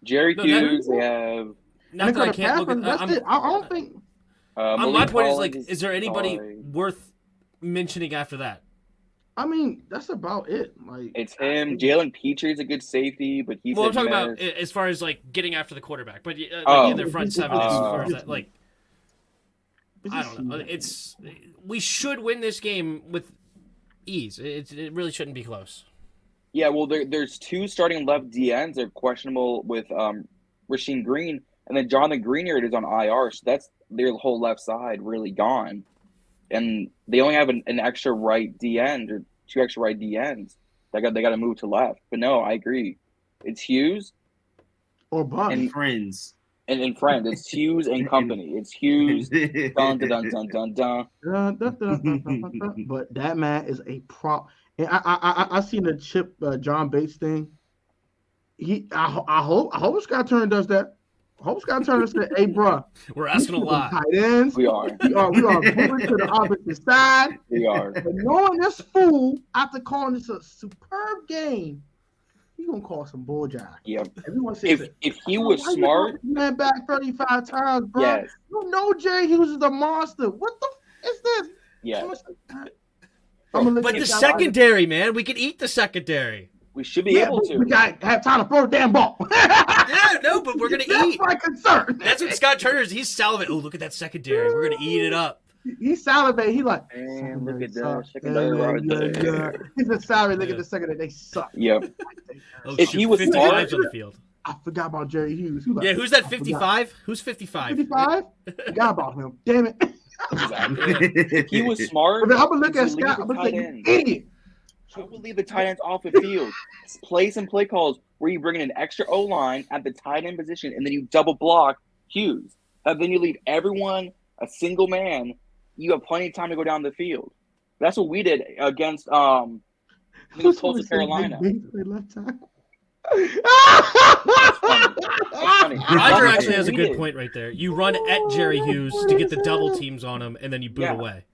[SPEAKER 5] Jerry
[SPEAKER 3] No,
[SPEAKER 5] Hughes. They have.
[SPEAKER 3] Not that I can't look at.
[SPEAKER 1] That's it. I don't think.
[SPEAKER 3] My point is, like,
[SPEAKER 5] Collins
[SPEAKER 3] is there anybody
[SPEAKER 5] sorry.
[SPEAKER 3] worth mentioning after that?
[SPEAKER 1] I mean, that's about it. Like,
[SPEAKER 5] It's him. Jalen Petrie is a good safety, but he's.
[SPEAKER 3] Well, I'm talking about as far as like getting after the quarterback, but like
[SPEAKER 5] Oh.
[SPEAKER 3] in their front seven, as far as that, like,
[SPEAKER 1] it's
[SPEAKER 3] I
[SPEAKER 1] just-
[SPEAKER 3] don't know. We should win this game with ease. It really shouldn't be close.
[SPEAKER 5] Yeah, well, there's two starting left DNs. They're questionable with Rasheem Green, and then Jonathan Greenard is on IR, so that's their whole left side really gone. And they only have an extra right DN or two extra right DNs. They got to move to left. But no, I agree. It's Hughes
[SPEAKER 1] or Bun.
[SPEAKER 5] and
[SPEAKER 4] Friends.
[SPEAKER 5] and friends. It's Hughes and company. It's Hughes. Dun dun dun dun dun dun.
[SPEAKER 1] But that man is a prop. And I seen the Chip John Bates thing. I hope Scott Turner does that. I hope Scott Turner said, "Hey, bro,
[SPEAKER 3] We're asking a lot."
[SPEAKER 1] tight ends.
[SPEAKER 5] We are.
[SPEAKER 1] We are moving to the opposite side.
[SPEAKER 5] We are.
[SPEAKER 1] But knowing this fool, after calling this a superb game, he's gonna call some bull jive.
[SPEAKER 5] Yep.
[SPEAKER 1] Everyone says
[SPEAKER 5] If he was
[SPEAKER 1] why you
[SPEAKER 5] smart,
[SPEAKER 1] brought this man back 35 times, bro.
[SPEAKER 5] yes,
[SPEAKER 1] You know Jerry Hughes is a monster. What the is this?
[SPEAKER 5] yeah,
[SPEAKER 1] I'm gonna
[SPEAKER 3] But the secondary, man, we can eat the secondary.
[SPEAKER 5] we should be able to.
[SPEAKER 1] We got to have time to throw the damn ball.
[SPEAKER 3] Yeah, no, but we're gonna
[SPEAKER 1] That's
[SPEAKER 3] eat.
[SPEAKER 1] my concern.
[SPEAKER 3] That's what Scott Turner's. He's salivating. Oh, look at that secondary. We're gonna eat it up.
[SPEAKER 1] He's salivating. He like,
[SPEAKER 5] Man, look at
[SPEAKER 1] secondary
[SPEAKER 5] that
[SPEAKER 1] sucks.
[SPEAKER 5] secondary right there.
[SPEAKER 1] He's a salary. Look
[SPEAKER 3] Yeah.
[SPEAKER 1] at the secondary. They suck.
[SPEAKER 5] Yep.
[SPEAKER 3] Oh,
[SPEAKER 5] If
[SPEAKER 3] shoot,
[SPEAKER 5] he was
[SPEAKER 3] 55's
[SPEAKER 5] smart-
[SPEAKER 3] on the field.
[SPEAKER 1] I forgot about Jerry Hughes. He like,
[SPEAKER 3] Yeah, who's that?
[SPEAKER 1] I forgot.
[SPEAKER 3] 55? Who's 55?
[SPEAKER 1] 55? Forgot about him. Damn it.
[SPEAKER 5] Exactly. If he was smart,
[SPEAKER 1] But I'm gonna look
[SPEAKER 5] he
[SPEAKER 1] at
[SPEAKER 5] would leave
[SPEAKER 1] Scott.
[SPEAKER 5] the
[SPEAKER 1] I'm gonna
[SPEAKER 5] tight
[SPEAKER 1] say, you
[SPEAKER 5] ends.
[SPEAKER 1] idiot.
[SPEAKER 5] I would leave the tight ends off the field. Play some play calls where you bring in an extra O line at the tight end position, and then you double block Hughes. And then you leave everyone a single man. You have plenty of time to go down the field. That's what we did against I think it was Tulsa, Carolina.
[SPEAKER 1] Left tackle.
[SPEAKER 5] funny.
[SPEAKER 3] Roger
[SPEAKER 5] That's
[SPEAKER 3] actually
[SPEAKER 5] what
[SPEAKER 3] has a
[SPEAKER 5] we
[SPEAKER 3] good
[SPEAKER 5] did.
[SPEAKER 3] point right there. You run at Jerry Hughes to get the double teams on him, and then you boot
[SPEAKER 5] Yeah.
[SPEAKER 3] away.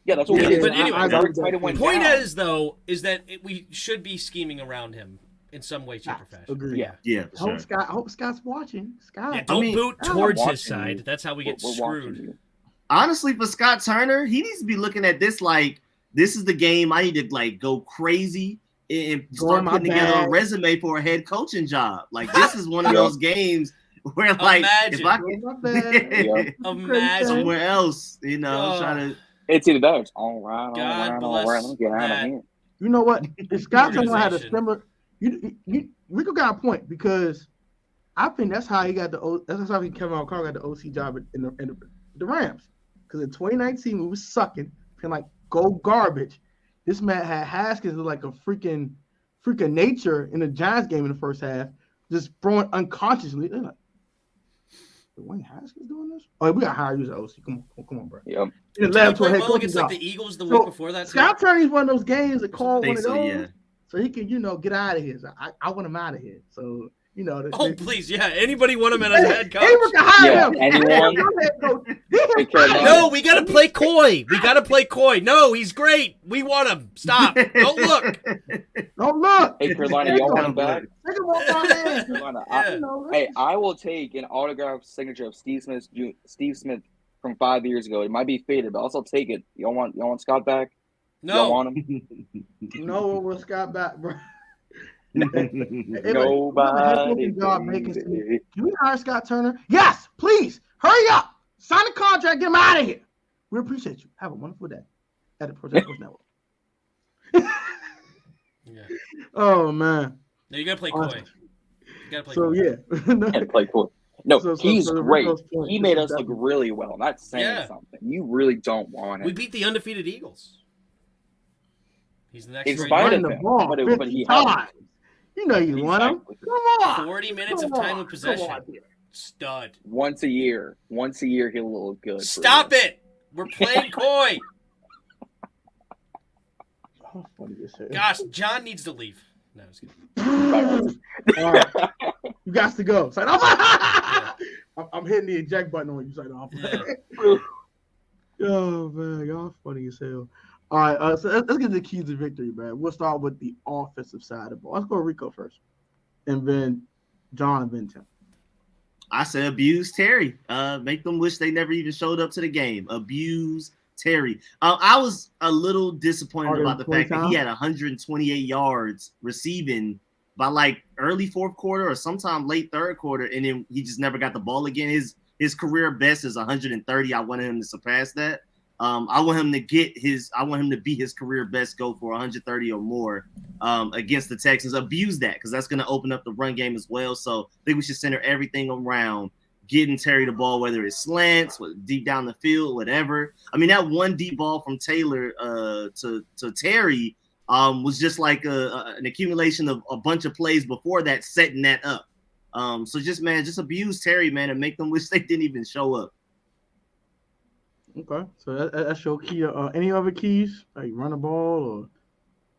[SPEAKER 5] Yeah, that's what we
[SPEAKER 3] Yeah,
[SPEAKER 5] did.
[SPEAKER 3] but anyway,
[SPEAKER 5] Our tight end went
[SPEAKER 3] Point
[SPEAKER 5] down.
[SPEAKER 3] is, though, is that we should be scheming around him in some way, shape, or fashion.
[SPEAKER 1] Agreed.
[SPEAKER 5] Yeah.
[SPEAKER 4] Yeah,
[SPEAKER 1] I
[SPEAKER 4] sure.
[SPEAKER 1] hope Scott's watching. Scott.
[SPEAKER 3] Yeah, don't boot
[SPEAKER 1] I'm
[SPEAKER 3] towards
[SPEAKER 5] watching
[SPEAKER 3] his side.
[SPEAKER 5] you.
[SPEAKER 3] That's how we get
[SPEAKER 5] We're watching
[SPEAKER 3] screwed.
[SPEAKER 5] you.
[SPEAKER 4] Honestly, for Scott Turner, he needs to be looking at this like this is the game I need to like go crazy and
[SPEAKER 1] Go
[SPEAKER 4] start
[SPEAKER 1] in my
[SPEAKER 4] putting together a
[SPEAKER 1] bag.
[SPEAKER 4] resume for a head coaching job. Like this is one of those games where like
[SPEAKER 3] Imagine.
[SPEAKER 4] if I
[SPEAKER 1] Go in my
[SPEAKER 4] can
[SPEAKER 1] bag.
[SPEAKER 3] Imagine.
[SPEAKER 4] somewhere else, you know,
[SPEAKER 3] Oh.
[SPEAKER 4] trying to
[SPEAKER 5] It's either that or it's all right, all
[SPEAKER 3] God
[SPEAKER 5] right,
[SPEAKER 3] bless
[SPEAKER 5] all right. Let me get out of
[SPEAKER 3] Matt.
[SPEAKER 5] here.
[SPEAKER 1] You know what? If Scott Turner had a
[SPEAKER 3] Organization.
[SPEAKER 1] similar, Rico got a point because I think that's how he got that's how Kevin O'Connell got the OC job in the Rams. Because in 2019 we was sucking, feeling like go garbage. This man had Haskins look like a freaking nature in the Giants game in the first half, just throwing unconsciously. They're like, Dwayne Haskins doing this? Oh, we got to hire you as an OC. Come on, bro.
[SPEAKER 5] Yep.
[SPEAKER 1] He
[SPEAKER 3] Did
[SPEAKER 1] led
[SPEAKER 3] he
[SPEAKER 1] him to a
[SPEAKER 3] play
[SPEAKER 1] head
[SPEAKER 3] well
[SPEAKER 1] coaching
[SPEAKER 3] against like
[SPEAKER 1] job.
[SPEAKER 3] the Eagles the
[SPEAKER 1] So,
[SPEAKER 3] week before that? too?
[SPEAKER 1] Scott Turner is one of those games that call one
[SPEAKER 4] think
[SPEAKER 1] of
[SPEAKER 4] so,
[SPEAKER 1] those,
[SPEAKER 4] yeah.
[SPEAKER 1] so he can get out of here. So I want him out of here. So
[SPEAKER 3] Oh, please, yeah. Anybody want him as a head coach?
[SPEAKER 1] Anyone can hire
[SPEAKER 5] Yeah,
[SPEAKER 1] him.
[SPEAKER 5] anyone.
[SPEAKER 1] Head coach. He can
[SPEAKER 5] Hey, Carolina.
[SPEAKER 1] fire
[SPEAKER 3] No,
[SPEAKER 1] him.
[SPEAKER 3] we gotta play coy. We gotta play coy. No, he's great. We want him. Stop. Don't look.
[SPEAKER 1] Don't look.
[SPEAKER 5] Hey, Carolina, y'all want him back?
[SPEAKER 1] Take him off my hands.
[SPEAKER 5] Carolina,
[SPEAKER 3] Yeah.
[SPEAKER 5] Hey, I will take an autographed signature of Steve Smith from 5 years ago. It might be faded, but I'll still take it. Y'all want Scott back? Y'all
[SPEAKER 3] No.
[SPEAKER 5] want him?
[SPEAKER 1] No, we'll Scott back, bro.
[SPEAKER 5] Nobody.
[SPEAKER 1] Can we hire Scott Turner? Yes, please. Hurry up. Sign the contract. Get him out of here. We appreciate you. Have a wonderful day at the Project Sports Network.
[SPEAKER 3] Yeah.
[SPEAKER 1] Oh man.
[SPEAKER 3] No, you gotta play coy. You gotta play
[SPEAKER 1] So
[SPEAKER 3] coy.
[SPEAKER 1] yeah.
[SPEAKER 5] And play cool. No,
[SPEAKER 1] So
[SPEAKER 5] he's
[SPEAKER 1] to
[SPEAKER 5] great.
[SPEAKER 1] Rico's point,
[SPEAKER 5] He
[SPEAKER 1] this
[SPEAKER 5] made
[SPEAKER 1] is
[SPEAKER 5] us look
[SPEAKER 1] definitely-
[SPEAKER 5] really well. That's saying
[SPEAKER 3] Yeah.
[SPEAKER 5] something. You really don't want
[SPEAKER 3] We
[SPEAKER 5] it.
[SPEAKER 3] beat the undefeated Eagles. He's the next
[SPEAKER 5] In
[SPEAKER 3] great
[SPEAKER 5] spite
[SPEAKER 1] Running
[SPEAKER 5] of
[SPEAKER 1] the
[SPEAKER 5] him,
[SPEAKER 1] ball
[SPEAKER 5] but
[SPEAKER 1] 50
[SPEAKER 5] he helped.
[SPEAKER 1] times. You know you want him.
[SPEAKER 5] Exactly.
[SPEAKER 1] Come on.
[SPEAKER 3] 40 minutes of
[SPEAKER 1] Come
[SPEAKER 3] time
[SPEAKER 1] on.
[SPEAKER 3] of possession.
[SPEAKER 1] Come on here.
[SPEAKER 3] Stud.
[SPEAKER 5] Once a year he'll look good. for
[SPEAKER 3] Stop
[SPEAKER 5] you.
[SPEAKER 3] it. We're playing coy.
[SPEAKER 1] How funny is it?
[SPEAKER 3] Gosh, John needs to leave. No, I was kidding.
[SPEAKER 1] All right. You got to go. Sign off. I'm hitting the eject button on you. Sign off.
[SPEAKER 3] Yeah.
[SPEAKER 1] Oh man, y'all funny as hell. All right, so let's get to the keys to victory, man. We'll start with the offensive side of the ball. Let's go Rico first, and then John, and then Tim.
[SPEAKER 4] I said abuse Terry. Make them wish they never even showed up to the game. Abuse Terry. I was a little disappointed about the fact that he had 128 yards receiving by like early fourth quarter or sometime late third quarter, and then he just never got the ball again. His career best is 130. I wanted him to surpass that. I want him to beat his career best, go for 130 or more against the Texans. Abuse that, because that's going to open up the run game as well. So I think we should center everything around getting Terry the ball, whether it's slants, deep down the field, whatever. I mean, that one deep ball from Taylor to Terry was just like an accumulation of a bunch of plays before that, setting that up. So just abuse Terry, man, and make them wish they didn't even show up.
[SPEAKER 1] Okay, so that's your key. Any other keys, like run the ball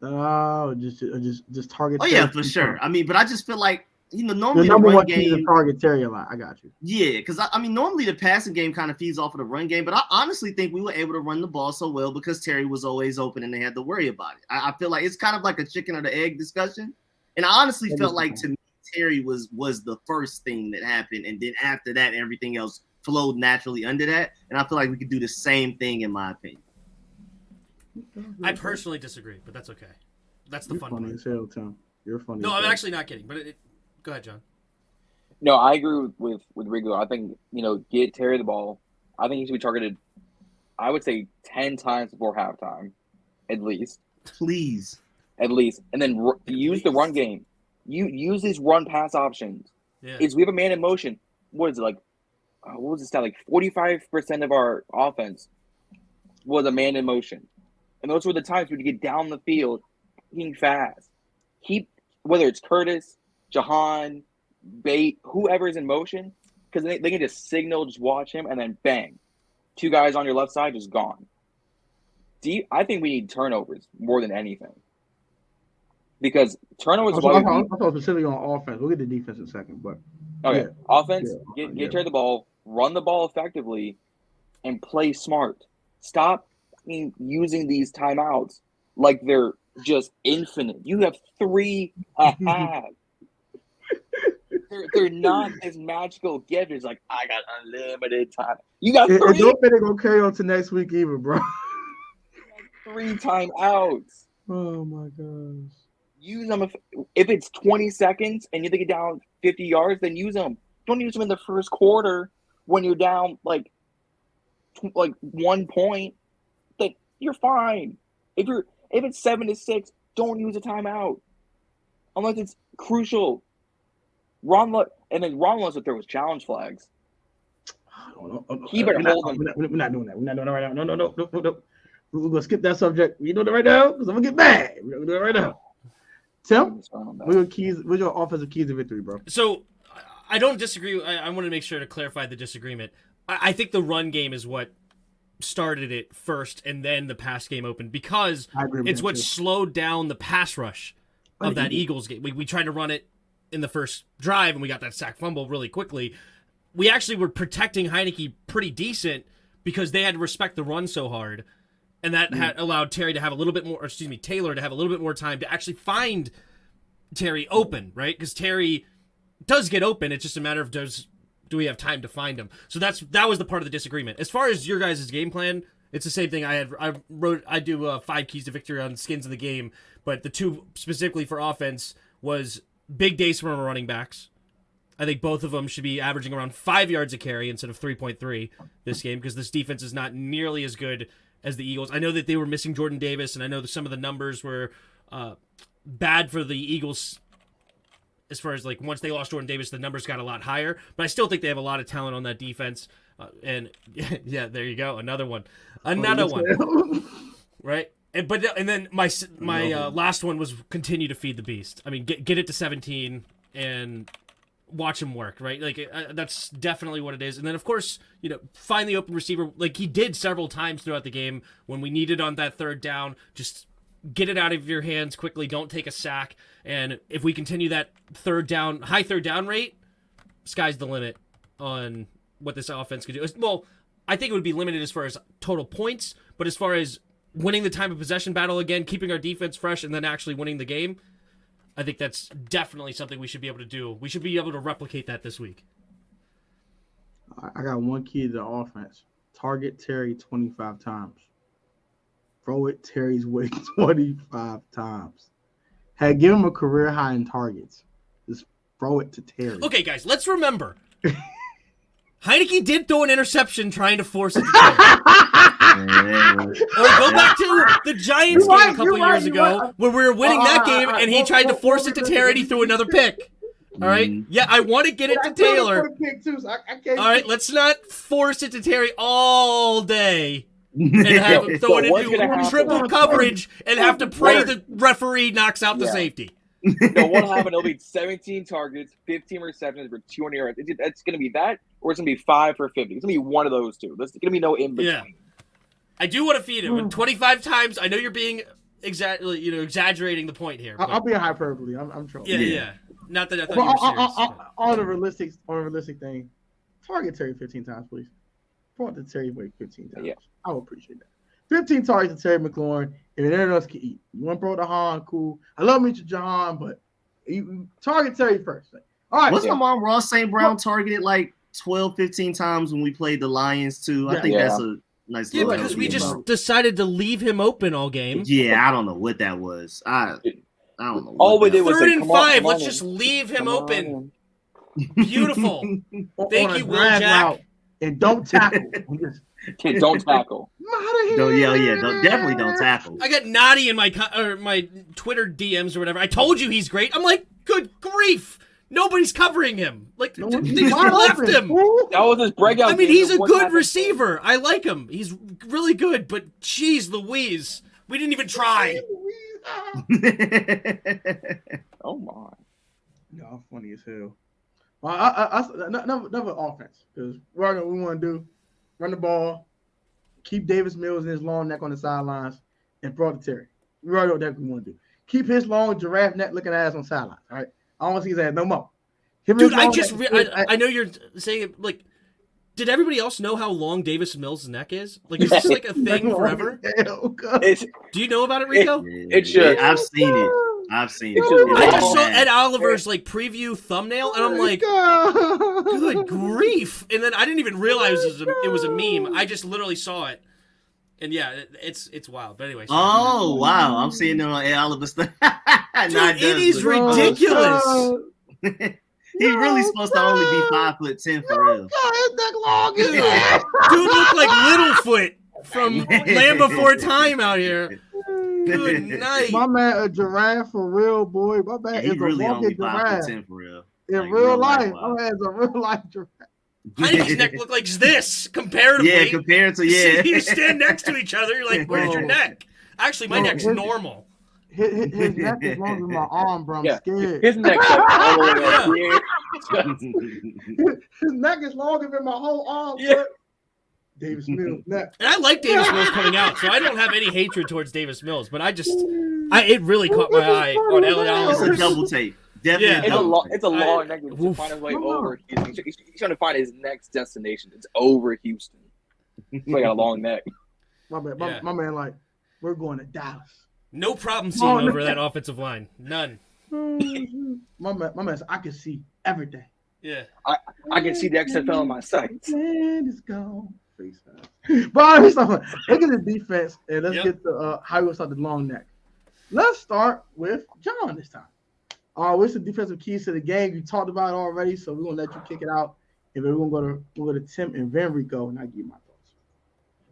[SPEAKER 1] or just target?
[SPEAKER 4] Oh yeah, for sure. I mean, but I just feel like, normally
[SPEAKER 1] the number
[SPEAKER 4] run
[SPEAKER 1] one
[SPEAKER 4] game,
[SPEAKER 1] key is to target Terry a lot. I got you.
[SPEAKER 4] Yeah, because I mean, normally the passing game kind of feeds off of the run game, but I honestly think we were able to run the ball so well because Terry was always open and they had to worry about it. I feel like it's kind of like a chicken or the egg discussion, and I honestly felt like, to me, Terry was the first thing that happened, and then after that, everything else flowed naturally under that, and I feel like we could do the same thing, in my opinion.
[SPEAKER 3] I personally disagree, but that's okay. That's the fun part.
[SPEAKER 1] Tom. You're funny.
[SPEAKER 3] No, I'm actually not kidding. But go ahead, John.
[SPEAKER 5] No, I agree with Rigo. I think, get Terry the ball. I think he should be targeted, I would say, 10 times before halftime, at least.
[SPEAKER 4] Please.
[SPEAKER 5] At least. And then use the run game. You use these run-pass options.
[SPEAKER 3] Yeah.
[SPEAKER 5] We have a man in motion. What is it, like, what was the stat? Like 45% of our offense was a man in motion. And those were the times when you get down the field, being fast. Whether it's Curtis, Jahan, Bate, whoever is in motion, because they can just signal, just watch him, and then bang. 2 guys on your left side, just gone. I think we need turnovers more than anything. Because turnovers is
[SPEAKER 1] I thought specifically on offense. We'll get the defense in a second, but
[SPEAKER 5] okay, yeah. Offense, get Terry the ball, run the ball effectively, and play smart. Stop using these timeouts like they're just infinite. You have 3 a half. They're not this magical gift. It's like, I got unlimited time. You got 3.
[SPEAKER 1] And don't think they're going to carry on to next week either, bro.
[SPEAKER 5] 3 timeouts.
[SPEAKER 1] Oh, my gosh.
[SPEAKER 5] Use them if it's 20 seconds and you think you're down 50 yards, then use them. Don't use them in the first quarter when you're down like 1 point. Like, you're fine. If it's 7-6, don't use a timeout unless it's crucial. Ron wants to throw his challenge flags. He better hold them.
[SPEAKER 1] We're not doing that. We're not doing it right now. No. We're gonna skip that subject. You doing it right now? Because I'm gonna get mad. We're gonna do it right now. Tim, what's your offensive keys to victory, bro?
[SPEAKER 3] So I don't disagree. I want to make sure to clarify the disagreement. I think the run game is what started it first, and then the pass game opened, because it's what slowed down the pass rush of that Eagles game. We tried to run it in the first drive, and we got that sack fumble really quickly. We actually were protecting Heinicke pretty decent because they had to respect the run so hard. And that had allowed Taylor to have a little bit more time to actually find Terry open, right? Because Terry does get open. It's just a matter of do we have time to find him? So that was the part of the disagreement. As far as your guys' game plan, it's the same thing. I do 5 keys to victory on skins of the game, but the 2 specifically for offense was big days from our running backs. I think both of them should be averaging around 5 yards a carry instead of 3.3 this game, because this defense is not nearly as good as the Eagles. I know that they were missing Jordan Davis, and I know that some of the numbers were bad for the Eagles as far as, like, once they lost Jordan Davis, the numbers got a lot higher. But I still think they have a lot of talent on that defense. And, yeah, there you go. Another one. Right? And then my last one was continue to feed the beast. I mean, get it to 17 and watch him work, right? Like, that's definitely what it is. And then, of course, find the open receiver, like he did several times throughout the game when we needed on that third down. Just get it out of your hands quickly. Don't take a sack. And if we continue that high third down rate, sky's the limit on what this offense could do. Well, I think it would be limited as far as total points, but as far as winning the time of possession battle again, keeping our defense fresh, and then actually winning the game, I think that's definitely something we should be able to do. We should be able to replicate that this week.
[SPEAKER 1] I got one key to the offense. Target Terry 25 times. Throw it Terry's way 25 times. Had give him a career high in targets. Just throw it to Terry.
[SPEAKER 3] Okay, guys, let's remember. Heinicke did throw an interception trying to force it to Terry. Or go back to the Giants game a couple years ago where we were winning that game and he tried to force it to Terry and he threw another pick. All right? Yeah, I want to get it to Taylor. All right, let's not force it to Terry all day and have him throw it into triple coverage and have to pray the referee knocks out the safety.
[SPEAKER 5] No, what'll happen? It'll be 17 targets, 15 receptions for 200 yards. It's going to be that, or it's going to be 5 for 50. It's going to be one of those two. There's going to be no in between.
[SPEAKER 3] Yeah. I do want to feed him. 25 times. I know you're being exaggerating the point here.
[SPEAKER 1] I'll be a hyperbole. I'm trolling.
[SPEAKER 3] Yeah. Not that I thought you were serious.
[SPEAKER 1] On a realistic thing, target Terry 15 times, please. Throw it to Terry way 15 times.
[SPEAKER 5] Yeah.
[SPEAKER 1] I would appreciate that. 15 targets to Terry McLaurin, and anyone else can eat. You want to throw it to Han, cool. I love me to Jahan, but you target Terry first. All right.
[SPEAKER 4] Wasn't Amon Ross St. Brown targeted like 12, 15 times when we played the Lions too? I think that's a nice little
[SPEAKER 3] because we just decided to leave him open all game.
[SPEAKER 4] Yeah, I don't know what that was. I don't know.
[SPEAKER 5] All we did was
[SPEAKER 3] 3rd and 5. Let's just leave him open. Beautiful. Thank you, Will Jack.
[SPEAKER 1] And don't tackle.
[SPEAKER 5] Don't tackle.
[SPEAKER 4] Definitely don't tackle.
[SPEAKER 3] I got Naughty in my Twitter DMs or whatever. I told you he's great. I'm like, good grief. Nobody's covering him. Like, they just left him.
[SPEAKER 5] That was his breakout.
[SPEAKER 3] I mean, he's a good receiver. I like him. He's really good, but geez Louise. We didn't even try.
[SPEAKER 5] Oh, my.
[SPEAKER 1] No, funny as hell. Well, another offense, because what we want to do, run the ball, keep Davis Mills in his long neck on the sidelines, and throw it to Terry. We already know what that we want to do. Keep his long giraffe neck looking ass on the sidelines. All right, I don't want to see his ass no more.
[SPEAKER 3] Dude, I know you're saying it, like, did everybody else know how long Davis Mills' neck is? Like, is this like a thing forever? Do you know about it, Rico?
[SPEAKER 5] It should.
[SPEAKER 4] I've seen it. I just
[SPEAKER 3] saw Ed Oliver's like preview thumbnail, and I'm like, good grief! And then I didn't even realize it was a meme. I just literally saw it, and yeah, it's wild. But anyway.
[SPEAKER 4] Oh wow, I'm seeing it on Ed Oliver's thing.
[SPEAKER 3] Dude, it is ridiculous.
[SPEAKER 4] He's really supposed to only be 5'10" for real.
[SPEAKER 3] Dude looked like Littlefoot from Land Before Time out here. Good night.
[SPEAKER 1] My man, a giraffe for real, boy. My man is
[SPEAKER 4] really
[SPEAKER 1] a walking giraffe.
[SPEAKER 4] 5'10" for real.
[SPEAKER 1] In real life, my man is a real life giraffe.
[SPEAKER 3] Heinicke's neck looked like this comparatively.
[SPEAKER 4] Yeah, compared to
[SPEAKER 3] You stand next to each other. You're like, where's your neck? Actually, my neck's normal.
[SPEAKER 1] His neck is longer than my arm, bro. I'm scared.
[SPEAKER 5] His neck all the way up here.
[SPEAKER 1] His neck is longer than my whole arm, bro. Davis Mills neck.
[SPEAKER 3] And I like Davis Mills coming out, so I don't have any hatred towards Davis Mills, but it really caught my eye on ALOT.
[SPEAKER 4] It's a double take. Definitely.
[SPEAKER 3] Yeah.
[SPEAKER 5] It's a long neck. He's to find his way over Houston. He's trying to find his next destination. It's over Houston. He's got a long neck.
[SPEAKER 1] My man, like, we're going to Dallas.
[SPEAKER 3] No problem seeing over that offensive line. None.
[SPEAKER 1] My man, I can see everything.
[SPEAKER 3] Yeah.
[SPEAKER 5] I can see the XFL in my sights.
[SPEAKER 1] And it's gone. But look at the defense, and let's get to how we start the long neck. Let's start with John this time. What's the defensive keys to the game? You talked about it already, so we're gonna let you kick it out. And then we're gonna go to Tim and then Rico, and I give my thoughts.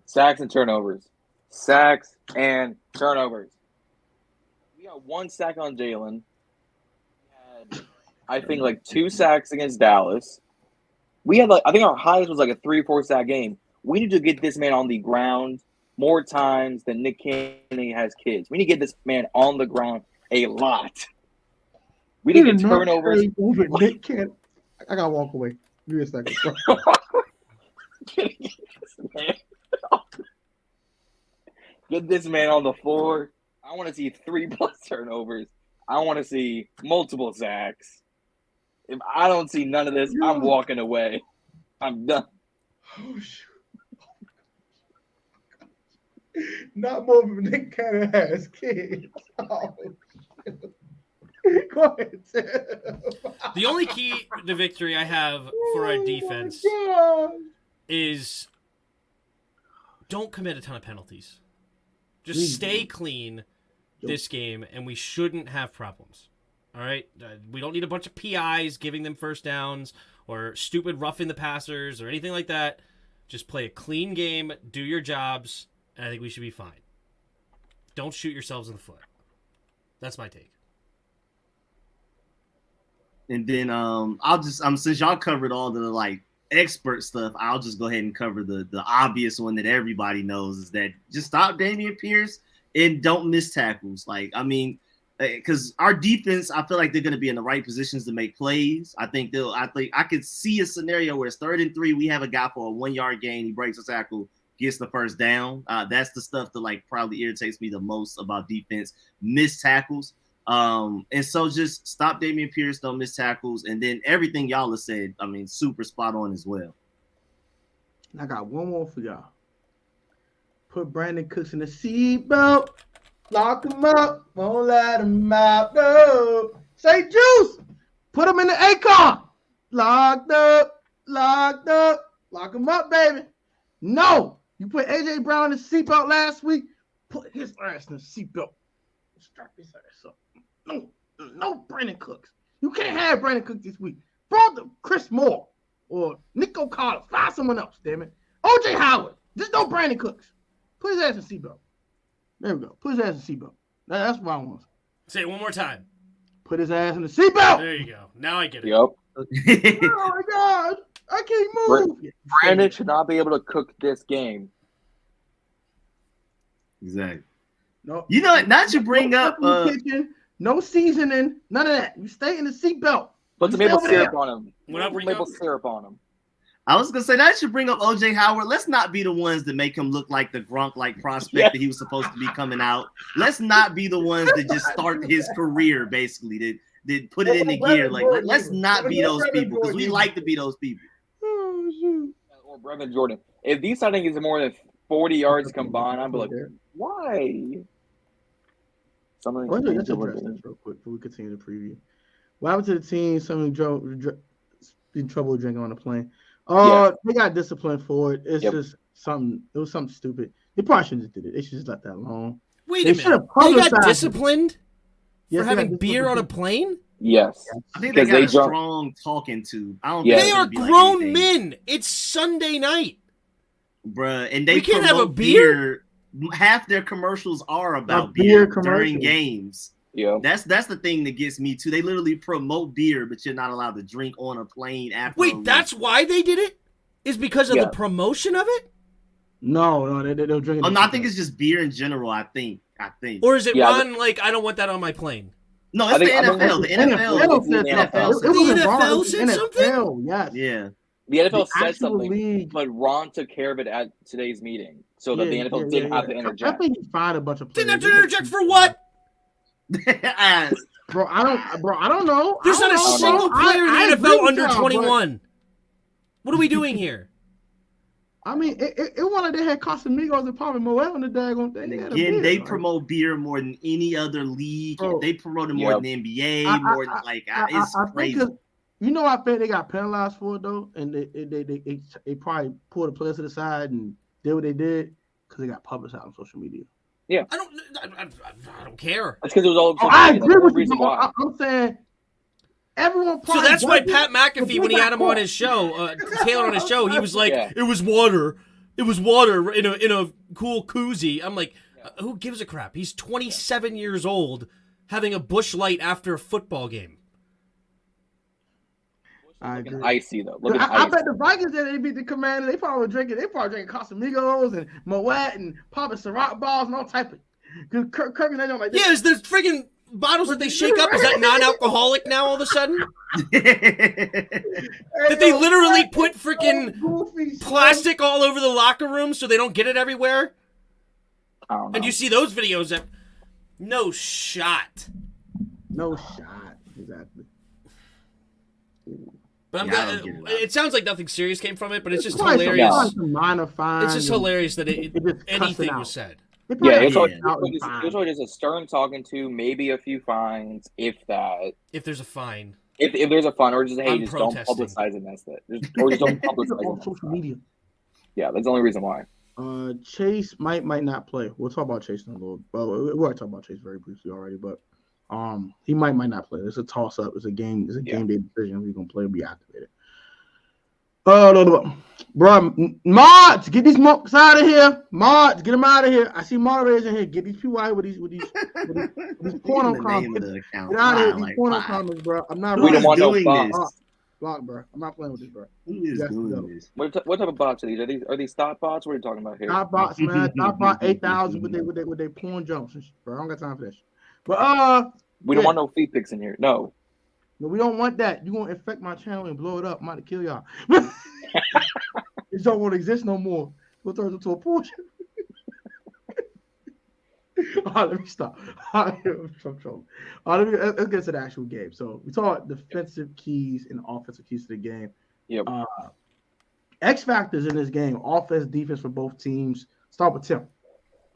[SPEAKER 5] Sacks and turnovers. We got 1 sack on Jalen. We had, I think, like 2 sacks against Dallas. We had I think our highest was like a 3-4 sack game. We need to get this man on the ground more times than Nick Cannon has kids. We need to get this man on the ground a lot. We need to get turnovers.
[SPEAKER 1] Nick Cannon. I gotta walk away. Give me a second.
[SPEAKER 5] Get this man on the floor. I want to see 3+ turnovers. I want to see multiple sacks. If I don't see none of this, I'm walking away. I'm done.
[SPEAKER 1] Oh, shoot. Not more than Nick Cannon has kids. Oh, Go ahead, Tim.
[SPEAKER 3] The only key to victory I have for our defense is don't commit a ton of penalties. Just stay clean this game, and we shouldn't have problems. All right? We don't need a bunch of PIs giving them first downs or stupid roughing the passers or anything like that. Just play a clean game, do your jobs, and I think we should be fine. Don't shoot yourselves in the foot. That's my take.
[SPEAKER 4] And then I'll just since y'all covered all the like expert stuff, I'll just go ahead and cover the obvious one that everybody knows is that just stop Dameon Pierce and don't miss tackles. Like, I mean, because our defense, I feel like they're going to be in the right positions to make plays. I think I could see a scenario where it's 3rd and 3. We have a guy for a 1-yard gain. He breaks a tackle, gets the first down. That's the stuff that like probably irritates me the most about defense. Missed tackles. And so just stop Dameon Pierce, don't miss tackles, and then everything y'all have said, I mean, super spot on as well.
[SPEAKER 1] I got one more for y'all. Put Brandon Cooks in the seatbelt. Lock him up. Won't let him out. No. Say Juice. Put him in the A-car. Locked up. Locked up. Lock him up, baby. No. You put A.J. Brown in the seatbelt last week. Put his ass in the seatbelt. Strap his ass up. No Brandon Cooks. You can't have Brandon Cooks this week. Brought the Chris Moore or Nico Carter. Find someone else, damn it. O.J. Howard. Just no Brandon Cooks. Put his ass in seatbelt. There we go. Put his ass in seatbelt. That's what I want.
[SPEAKER 3] Say it one more time.
[SPEAKER 1] Put his ass in the seatbelt.
[SPEAKER 3] There you go. Now I get it.
[SPEAKER 5] Yep.
[SPEAKER 1] Oh my God. I can't move.
[SPEAKER 5] Brandon should not be able to cook this game.
[SPEAKER 4] Exactly.
[SPEAKER 1] No.
[SPEAKER 4] You know, not to bring up
[SPEAKER 1] kitchen, no seasoning, none of that. You stay in the seatbelt.
[SPEAKER 5] Put some maple syrup on him. Maple syrup on him.
[SPEAKER 4] I was gonna say that should bring up OJ Howard. Let's not be the ones that make him look like the Gronk-like prospect that he was supposed to be coming out. Let's not be the ones that just start his career basically that put it in the gear. Like let's not be those people because we like to be those people.
[SPEAKER 1] Oh shoot.
[SPEAKER 5] Or Brevin Jordan. If these sightings are more than 40 yards combined, I'd be like, why?
[SPEAKER 1] Let's address this real quick before we continue the preview. What happened to the team? Some in trouble drinking on the plane. They got disciplined for it. It's just something. It was something stupid. They probably shouldn't have did it. They should just let that alone.
[SPEAKER 3] Wait a minute. They got disciplined for having beer on a plane?
[SPEAKER 5] Yes.
[SPEAKER 4] I think they got a strong talking to. I don't.
[SPEAKER 3] They are grown men. It's Sunday night,
[SPEAKER 4] bruh, and they
[SPEAKER 3] can't have a beer.
[SPEAKER 4] Half their commercials are about beer during games.
[SPEAKER 5] Yeah,
[SPEAKER 4] that's the thing that gets me too. They literally promote beer, but you're not allowed to drink on a plane after.
[SPEAKER 3] Wait, that's why they did it? Is because of the promotion of it?
[SPEAKER 1] No, they don't drink.
[SPEAKER 4] Oh no, I think it's just beer in general. I think.
[SPEAKER 3] Or is it Ron? Like I don't want that on my plane.
[SPEAKER 4] No, it's the NFL. The
[SPEAKER 3] NFL said something.
[SPEAKER 1] Yes.
[SPEAKER 4] Yeah.
[SPEAKER 5] The NFL said something, but Ron took care of it at today's meeting, so that the NFL didn't have to interject.
[SPEAKER 1] I think he fired a bunch of players.
[SPEAKER 3] Didn't have to interject for what?
[SPEAKER 1] Bro, I don't know.
[SPEAKER 3] There's not a single player in the NFL under 21. What are we doing here?
[SPEAKER 1] I mean, it wanted they had Casamigos and Papa Moel on the daggone thing.
[SPEAKER 4] Again, they promote beer more than any other league. Bro, they promote it more than the NBA. More than it's crazy.
[SPEAKER 1] You know, I think they got penalized for it though, and they probably pulled the players to the side and did what they did because they got published out on social media.
[SPEAKER 5] Yeah,
[SPEAKER 3] I don't care.
[SPEAKER 5] That's because it was all.
[SPEAKER 1] I agree with you. I'm saying everyone.
[SPEAKER 3] So that's why Pat McAfee, when he had him on his show, Taylor on his show, he was like, "It was water. It was water in a cool koozie." I'm like, who gives a crap? He's 27 years old, having a Busch Light after a football game.
[SPEAKER 1] I agree.
[SPEAKER 5] Icy though.
[SPEAKER 1] I bet the Vikings that they beat the Commanders, they probably drinking Casamigos and Moet and popping Ciroc balls and all type of. Kirk and they don't like.
[SPEAKER 3] Yeah, is the friggin' bottles that they shake up, is that non-alcoholic now all of a sudden? That they literally put freaking plastic all over the locker room so they don't get it everywhere?
[SPEAKER 5] I don't know.
[SPEAKER 3] And you see those videos that no shot.
[SPEAKER 1] No shot, exactly.
[SPEAKER 3] But it sounds like nothing serious came from it, but it's just hilarious.
[SPEAKER 1] Minor fine.
[SPEAKER 3] It's just hilarious that anything was said.
[SPEAKER 1] They probably
[SPEAKER 5] Yeah,
[SPEAKER 1] got
[SPEAKER 5] it's always,
[SPEAKER 1] kicked out in
[SPEAKER 5] it's
[SPEAKER 1] five.
[SPEAKER 5] always just a stern talking to, maybe a few fines, if that.
[SPEAKER 3] If there's a fine.
[SPEAKER 5] If there's a fine, or just, hey,
[SPEAKER 3] I'm
[SPEAKER 5] just don't
[SPEAKER 3] protesting.
[SPEAKER 5] publicize it. That's it. Or just don't publicize it.
[SPEAKER 1] on social media.
[SPEAKER 5] Yeah, that's the only reason why.
[SPEAKER 1] Chase might not play. We'll talk about Chase in a little. Well, we already talked about Chase very briefly already, but he might not play. It's a toss up. It's a game. It's a game day decision. If he's gonna play or be activated. Bro, mods, get these monks out of here. Mods, get them out of here. I see moderators in here. Get these people out with these porno comments. Get out of here, these porno comments, bro. I'm not.
[SPEAKER 5] We don't want no bots.
[SPEAKER 1] Block, bro. I'm not playing with this, bro.
[SPEAKER 4] Who is doing this?
[SPEAKER 5] What type of bots are these? Are these thought bots? What are you talking about here?
[SPEAKER 1] Thought bots, man. Thought bot 8,000 with they porn jumps and shit, bro. I don't got time for that shit. But
[SPEAKER 5] we don't want no feet pics in here. No.
[SPEAKER 1] No, we don't want that. You're gonna infect my channel and blow it up. I'm about to kill y'all. This don't want to exist no more. We'll turn it into a portion. All right, let me stop. All right, let's get to the actual game. So we talked defensive keys and offensive keys to the game.
[SPEAKER 5] Yep.
[SPEAKER 1] X factors in this game: offense, defense for both teams. Start with Tim,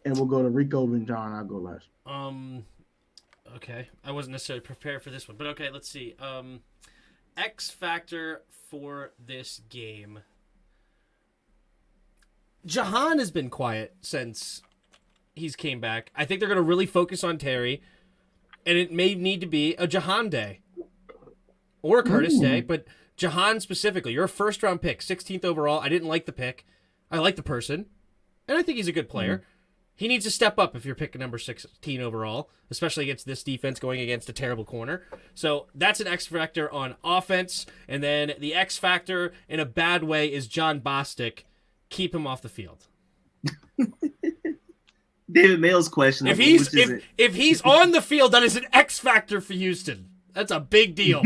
[SPEAKER 1] and we'll go to Rico and John. I'll go last.
[SPEAKER 3] Okay, I wasn't necessarily prepared for this one, but okay, let's see. X factor for this game. Jahan has been quiet since he's came back. I think they're going to really focus on Terry, and it may need to be a Jahan day or a Curtis day, but Jahan specifically. You're a first-round pick, 16th overall. I didn't like the pick. I like the person, and I think he's a good player. He needs to step up if you're picking number 16 overall, especially against this defense going against a terrible corner. So that's an X factor on offense. And then the X factor in a bad way is John Bostic. Keep him off the field.
[SPEAKER 4] David Mail's question.
[SPEAKER 3] If he's on the field, that is an X factor for Houston. That's a big deal.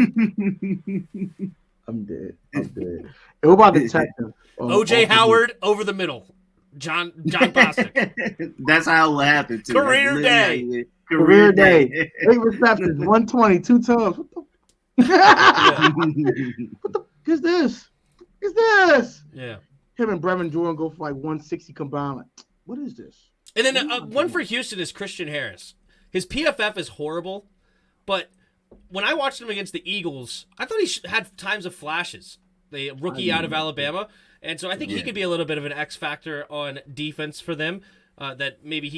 [SPEAKER 1] I'm dead. What about the Texans?
[SPEAKER 3] OJ Howard over the middle. John Bostic.
[SPEAKER 4] That's how it will happen too.
[SPEAKER 3] Career day.
[SPEAKER 1] 8 receptions, 120, 2 times. What the is this? Is this?
[SPEAKER 3] Yeah.
[SPEAKER 1] Him and Brevin Jordan go for like 160 combined. Like, what is this?
[SPEAKER 3] And then one for Houston is Christian Harris. His PFF is horrible, but when I watched him against the Eagles, I thought he had times of flashes. The rookie out of Alabama. And so I think he could be a little bit of an X factor on defense for them. That maybe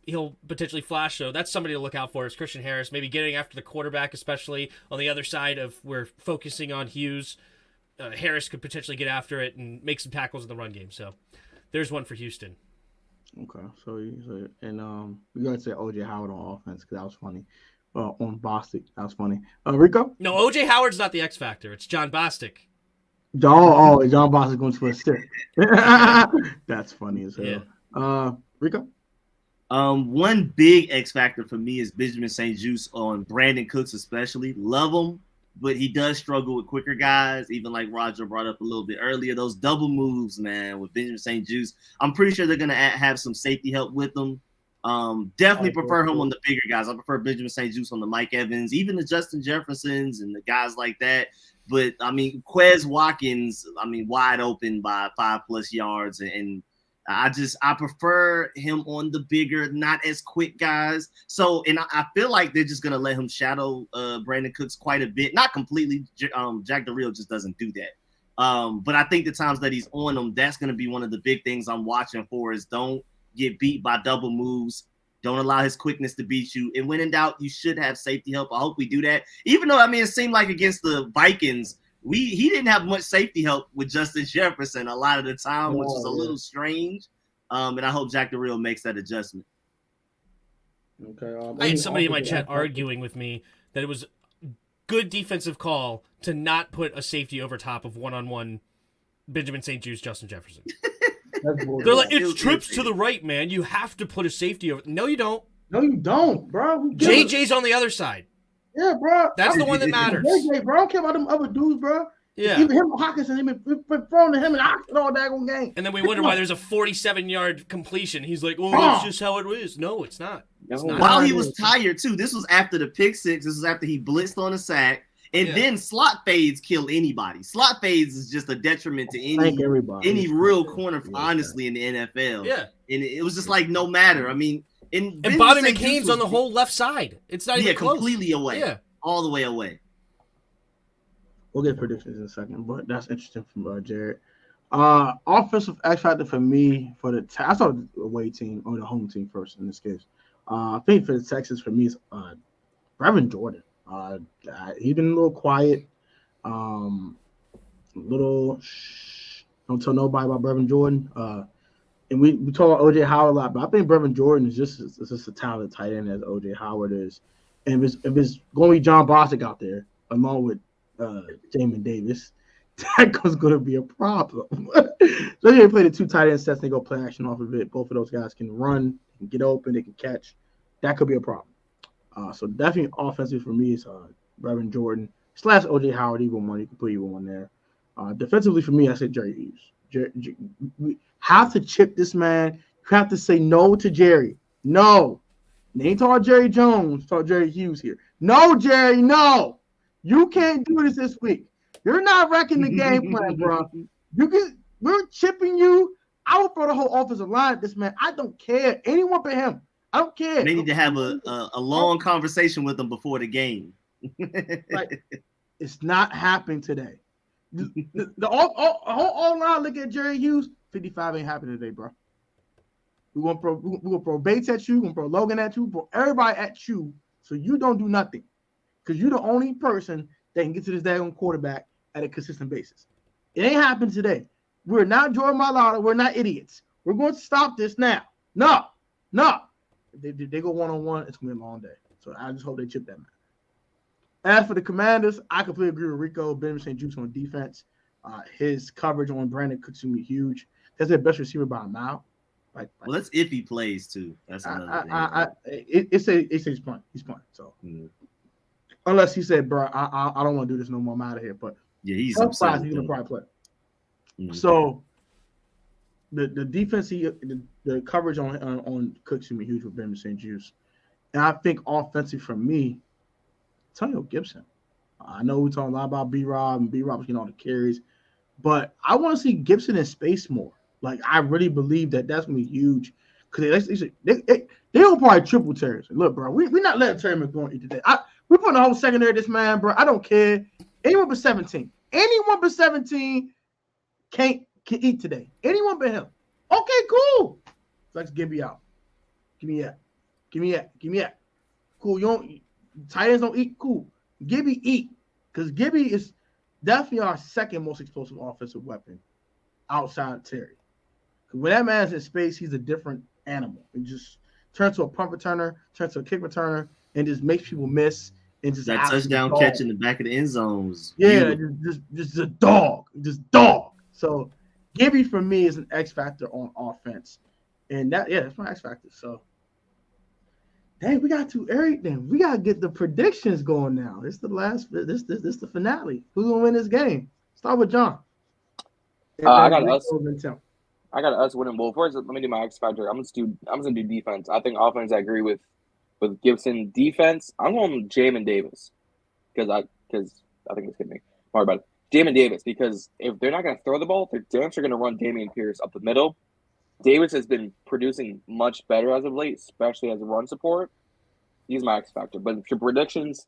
[SPEAKER 3] he'll potentially flash. So that's somebody to look out for is Christian Harris. Maybe getting after the quarterback, especially on the other side of we're focusing on Hughes. Harris could potentially get after it and make some tackles in the run game. So there's one for Houston.
[SPEAKER 1] Okay, so and we gotta say OJ Howard on offense because that was funny. On Bostic, that was funny. Rico?
[SPEAKER 3] No, OJ Howard's not the X factor. It's John Bostic.
[SPEAKER 1] John Bostic going to a stick. That's funny as hell. Yeah. Rico?
[SPEAKER 4] One big X factor for me is Benjamin St-Juste on Brandon Cooks, especially. Love him, but he does struggle with quicker guys, even like Roger brought up a little bit earlier. Those double moves, man, with Benjamin St-Juste. I'm pretty sure they're going to have some safety help with them. Definitely prefer him on the bigger guys. I prefer Benjamin St-Juste on the Mike Evans, even the Justin Jeffersons and the guys like that. But, I mean, Quez Watkins, wide open by 5+ yards. And I prefer him on the bigger, not as quick guys. So, and I feel like they're just going to let him shadow Brandon Cooks quite a bit. Not completely. Jack Del Rio just doesn't do that. But I think the times that he's on them, that's going to be one of the big things I'm watching for is don't get beat by double moves. Don't allow his quickness to beat you. And when in doubt, you should have safety help. I hope we do that. Even though, it seemed like against the Vikings, he didn't have much safety help with Justin Jefferson a lot of the time, which is a little strange. And I hope Jack Del Rio makes that adjustment.
[SPEAKER 1] Okay.
[SPEAKER 3] I had somebody in my chat arguing with me that it was a good defensive call to not put a safety over top of one-on-one Benjamin St-Juste, Justin Jefferson. They're like, it's trips to the right, man. You have to put a safety over. No, you don't.
[SPEAKER 1] No, you don't, bro.
[SPEAKER 3] JJ's on the other side.
[SPEAKER 1] Yeah, bro.
[SPEAKER 3] That's the one that matters.
[SPEAKER 1] JJ, bro. I don't care about them other dudes, bro.
[SPEAKER 3] Yeah.
[SPEAKER 1] Even him, Hawkinson, him throwing to him and Hawkinson all daggone game.
[SPEAKER 3] And then we wonder why there's a 47-yard completion. He's like, well, that's just how it is. No, it's not. It's not.
[SPEAKER 4] While he was tired, too. This was after the pick six. This was after he blitzed on a sack. And
[SPEAKER 3] Yeah.
[SPEAKER 4] then slot fades kill anybody. Slot fades is just a detriment to
[SPEAKER 1] Thank everybody.
[SPEAKER 4] any real corner,
[SPEAKER 1] Yeah,
[SPEAKER 4] honestly, in the NFL.
[SPEAKER 3] Yeah.
[SPEAKER 4] And it was just like no matter. I mean,
[SPEAKER 3] And Bobby McCain's on the whole left side. It's not even close.
[SPEAKER 4] completely away.
[SPEAKER 3] Yeah.
[SPEAKER 4] All the way away.
[SPEAKER 1] We'll get predictions in a second, but that's interesting from Jared. Offensive X factor for me for the I saw the away team or the home team first in this case. I think for the Texans for me is Brevin Jordan. He's been a little quiet. Don't tell nobody about Brevin Jordan. And we talk about OJ Howard a lot, but I think Brevin Jordan is just a talented tight end as OJ Howard is. And if it's going to be John Bostic out there along with Jamin Davis, that was going to be a problem. So they play the two tight end sets, they go play action off of it. Both of those guys can run, can get open, they can catch. That could be a problem. So definitely offensive for me is Brevin Jordan / OJ Howard, even one. You can put either one there. Defensively for me, I said Jerry Hughes. We have to chip this man. You have to say no to Jerry. No. They ain't talking Jerry Jones, talk Jerry Hughes here. No, Jerry, no. You can't do this week. You're not wrecking the game plan, bro. We're chipping you. I will throw the whole offensive line at this man. I don't care. Anyone but him. I don't care.
[SPEAKER 4] They need to have a long conversation with them before the game.
[SPEAKER 1] Like, it's not happening today. The all line look at Jerry Hughes. 55 ain't happening today, bro. We're gonna throw Bates at you. We're gonna throw Logan at you. Throw everybody at you, so you don't do nothing. Because you're the only person that can get to this daggone quarterback at a consistent basis. It ain't happening today. We're not Jordan Mailata. We're not idiots. We're going to stop this now. No. If they go one-on-one, it's going to be a long day. So I just hope they chip that man. As for the Commanders, I completely agree with Rico. Ben St. Juice on defense. His coverage on Brandon Cooks will be huge. That's their best receiver by a mile. Well,
[SPEAKER 4] that's if he plays too. That's another thing.
[SPEAKER 1] It's he's playing. He's playing. So unless he said, bro, I don't want to do this no more. I'm out of here. But
[SPEAKER 4] yeah, he's
[SPEAKER 1] gonna probably play. So the defense, the coverage on Cooks will be huge with Ben St. Juice. And I think offensive for me, Antonio Gibson. I know we're talking a lot about B-Rob, and B-Rob's getting all the carries, but I want to see Gibson in space more. Like, I really believe that's going to be huge because they'll probably triple Terry. Look, bro, we're not letting Terry McLaurin eat today. We're putting the whole secondary of this man, bro. I don't care. Anyone but 17. Anyone but 17 can eat today. Anyone but him. Okay, cool. Let's Gibby out. Give me that. Cool. Tight ends don't eat. Cool. Gibby eat. Because Gibby is definitely our second most explosive offensive weapon outside of Terry. When that man's in space, he's a different animal. He just turns to a punt returner, turns to a kick returner, and just makes people miss. And just
[SPEAKER 4] that touchdown catch in the back of the end zones.
[SPEAKER 1] Yeah, just a dog. Just dog. So Gibby for me is an X factor on offense. And that's my X factor. So dang, we got to everything. We gotta get the predictions going now. It's the last. This the finale. Who's gonna win this game? Start with John.
[SPEAKER 5] I got us winning. Well, first, let me do my X factor. I'm gonna do defense. I think offense. I agree with Gibson. Defense, I'm going Jamin Davis because I think it's gonna be more about it. Jamin Davis, because if they're not gonna throw the ball, they're damn sure gonna run Dameon Pierce up the middle. Davis has been producing much better as of late, especially as a run support. He's my X factor. But for predictions,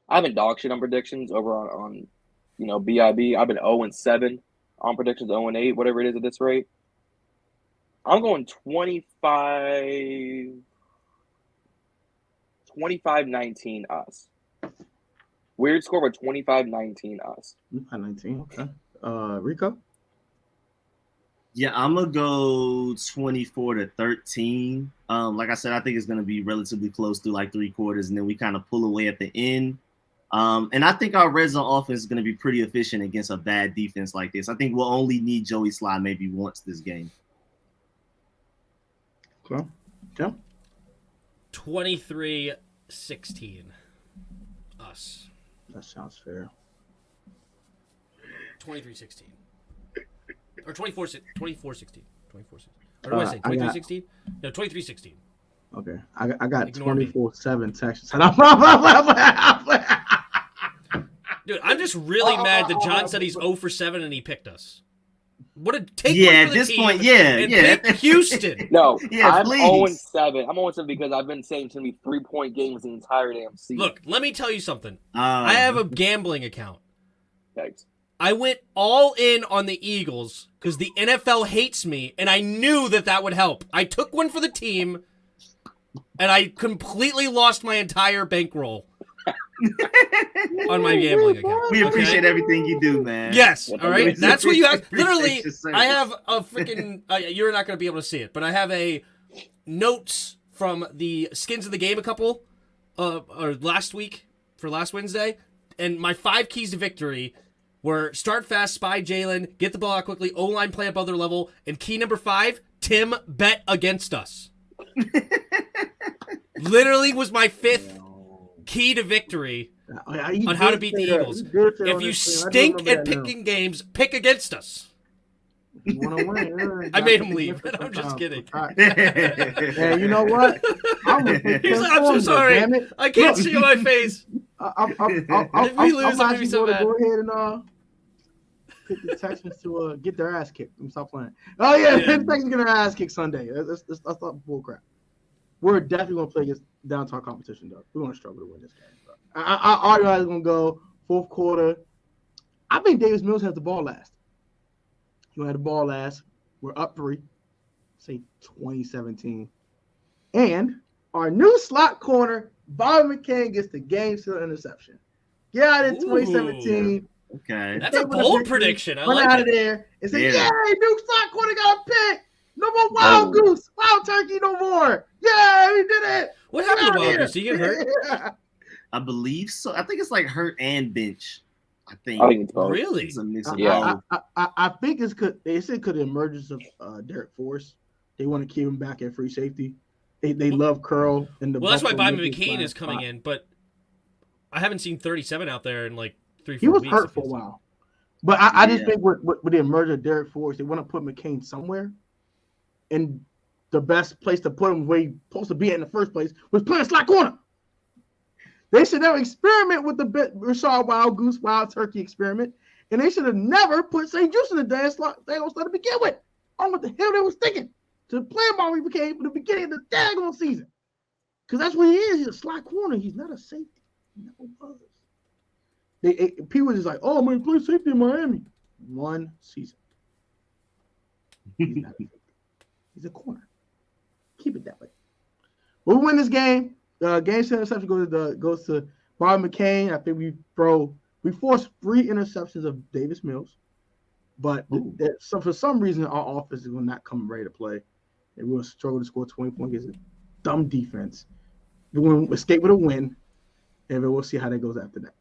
[SPEAKER 5] I've been dog shit on predictions over on BIB. I've been 0-7 on predictions, 0-8, whatever it is at this rate. I'm going 25-19 us. Weird score, but 25-19 us.
[SPEAKER 1] 25-19, okay. Rico?
[SPEAKER 4] Yeah, I'm going to go 24-13. Like I said, I think it's going to be relatively close through like three quarters, and then we kind of pull away at the end. And I think our red zone offense is going to be pretty efficient against a bad defense like this. I think we'll only need Joey Sly maybe once this game.
[SPEAKER 1] Okay. Jim?
[SPEAKER 3] 23-16. Us.
[SPEAKER 1] That sounds fair.
[SPEAKER 3] 23-16. Or 24-16. 24-16. Or what did I say? 23-16? No, 23-16.
[SPEAKER 1] Okay. I got
[SPEAKER 3] Ignore me.
[SPEAKER 1] 24-7 Texans.
[SPEAKER 3] Dude, I'm just really mad that John said he's 0 for 7 and he picked us. What a take
[SPEAKER 4] Yeah,
[SPEAKER 3] one
[SPEAKER 4] at
[SPEAKER 3] for the
[SPEAKER 4] this
[SPEAKER 3] team
[SPEAKER 4] point, yeah,
[SPEAKER 3] and
[SPEAKER 4] yeah.
[SPEAKER 3] pick Houston.
[SPEAKER 5] No,
[SPEAKER 4] Yeah,
[SPEAKER 5] I'm
[SPEAKER 4] please.
[SPEAKER 5] 0-7. I'm 0-7 because I've been saying to me 3-point games the entire damn season.
[SPEAKER 3] Look, let me tell you something. I have a
[SPEAKER 4] Um,
[SPEAKER 3] gambling account.
[SPEAKER 5] Thanks.
[SPEAKER 3] I went all in on the Eagles because the NFL hates me, and I knew that would help. I took one for the team, and I completely lost my entire bankroll on my gambling account.
[SPEAKER 4] we
[SPEAKER 3] okay?
[SPEAKER 4] appreciate everything you do, man.
[SPEAKER 3] Yes, all right. That's what you have.
[SPEAKER 4] Appreciate
[SPEAKER 3] Literally,
[SPEAKER 4] your service.
[SPEAKER 3] I have a freaking. You're not going to be able to see it, but I have a notes from the Skins of the Game or last week for last Wednesday, and my 5 keys to victory were start fast, spy Jalen, get the ball out quickly, O-line play above their level, and key number 5, Tim bet against us. Literally was my 5th key to victory on how to beat the Eagles. If you stink at picking games, pick against us.
[SPEAKER 1] You want to win?
[SPEAKER 3] I made him leave, but I'm just kidding.
[SPEAKER 1] And you know what?
[SPEAKER 3] He's like, I'm so sorry.
[SPEAKER 1] Damn it.
[SPEAKER 3] I can't see my face. If we lose, I'm gonna be so mad.
[SPEAKER 1] Go ahead and pick the Texans to get their ass kicked. Stop playing. Oh yeah, the Texans get their ass kicked Sunday. That's not bull crap. We're definitely gonna play against downtown competition, though. We're gonna struggle to win this game. Bro. Our guys gonna go fourth quarter. I think Davis Mills has the ball last. He had the ball last. We're up 3. Say 2017. And our new slot corner, Ballin McCain, gets the game seal interception. Get out in 2017.
[SPEAKER 4] Okay.
[SPEAKER 3] That's a bold prediction. I
[SPEAKER 1] Run
[SPEAKER 3] like
[SPEAKER 1] out
[SPEAKER 3] it.
[SPEAKER 1] of there and say,
[SPEAKER 4] Yeah.
[SPEAKER 1] "Yay, new slot corner got a pick. No more wild goose, wild turkey, no more. Yeah, we did it."
[SPEAKER 3] What happened to Wild Goose? Did he get hurt?
[SPEAKER 1] Yeah.
[SPEAKER 4] I believe so. I think it's like hurt and bench. I think.
[SPEAKER 5] I think it's both.
[SPEAKER 3] Really?
[SPEAKER 4] It's a mix of
[SPEAKER 5] Yeah.
[SPEAKER 4] both.
[SPEAKER 1] I think it's they said the emergence of Derek Force. They want to keep him back at free safety. They love curl and the.
[SPEAKER 3] Well, that's why
[SPEAKER 1] Buffalo
[SPEAKER 3] Bobby
[SPEAKER 1] Nickens
[SPEAKER 3] McCain is
[SPEAKER 1] last
[SPEAKER 3] coming
[SPEAKER 1] spot.
[SPEAKER 3] in, but I haven't seen 37 out there in like 3-4
[SPEAKER 1] He was
[SPEAKER 3] weeks.
[SPEAKER 1] hurt for a while, but I just
[SPEAKER 4] Yeah.
[SPEAKER 1] think with the emergence of Derek Force, they want to put McCain somewhere, and the best place to put him where he's supposed to be in the first place was playing slot corner. They should never experiment with the Rashad Wild Goose Wild Turkey experiment, and they should have never put St. Juice in the damn slot they don't start to begin with. I don't know what the hell they was thinking to play Bobby McCain from the beginning of the daggone season, because that's what he is. He's a slot corner. He's not a safety. He never was. People were just like, "Oh, I'm going to play safety in Miami." 1 season. He's not a safety. He's a corner. Keep it that way. We'll win this game. Game set interception goes to Bobby McCain. I think we forced 3 interceptions of Davis Mills, but for some reason our offense will not come ready to play, and we'll struggle to score 20 points against a dumb defense. We're going to escape with a win, and we'll see how that goes after that.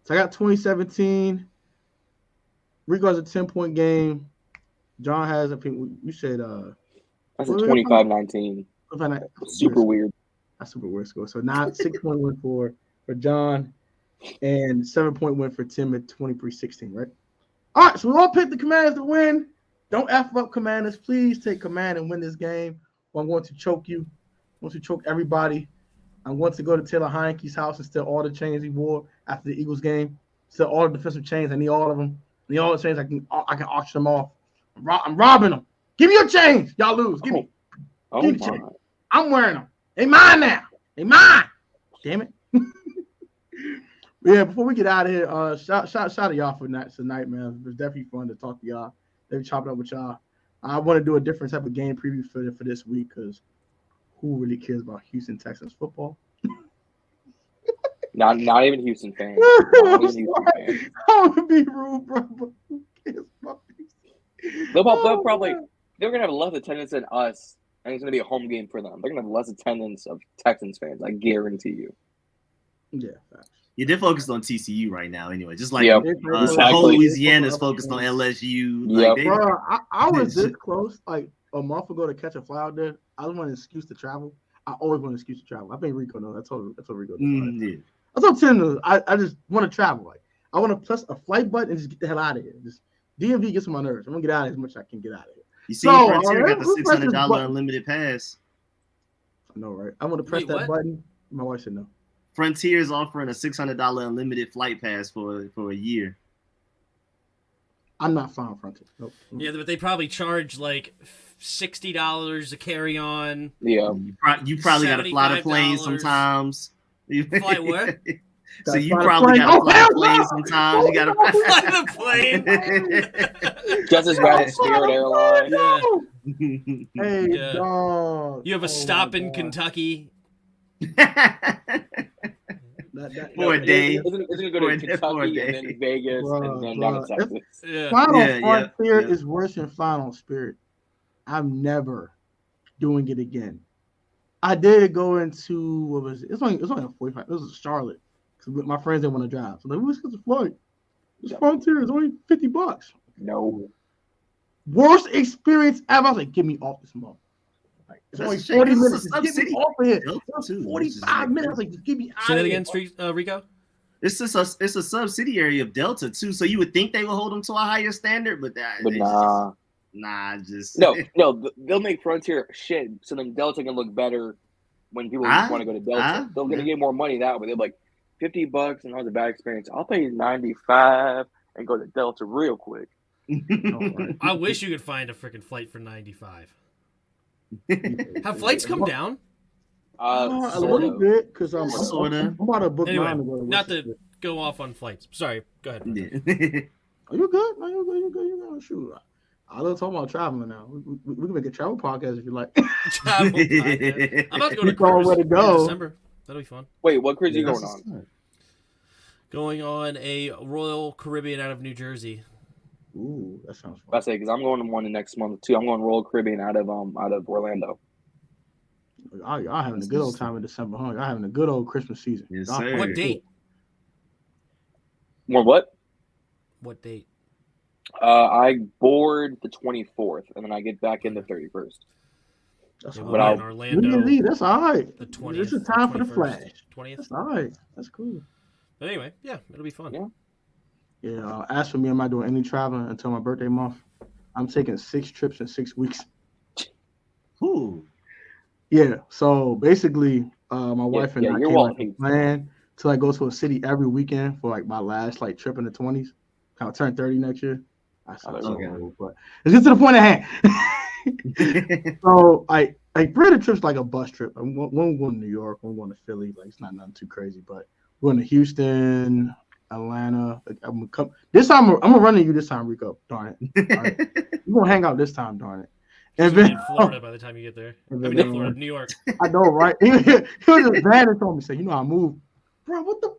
[SPEAKER 1] So I got 2017. Rico's a 10-point game. John has, I think you said
[SPEAKER 5] That's a 25-19. Super weird.
[SPEAKER 1] That's super weird score. So now 6-point win for John and 7-point win for Tim at 23-16, right? All right, so we all picked the Commanders to win. Don't F up Commanders. Please take command and win this game, or I'm going to choke you. I'm going to choke everybody. I'm going to go to Taylor Heinicke's house and steal all the chains he wore after the Eagles game. Steal all the defensive chains. I need all of them. I need all the chains. I can auction them off. I'm robbing them. Give me your chains. Y'all lose. Give me.
[SPEAKER 5] Oh
[SPEAKER 1] Give me
[SPEAKER 5] my.
[SPEAKER 1] chains. I'm wearing them. They mine now. They mine. Damn it. Yeah, before we get out of here, shout to y'all for tonight, man. It was definitely fun to talk to y'all. Maybe chop it up with y'all. I want to do a different type of game preview for this week, because who really cares about Houston Texans football?
[SPEAKER 5] Not even Houston fans. Not even Houston fans.
[SPEAKER 1] I'm gonna be rude, bro. But who cares about Houston?
[SPEAKER 5] They'll probably they're gonna have less attendance than us, and it's gonna be a home game for them. They're gonna have less attendance of Texans fans. I guarantee you.
[SPEAKER 1] Yeah, facts.
[SPEAKER 4] Yeah, they're focused on TCU right now, anyway. Just like
[SPEAKER 5] Yep.
[SPEAKER 4] the
[SPEAKER 5] Exactly.
[SPEAKER 4] whole Louisiana's focused on LSU.
[SPEAKER 5] Yep.
[SPEAKER 4] Like,
[SPEAKER 1] Bro, I was this close like a month ago to catch a fly out there. I just want an excuse to travel. I always want an excuse to travel. I think Rico knows. I told Rico.
[SPEAKER 4] yeah.
[SPEAKER 1] I told Tim knows. I just want to travel. Like I want to press a flight button and just get the hell out of here. Just DMV gets on my nerves. I'm gonna get out of here as much as I can get out of here.
[SPEAKER 4] You see,
[SPEAKER 1] So,
[SPEAKER 4] Frontier got the
[SPEAKER 1] who pressed
[SPEAKER 4] $600
[SPEAKER 1] this button?
[SPEAKER 4] unlimited pass.
[SPEAKER 1] I know, right? I want to press
[SPEAKER 3] Wait,
[SPEAKER 1] that
[SPEAKER 3] what?
[SPEAKER 1] button. My wife said no.
[SPEAKER 4] Frontier is offering a $600 unlimited flight pass for a year.
[SPEAKER 1] I'm not flying Frontier. Nope.
[SPEAKER 3] Yeah, but they probably charge like $60 a carry on.
[SPEAKER 5] Yeah.
[SPEAKER 4] You probably got to fly the plane
[SPEAKER 3] $75.
[SPEAKER 4] sometimes.
[SPEAKER 3] Fly what?
[SPEAKER 4] So you probably got to fly the plane sometimes. You got to
[SPEAKER 3] Fly the plane.
[SPEAKER 5] Just as bad as Spirit Airlines.
[SPEAKER 3] Yeah.
[SPEAKER 1] Hey,
[SPEAKER 3] Yeah.
[SPEAKER 1] dog.
[SPEAKER 3] You have a
[SPEAKER 1] Oh
[SPEAKER 3] stop
[SPEAKER 1] my
[SPEAKER 3] in
[SPEAKER 1] God.
[SPEAKER 3] Kentucky.
[SPEAKER 4] For a day.
[SPEAKER 5] Isn't it go
[SPEAKER 4] For a
[SPEAKER 5] to
[SPEAKER 4] day, for a
[SPEAKER 5] Kentucky
[SPEAKER 4] day.
[SPEAKER 5] and then Vegas and then down to Texas?
[SPEAKER 3] Yeah.
[SPEAKER 1] Flying
[SPEAKER 4] Yeah,
[SPEAKER 1] on Frontier
[SPEAKER 4] yeah.
[SPEAKER 1] is worse than flying on Spirit. I'm never doing it again. I did go into what was it? It's only a 45. It was Charlotte. Because my friends didn't want to drive. So like, let's get the flight. This Frontier is only $50.
[SPEAKER 5] No.
[SPEAKER 1] Worst experience ever. I was like, get me off this mug. Like, it's
[SPEAKER 4] That's
[SPEAKER 1] only
[SPEAKER 4] a shame.
[SPEAKER 1] 40
[SPEAKER 4] This is
[SPEAKER 1] minutes.
[SPEAKER 4] a
[SPEAKER 1] Just get me
[SPEAKER 4] subsidy.
[SPEAKER 1] off of here.
[SPEAKER 4] Delta
[SPEAKER 1] It was
[SPEAKER 4] too, which is
[SPEAKER 1] 45
[SPEAKER 4] like-
[SPEAKER 1] minutes. I was like, just get me out
[SPEAKER 3] Say
[SPEAKER 1] of
[SPEAKER 3] that
[SPEAKER 1] here.
[SPEAKER 3] again, Rico?
[SPEAKER 4] It's a subsidiary of Delta too, so you would think they will hold them to a higher standard, but just
[SPEAKER 5] No, they'll make Frontier shit so then Delta can look better when people want to go to Delta. They're gonna get more money that way. They're like $50 and that was a bad experience. I'll pay $95 and go to Delta real quick.
[SPEAKER 3] I wish you could find a freaking flight for $95. Have flights come down?
[SPEAKER 1] A
[SPEAKER 5] Sort
[SPEAKER 1] little
[SPEAKER 5] of.
[SPEAKER 1] bit, because I'm
[SPEAKER 4] Sorta.
[SPEAKER 1] about to book
[SPEAKER 3] Anyway,
[SPEAKER 1] mine to go to
[SPEAKER 3] not
[SPEAKER 1] Worcester.
[SPEAKER 3] to go off on flights. Sorry, go ahead. Rico.
[SPEAKER 4] Yeah.
[SPEAKER 1] Are you good? No, you good. Shoot. I love talking about traveling now. We can make a travel podcast if you like.
[SPEAKER 3] Travel podcast. I'm about to go to
[SPEAKER 1] Keep on
[SPEAKER 3] cruise
[SPEAKER 1] where to
[SPEAKER 3] in
[SPEAKER 1] go.
[SPEAKER 3] December. That'll be fun.
[SPEAKER 5] Wait, what cruise are you
[SPEAKER 4] That's
[SPEAKER 5] going on?
[SPEAKER 3] Going on a Royal Caribbean out of New Jersey.
[SPEAKER 1] Ooh, that sounds fun.
[SPEAKER 5] I say because I'm going to one the next month too. I'm going Royal Caribbean out of Orlando.
[SPEAKER 1] Y'all having a good old time in December, huh? Y'all having a good old Christmas season.
[SPEAKER 4] Yes,
[SPEAKER 1] Y'all
[SPEAKER 4] sir.
[SPEAKER 3] What date?
[SPEAKER 5] More what?
[SPEAKER 3] What date?
[SPEAKER 5] I board the 24th and then I get back in the 31st.
[SPEAKER 1] That's
[SPEAKER 3] Yeah,
[SPEAKER 1] all
[SPEAKER 3] we'll
[SPEAKER 5] But
[SPEAKER 3] be
[SPEAKER 1] right.
[SPEAKER 3] in
[SPEAKER 5] I'll-
[SPEAKER 3] Orlando.
[SPEAKER 1] New Year's Eve, that's all right.
[SPEAKER 3] The 20th.
[SPEAKER 1] This is time for the
[SPEAKER 3] 21st,
[SPEAKER 1] flash.
[SPEAKER 3] 20th.
[SPEAKER 1] That's all right. That's cool.
[SPEAKER 3] But anyway, yeah, it'll be fun.
[SPEAKER 5] Yeah.
[SPEAKER 1] Yeah. As for me, I'm not doing any traveling until my birthday month. I'm taking 6 trips in 6 weeks.
[SPEAKER 4] Ooh.
[SPEAKER 1] Yeah. So basically, my wife and
[SPEAKER 5] yeah,
[SPEAKER 1] I
[SPEAKER 5] your
[SPEAKER 1] came
[SPEAKER 5] wallet
[SPEAKER 1] up with a
[SPEAKER 5] hates
[SPEAKER 1] plan to like go to a city every weekend for like my last like trip in the 20s. I'll turn 30 next year. I sound so
[SPEAKER 4] Okay.
[SPEAKER 1] old, but let's get to the point at hand. So I 3 of the trips like a bus trip. One going to New York, one going to Philly. Like it's not nothing too crazy, but we're going to Houston, Atlanta. Like, this time I'm gonna run into you this time, Rico. Darn it. All right. We're gonna hang out this time, darn it. And
[SPEAKER 3] You'll be
[SPEAKER 1] then
[SPEAKER 3] in Florida by the time you get there. I mean, not Florida, New York.
[SPEAKER 1] I know, right? He was just mad and told me, say, you know how I move. Bro, what the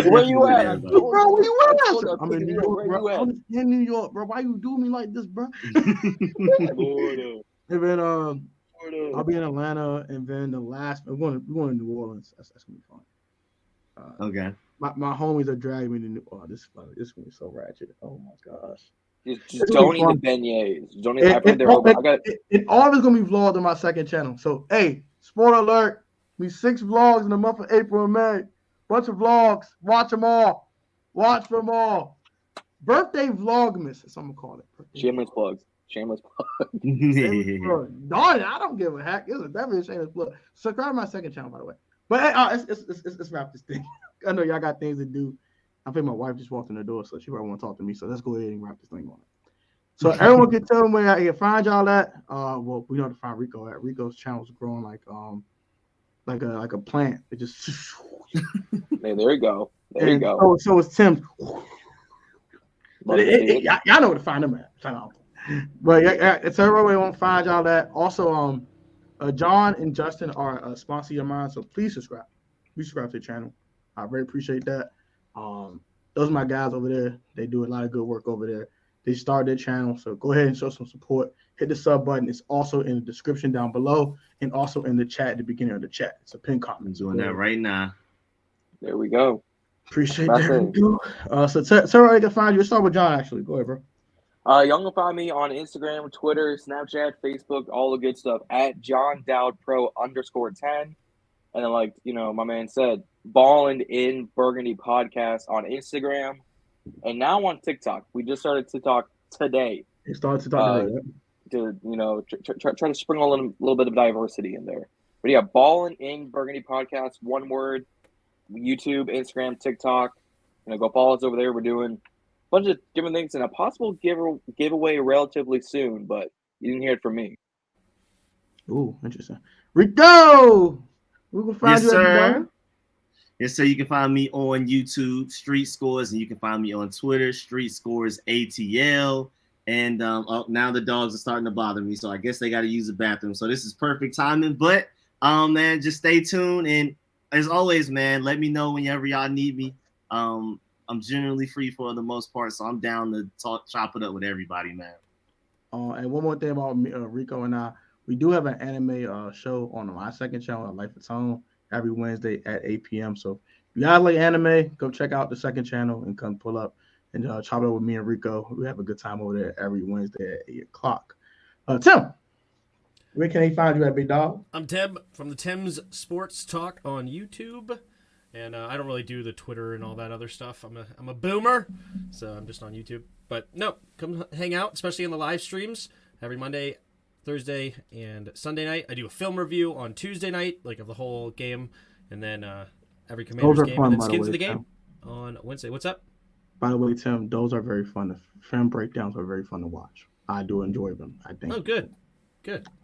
[SPEAKER 5] Where you at?
[SPEAKER 1] Bro, where you at?
[SPEAKER 5] Florida,
[SPEAKER 1] I'm in New
[SPEAKER 5] where
[SPEAKER 1] York,
[SPEAKER 5] you
[SPEAKER 1] bro.
[SPEAKER 5] at?
[SPEAKER 1] I'm in New York, bro. Why you do me like this, bro?
[SPEAKER 5] Florida.
[SPEAKER 1] And then I'll be in Atlanta, and then the last we're going to New Orleans. That's gonna be fun.
[SPEAKER 4] Okay.
[SPEAKER 1] My homies are dragging me to New. Oh, this is funny. This is gonna be so ratchet. Oh my gosh.
[SPEAKER 5] Just don't eat the beignets. Don't eat. I've heard they're
[SPEAKER 1] And
[SPEAKER 5] I got.
[SPEAKER 1] all of it's gonna be vlogged on my second channel. So hey, spoiler alert, be 6 vlogs in the month of April and May. Bunch of vlogs. Watch them all. Watch them all. Birthday vlogmas, that's what I'm gonna call it.
[SPEAKER 5] Shameless plugs. Shameless plugs.
[SPEAKER 1] Darn it, I don't give a heck. It's definitely a shameless plug. Subscribe to my second channel, by the way. But hey, let's wrap this thing. I know y'all got things to do. I think my wife just walked in the door, so she probably want to talk to me. So let's go ahead and wrap this thing on. So everyone can tell me where I can find y'all at. Well, we know how to find Rico at. Rico's channel's growing like a plant. It just
[SPEAKER 5] Hey, there you go. There you go.
[SPEAKER 1] So it's Tim.
[SPEAKER 5] Love to see it.
[SPEAKER 1] Y'all know where to find him at. Shout out. But yeah, it's everywhere we want to find y'all that. Also, John and Justin are a sponsee of mine, so please subscribe. Please subscribe to the channel. I very appreciate that. Those are my guys over there. They do a lot of good work over there. They started their channel, so go ahead and show some support. Hit the sub button. It's also in the description down below and also in the chat at the beginning of the chat. It's a pinned comment.
[SPEAKER 4] I'm doing that right now.
[SPEAKER 5] There we go.
[SPEAKER 1] Appreciate
[SPEAKER 5] That's
[SPEAKER 1] that. So tell where I can find you. Let's start with John, actually. Go ahead, bro.
[SPEAKER 5] Y'all can find me on Instagram, Twitter, Snapchat, Facebook, all the good stuff at JohnDowdPro_10. And then, like, my man said, Ballin in Burgundy podcast on Instagram. And now on TikTok. We just started TikTok today.
[SPEAKER 1] It started to talk today.
[SPEAKER 5] To, try to sprinkle a little bit of diversity in there. But yeah, Ballin in Burgundy podcast, one word. YouTube, Instagram, TikTok. Go follow us over there. We're doing a bunch of different things and a possible giveaway relatively soon, but you didn't hear it from me.
[SPEAKER 1] Ooh, interesting. Rico, we can find
[SPEAKER 4] Yes,
[SPEAKER 1] you at the
[SPEAKER 4] sir.
[SPEAKER 1] dog.
[SPEAKER 4] Yes, sir. You can find me on YouTube, Street Scores, and you can find me on Twitter, Street Scores ATL. And now the dogs are starting to bother me, so I guess they got to use the bathroom. So this is perfect timing. But man, just stay tuned. And as always, man, let me know whenever y'all need me. I'm generally free for the most part, so I'm down to chop it up with everybody, man.
[SPEAKER 1] And one more thing about Rico and I, we do have an anime show on my second channel at Life of Tone every Wednesday at 8 p.m. So if you guys like anime, go check out the second channel and come pull up and chop it up with me and Rico. We have a good time over there every Wednesday at 8 o'clock. Tim, where can they find you at, big dog?
[SPEAKER 3] I'm Tim from the Tim's Sports Talk on YouTube. And I don't really do the Twitter and all that other stuff. I'm a boomer, so I'm just on YouTube. But no, come hang out, especially in the live streams every Monday, Thursday, and Sunday night. I do a film review on Tuesday night, like of the whole game, and then every Commanders game,
[SPEAKER 1] fun,
[SPEAKER 3] and then skins of the game
[SPEAKER 1] Tim.
[SPEAKER 3] on Wednesday. What's up?
[SPEAKER 1] By the way, Tim, those are very fun. The film breakdowns are very fun to watch. I do enjoy them. I think.
[SPEAKER 3] Oh, good.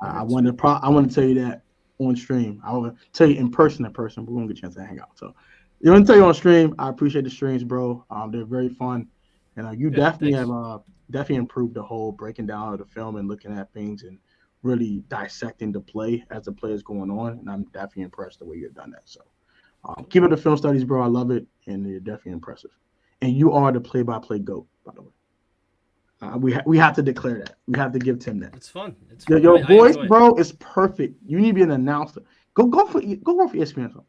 [SPEAKER 1] I want to tell you that on stream. I want to tell you in person, but we won't get a chance to hang out. So, you want to tell you on stream. I appreciate the streams, bro. They're very fun, and you definitely have definitely improved the whole breaking down of the film and looking at things and really dissecting the play as the play is going on. And I'm definitely impressed the way you've done that. So, keep up the film studies, bro. I love it, and you're definitely impressive. And you are the play-by-play GOAT, by the way. We have to declare that. We have to give Tim that.
[SPEAKER 3] It's fun.
[SPEAKER 1] Your voice, bro, is perfect. You need to be an announcer. Go work for ESPN.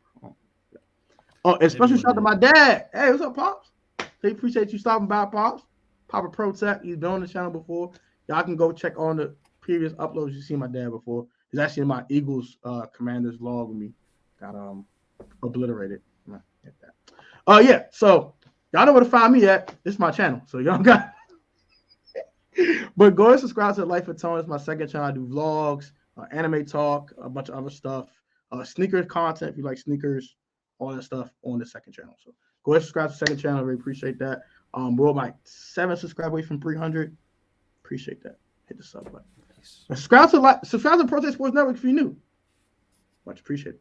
[SPEAKER 1] Especially shout out to my dad. Hey, what's up, Pops? They appreciate you stopping by, Pops. Papa Pro Tech. He's been on the channel before. Y'all can go check on the previous uploads. You see my dad before. He's actually in my Eagles Commanders vlog with me. Got obliterated. Yeah. So y'all know where to find me at. This is my channel. So y'all got. But go and subscribe to Life of Tone. It's my second channel. I do vlogs, anime talk, a bunch of other stuff, sneakers content if you like sneakers, all that stuff on the second channel. So go ahead and subscribe to the second channel. I really appreciate that. We're like 7 subscribers away from 300. Appreciate that. Hit the sub button. Nice. Subscribe to Protect Sports Network if you're new. Much appreciated.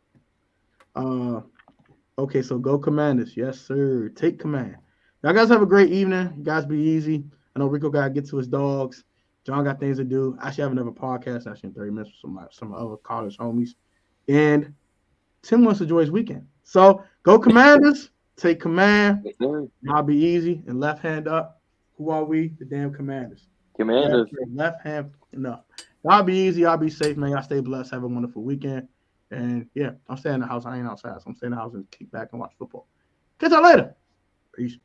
[SPEAKER 1] Okay, so go Commanders. Yes, sir. Take command. Y'all guys have a great evening. You guys be easy. I know Rico got to get to his dogs. John got things to do. I actually have another podcast actually in 30 minutes with some other college homies. And Tim wants to enjoy his weekend. So go Commanders. Take command. Y'all be easy and left hand up. Who are we? The damn Commanders. Left hand enough. Y'all be easy. Y'all be safe, man. Y'all stay blessed. Have a wonderful weekend. And yeah, I'm staying in the house. I ain't outside. So I'm staying in the house and kick back and watch football. Catch y'all later. Peace.